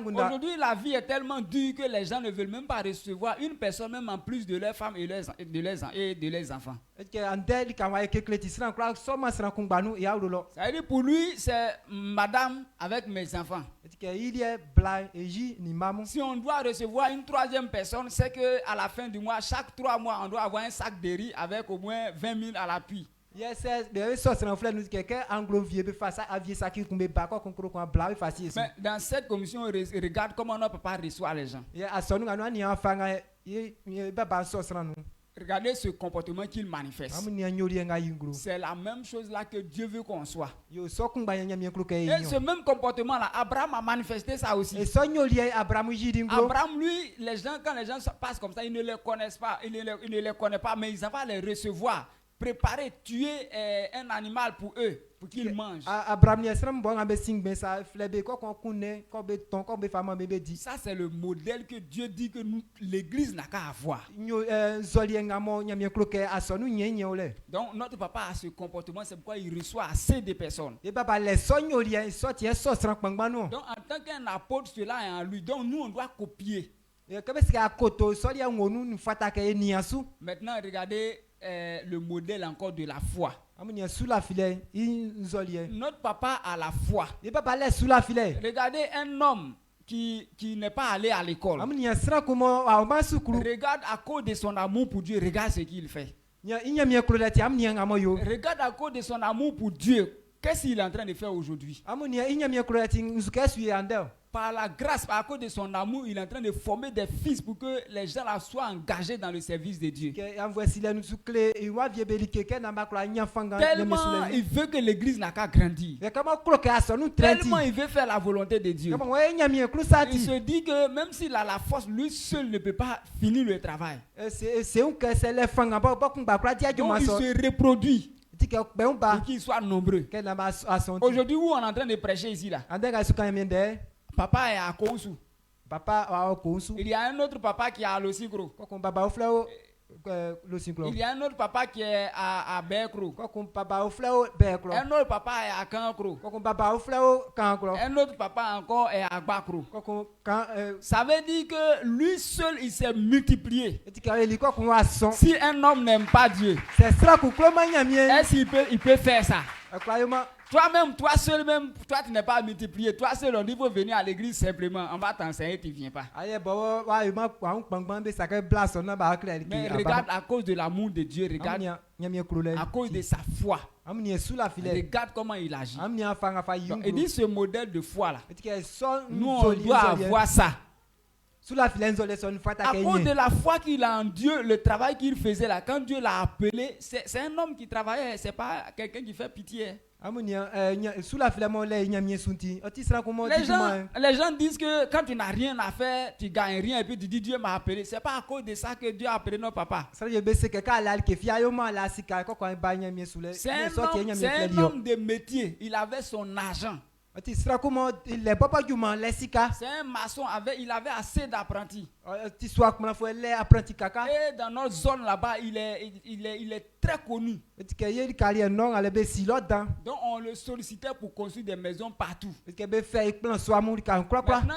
Aujourd'hui, la vie est tellement dure que les gens ne veulent même pas recevoir une personne, même en plus de leurs femmes et de leurs enfants. Ça veut dire pour lui, c'est madame avec mes enfants. Si on doit recevoir une troisième personne, c'est qu'à la fin du mois, chaque 3 mois, on doit avoir un sac de riz avec au moins 20 000 à l'appui. Mais dans cette commission, on regarde comment notre papa reçoit les gens. Regardez ce comportement qu'il manifeste. C'est la même chose là que Dieu veut qu'on soit. Et ce même comportement là, Abraham a manifesté ça aussi. Abraham, lui, quand les gens passent comme ça, ils ne les connaissent pas, ils ne les connaissent pas, mais ils vont les recevoir. Préparer, tuer un animal pour eux, pour qu'ils mangent. Ça, c'est le modèle que Dieu dit que l'Église n'a qu'à avoir. Donc, notre papa a ce comportement, c'est pourquoi il reçoit assez de personnes. Donc, en tant qu'un apôtre, cela est en lui. Donc, nous, on doit copier. Maintenant, regardez le modèle encore de la foi. Notre papa a la foi. Regardez un homme qui n'est pas allé à l'école. Regarde à cause de son amour pour Dieu, regarde ce qu'il fait. Regarde à cause de son amour pour Dieu, qu'est-ce qu'il est en train de faire aujourd'hui? Par la grâce, à cause de son amour, il est en train de former des fils pour que les gens là soient engagés dans le service de Dieu. Tellement il veut que l'église n'a qu'à grandir. Tellement il veut faire la volonté de Dieu. Il se dit que même s'il a la force, lui seul ne peut pas finir le travail. Donc il se reproduit. Pour qu'ils soient nombreux. Aujourd'hui, où on est en train de prêcher ici là? Papa est à Kounsou. Il y a un autre papa qui est à Losigro. Il y a un autre papa qui est à Bekro. Un autre papa est à Kankro. Un autre papa encore est à Bakro. Ça veut dire que lui seul il s'est multiplié. Si un homme n'aime pas Dieu, est-ce qu'il peut faire ça? Toi-même, toi seul, même, toi tu n'es pas multiplié. Toi seul, on dit faut venir à l'église simplement. On va t'enseigner, tu ne viens pas. Mais regarde à cause de l'amour de Dieu, regarde à cause de sa foi. Regarde comment il agit. Donc, il dit ce modèle de foi là. Nous, on doit avoir ça. À cause de la foi qu'il a en Dieu, le travail qu'il faisait là, quand Dieu l'a appelé, c'est un homme qui travaillait, c'est pas quelqu'un qui fait pitié. Les gens disent que quand tu n'as rien à faire, tu gagnes rien et puis tu dis Dieu m'a appelé. C'est pas à cause de ça que Dieu a appelé notre papa. C'est un homme de métier, il avait son argent. C'est un maçon, il avait assez d'apprentis. Et dans notre zone là-bas, il est très connu. Donc on le sollicitait pour construire des maisons partout. Maintenant,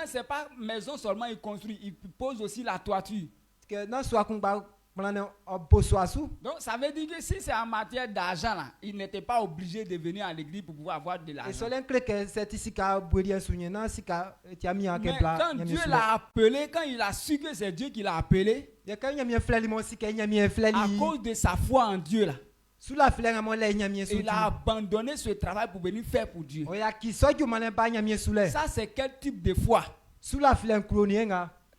ce n'est pas maison seulement il construit, il pose aussi la toiture. Donc ça veut dire que si c'est en matière d'argent là, il n'était pas obligé de venir à l'église pour pouvoir avoir de l'argent. Mais quand Dieu l'a appelé, quand il a su que c'est Dieu qui l'a appelé, à cause de sa foi en Dieu là, il a abandonné ce travail pour venir faire pour Dieu. Ça c'est quel type de foi?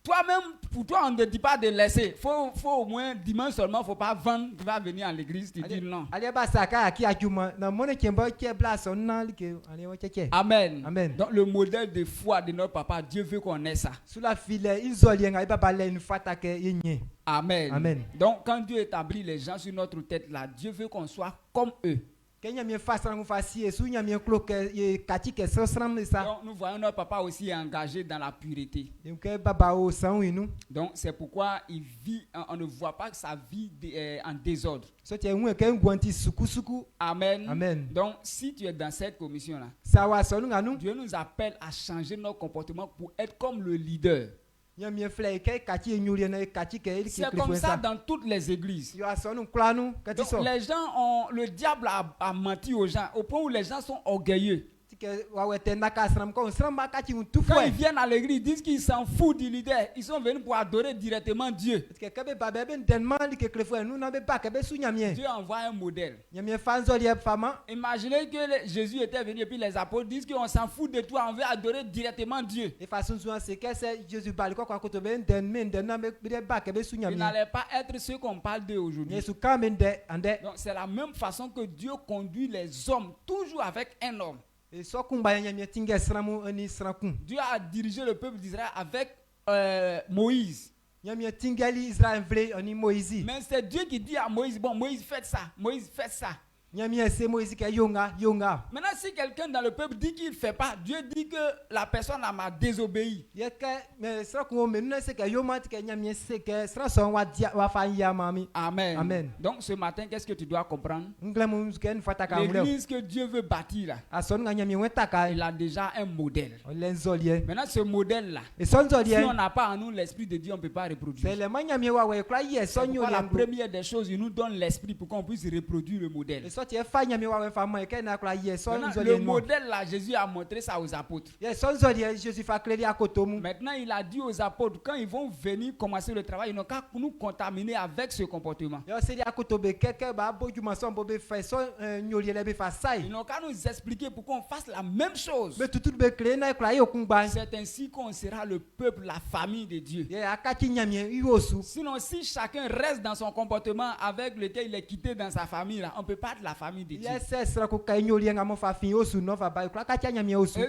Toi-même, pour toi, on ne te dit pas de laisser. Faut au moins dimanche seulement, faut pas vendre, tu vas venir à l'église, tu dis non. Amen. Amen. Donc le modèle de foi de notre papa, Dieu veut qu'on ait ça. Amen. Amen. Donc quand Dieu établit les gens sur notre tête là, Dieu veut qu'on soit comme eux. Donc nous voyons notre papa aussi engagé dans la pureté. Donc c'est pourquoi il vit, on ne voit pas sa vie en désordre. Amen. Amen. Donc si tu es dans cette commission là, Dieu nous appelle à changer notre comportement pour être comme le leader. C'est comme ça dans toutes les églises. Donc les gens le diable a menti aux gens au point où les gens sont orgueilleux. Quand ils viennent à l'église, ils disent qu'ils s'en foutent du leader. Ils sont venus pour adorer directement Dieu. Dieu envoie un modèle. Imaginez que Jésus était venu et puis les apôtres disent qu'on s'en fout de toi, on veut adorer directement Dieu. Il n'allait pas être ce qu'on parle d'eux aujourd'hui. Donc c'est la même façon que Dieu conduit les hommes, toujours avec un homme. Dieu a dirigé le peuple d'Israël avec Moïse. Mais c'est Dieu qui dit à Moïse, bon Moïse faites ça, Moïse faites ça. Maintenant si quelqu'un dans le peuple dit qu'il ne fait pas, Dieu dit que la personne m'a désobéi. Amen. Amen. Donc ce matin, qu'est-ce que tu dois comprendre? L'église que Dieu veut bâtir là, il a déjà un modèle. Maintenant ce modèle là, si on n'a pas en nous l'esprit de Dieu, on ne peut pas reproduire. La première des choses, il nous donne l'esprit pour qu'on puisse reproduire le modèle. Le modèle là, Jésus a montré ça aux apôtres. Maintenant, il a dit aux apôtres, quand ils vont venir commencer le travail, ils n'ont qu'à nous contaminer avec ce comportement. Ils n'ont qu'à nous expliquer pourquoi on fasse la même chose. C'est ainsi qu'on sera le peuple, la famille de Dieu. Sinon, si chacun reste dans son comportement avec lequel il est quitté dans sa famille, là, on ne peut pas être la famille de Dieu. Et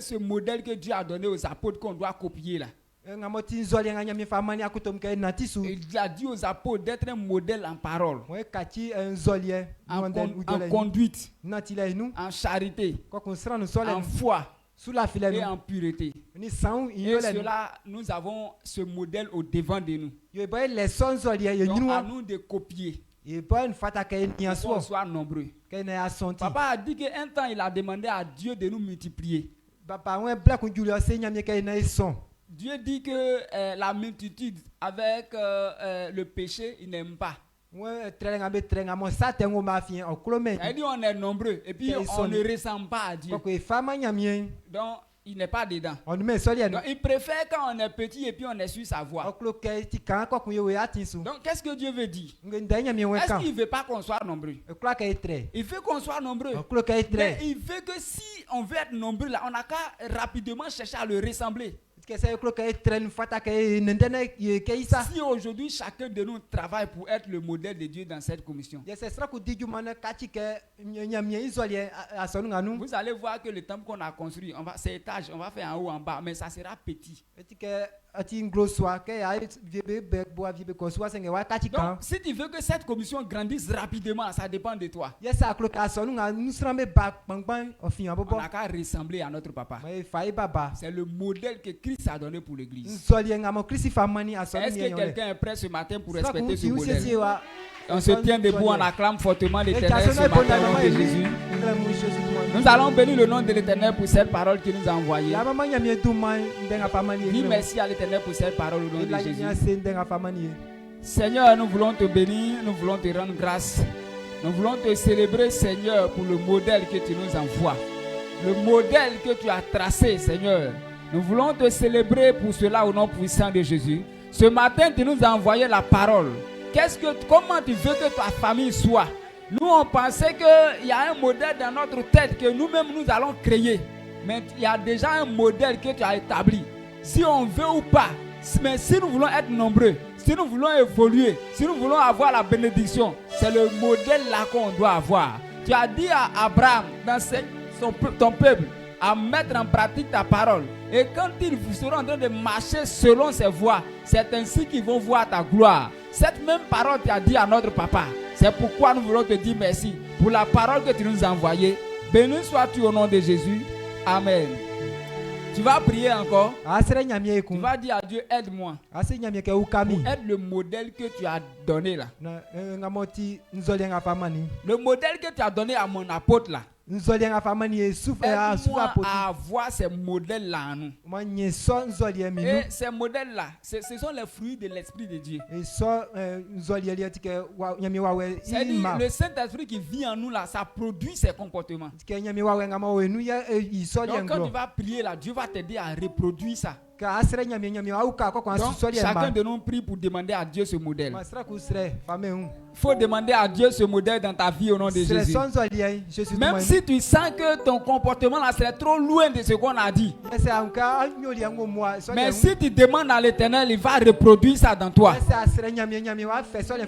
ce modèle que Dieu a donné aux apôtres qu'on doit copier là. Il a dit aux apôtres d'être un modèle en parole, en conduite, en charité, en foi et en pureté. Et cela, nous avons ce modèle au devant de nous. Donc à nous de copier. Qu'on soit nombreux. Papa a dit qu'un temps il a demandé à Dieu de nous multiplier. Dieu dit que la multitude avec le péché, il n'aime pas. Il dit on est nombreux et puis on ne ressemble pas à Dieu. Donc il n'est pas dedans. Donc, il préfère quand on est petit et puis on est sur sa voie. Donc qu'est-ce que Dieu veut dire? Est-ce qu'il ne veut pas qu'on soit nombreux? Il veut qu'on soit nombreux. Mais il veut que si on veut être nombreux là, on n'a qu'à rapidement chercher à le ressembler. Si aujourd'hui chacun de nous travaille pour être le modèle de Dieu dans cette commission, vous allez voir que le temple qu'on a construit, c'est étage, on va faire en haut, en bas, mais ça sera petit. Donc, si tu veux que cette commission grandisse rapidement, ça dépend de toi. On n'a qu'à ressembler à notre papa. C'est le modèle que Christ a donné pour l'église. Est-ce que quelqu'un est prêt ce matin pour respecter ce modèle? On se tient debout, on acclame fortement l'Éternel ce matin au nom de Jésus. Nous allons bénir le nom de l'Éternel pour cette parole qu'il nous a envoyée. Dis merci à l'Éternel pour cette parole au nom de Jésus. Seigneur, nous voulons te bénir, nous voulons te rendre grâce. Nous voulons te célébrer, Seigneur, pour le modèle que tu nous envoies. Le modèle que tu as tracé, Seigneur. Nous voulons te célébrer pour cela au nom puissant de Jésus. Ce matin, tu nous as envoyé la parole. Comment tu veux que ta famille soit? Nous, on pensait qu'il y a un modèle dans notre tête que nous-mêmes nous allons créer. Mais il y a déjà un modèle que tu as établi. Si on veut ou pas, mais si nous voulons être nombreux, si nous voulons évoluer, si nous voulons avoir la bénédiction, c'est le modèle là qu'on doit avoir. Tu as dit à Abraham, dans ton peuple, à mettre en pratique ta parole. Et quand ils seront en train de marcher selon ses voies, c'est ainsi qu'ils vont voir ta gloire. Cette même parole tu as dit à notre papa. C'est pourquoi nous voulons te dire merci pour la parole que tu nous as envoyée. Béni sois-tu au nom de Jésus. Amen. Tu vas prier encore. Tu vas dire à Dieu, aide-moi pour être le modèle que tu as donné là. Le modèle que tu as donné à mon apôtre là. Aide-moi à avoir ces modèles là en nous. Et ces modèles là, ce sont les fruits de l'Esprit de Dieu. C'est-à-dire le Saint-Esprit qui vit en nous là, ça produit ces comportements. Donc quand tu vas prier là, Dieu va t'aider à reproduire ça. Donc, chacun de nous prie pour demander à Dieu ce modèle. Il faut demander à Dieu ce modèle dans ta vie au nom de Jésus. Même si tu sens que ton comportement là serait trop loin de ce qu'on a dit. Mais si tu demandes à l'Éternel, il va reproduire ça dans toi.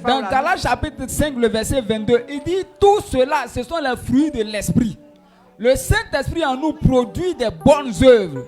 Dans Galates chapitre 5, le verset 22, il dit tout cela, ce sont les fruits de l'Esprit. Le Saint-Esprit en nous produit des bonnes œuvres.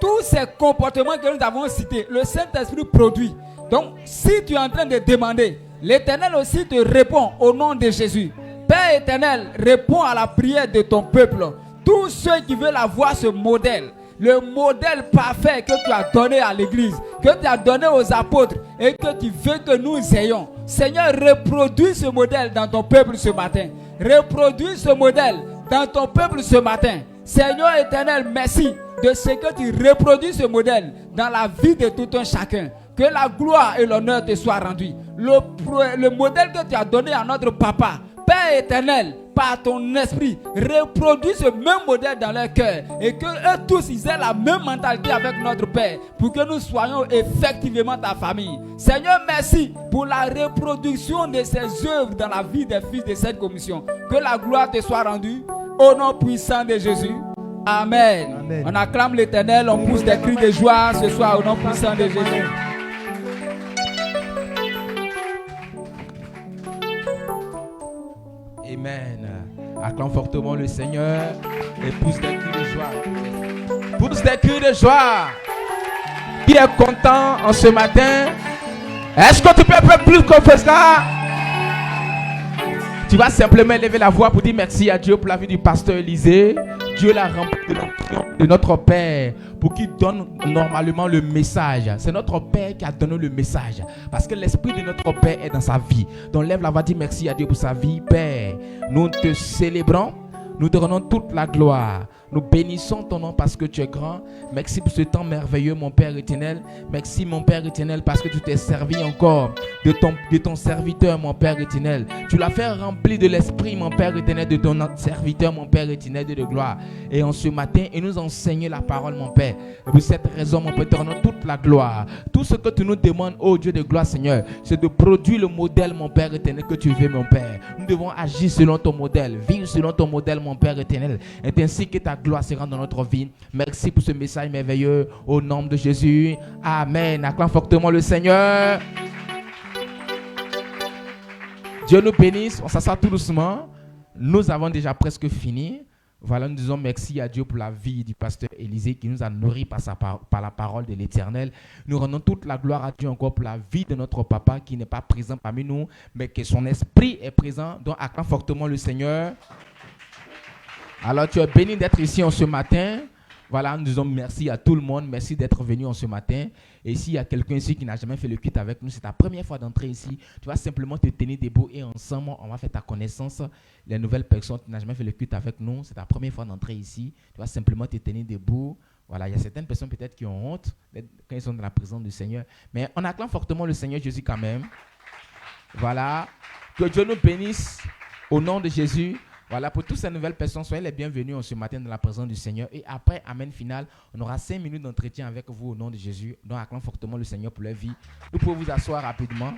Tous ces comportements que nous avons cités, le Saint-Esprit produit. Donc, si tu es en train de demander, l'Éternel aussi te répond au nom de Jésus. Père éternel, réponds à la prière de ton peuple. Tous ceux qui veulent avoir ce modèle, le modèle parfait que tu as donné à l'Église, que tu as donné aux apôtres et que tu veux que nous ayons. Seigneur, reproduis ce modèle dans ton peuple ce matin. Reproduis ce modèle dans ton peuple ce matin. Seigneur éternel, merci de ce que tu reproduis ce modèle dans la vie de tout un chacun. Que la gloire et l'honneur te soient rendus. Le modèle que tu as donné à notre papa, Père éternel, par ton esprit, reproduis ce même modèle dans leur cœur. Et que eux tous, ils aient la même mentalité avec notre Père. Pour que nous soyons effectivement ta famille. Seigneur, merci pour la reproduction de ces œuvres dans la vie des fils de cette commission. Que la gloire te soit rendue. Au nom puissant de Jésus. Amen. Amen. On acclame l'Éternel, on pousse des cris de joie ce soir au nom puissant de Jésus. Amen. Acclame fortement le Seigneur et pousse des cris de joie. Pousse des cris de joie. Qui est content en ce matin? Est-ce que tu peux faire plus que ça? Tu vas simplement lever la voix pour dire merci à Dieu pour la vie du pasteur Élisée. Dieu l'a rempli de notre Père pour qu'il donne normalement le message. C'est notre Père qui a donné le message. Parce que l'esprit de notre Père est dans sa vie. Donc lève la voix, dis merci à Dieu pour sa vie. Père, nous te célébrons. Nous te rendons toute la gloire. Nous bénissons ton nom parce que tu es grand. Merci pour ce temps merveilleux, mon Père éternel. Merci, mon Père éternel, parce que tu t'es servi encore de ton serviteur, mon Père éternel. Tu l'as fait remplir de l'esprit, mon Père éternel, de ton serviteur, mon Père éternel, de gloire. Et en ce matin, il nous enseigne la parole, mon Père. Et pour cette raison, mon Père, te rendons toute la gloire. Tout ce que tu nous demandes, ô Dieu de gloire, Seigneur, c'est de produire le modèle, mon Père éternel, que tu veux, mon Père. Nous devons agir selon ton modèle, vivre selon ton modèle, mon Père éternel. Et ainsi que ta gloire se rende dans notre vie. Merci pour ce message merveilleux. Au nom de Jésus. Amen. Acclame fortement le Seigneur. Dieu nous bénisse. On s'assoit tout doucement. Nous avons déjà presque fini. Voilà, nous disons merci à Dieu pour la vie du pasteur Élisée qui nous a nourris par la parole de l'Éternel. Nous rendons toute la gloire à Dieu encore pour la vie de notre papa qui n'est pas présent parmi nous, mais que son esprit est présent. Donc, acclame fortement le Seigneur. Alors, tu es béni d'être ici en ce matin. Voilà, nous disons merci à tout le monde. Merci d'être venu en ce matin. Et s'il y a quelqu'un ici qui n'a jamais fait le culte avec nous, c'est ta première fois d'entrer ici, tu vas simplement te tenir debout et ensemble, on va faire ta connaissance. Les nouvelles personnes qui n'ont jamais fait le culte avec nous, c'est ta première fois d'entrer ici, tu vas simplement te tenir debout. Voilà, il y a certaines personnes peut-être qui ont honte quand ils sont dans la présence du Seigneur. Mais on acclame fortement le Seigneur Jésus quand même. Voilà, que Dieu nous bénisse au nom de Jésus. Voilà, pour toutes ces nouvelles personnes, soyez les bienvenus ce matin dans la présence du Seigneur. Et après, Amen final, on aura 5 minutes d'entretien avec vous au nom de Jésus. Donc, acclame fortement le Seigneur pour leur vie. Vous pouvez vous asseoir rapidement.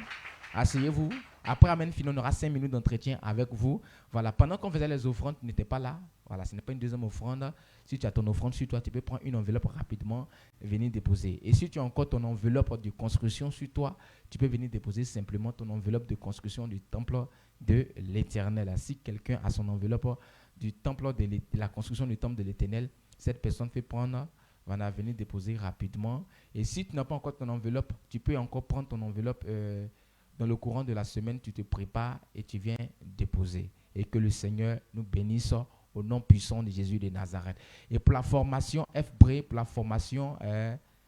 Asseyez-vous. Après, Amen final, on aura 5 minutes d'entretien avec vous. Voilà, pendant qu'on faisait les offrandes, tu n'étais pas là. Voilà, ce n'est pas une deuxième offrande. Si tu as ton offrande sur toi, tu peux prendre une enveloppe rapidement et venir déposer. Et si tu as encore ton enveloppe de construction sur toi, tu peux venir déposer simplement ton enveloppe de construction du temple de l'Éternel. Si quelqu'un a son enveloppe du temple de la construction du temple de l'Éternel, cette personne fait prendre, va venir déposer rapidement. Et si tu n'as pas encore ton enveloppe, tu peux encore prendre ton enveloppe dans le courant de la semaine, tu te prépares et tu viens déposer. Et que le Seigneur nous bénisse au nom puissant de Jésus de Nazareth. Et pour la formation FBRE, pour la formation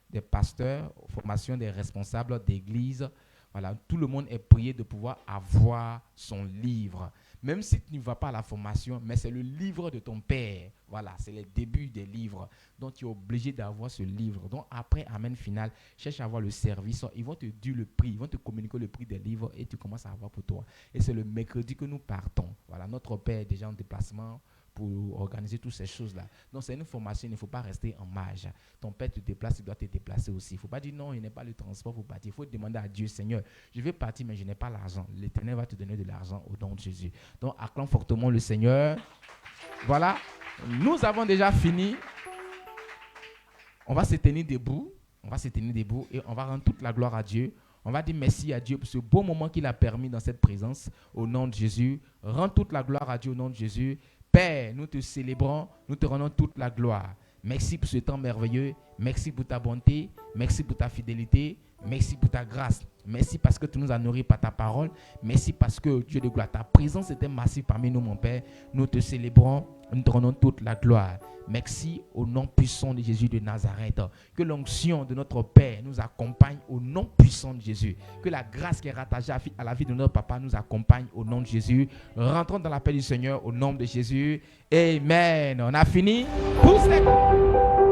des pasteurs, formation des responsables d'église, voilà, tout le monde est prié de pouvoir avoir son livre. Même si tu ne vas pas à la formation, mais c'est le livre de ton père. Voilà, c'est le début des livres. Donc, tu es obligé d'avoir ce livre. Donc, après, Amen final, cherche à avoir le service. Ils vont te dire le prix, ils vont te communiquer le prix des livres et tu commences à avoir pour toi. Et c'est le mercredi que nous partons. Voilà, notre père est déjà en déplacement pour organiser toutes ces choses-là. Donc, c'est une formation, il ne faut pas rester en marge. Ton père te déplace, il doit te déplacer aussi. Il ne faut pas dire non, il n'est pas le transport pour partir. Il faut demander à Dieu, Seigneur, je vais partir, mais je n'ai pas l'argent. L'Éternel va te donner de l'argent au nom de Jésus. Donc, acclame fortement le Seigneur. Voilà, nous avons déjà fini. On va se tenir debout. On va se tenir debout et on va rendre toute la gloire à Dieu. On va dire merci à Dieu pour ce beau moment qu'il a permis dans cette présence au nom de Jésus. Rends toute la gloire à Dieu au nom de Jésus. Père, nous te célébrons, nous te rendons toute la gloire. Merci pour ce temps merveilleux. Merci pour ta bonté. Merci pour ta fidélité. Merci pour ta grâce. Merci parce que tu nous as nourris par ta parole. Merci parce que, Dieu de gloire, ta présence était massive parmi nous, mon Père. Nous te célébrons, nous te rendons toute la gloire. Merci au nom puissant de Jésus de Nazareth. Que l'onction de notre Père nous accompagne au nom puissant de Jésus. Que la grâce qui est rattachée à la vie de notre Papa nous accompagne au nom de Jésus. Rentrons dans la paix du Seigneur au nom de Jésus. Amen. On a fini. Pousse les...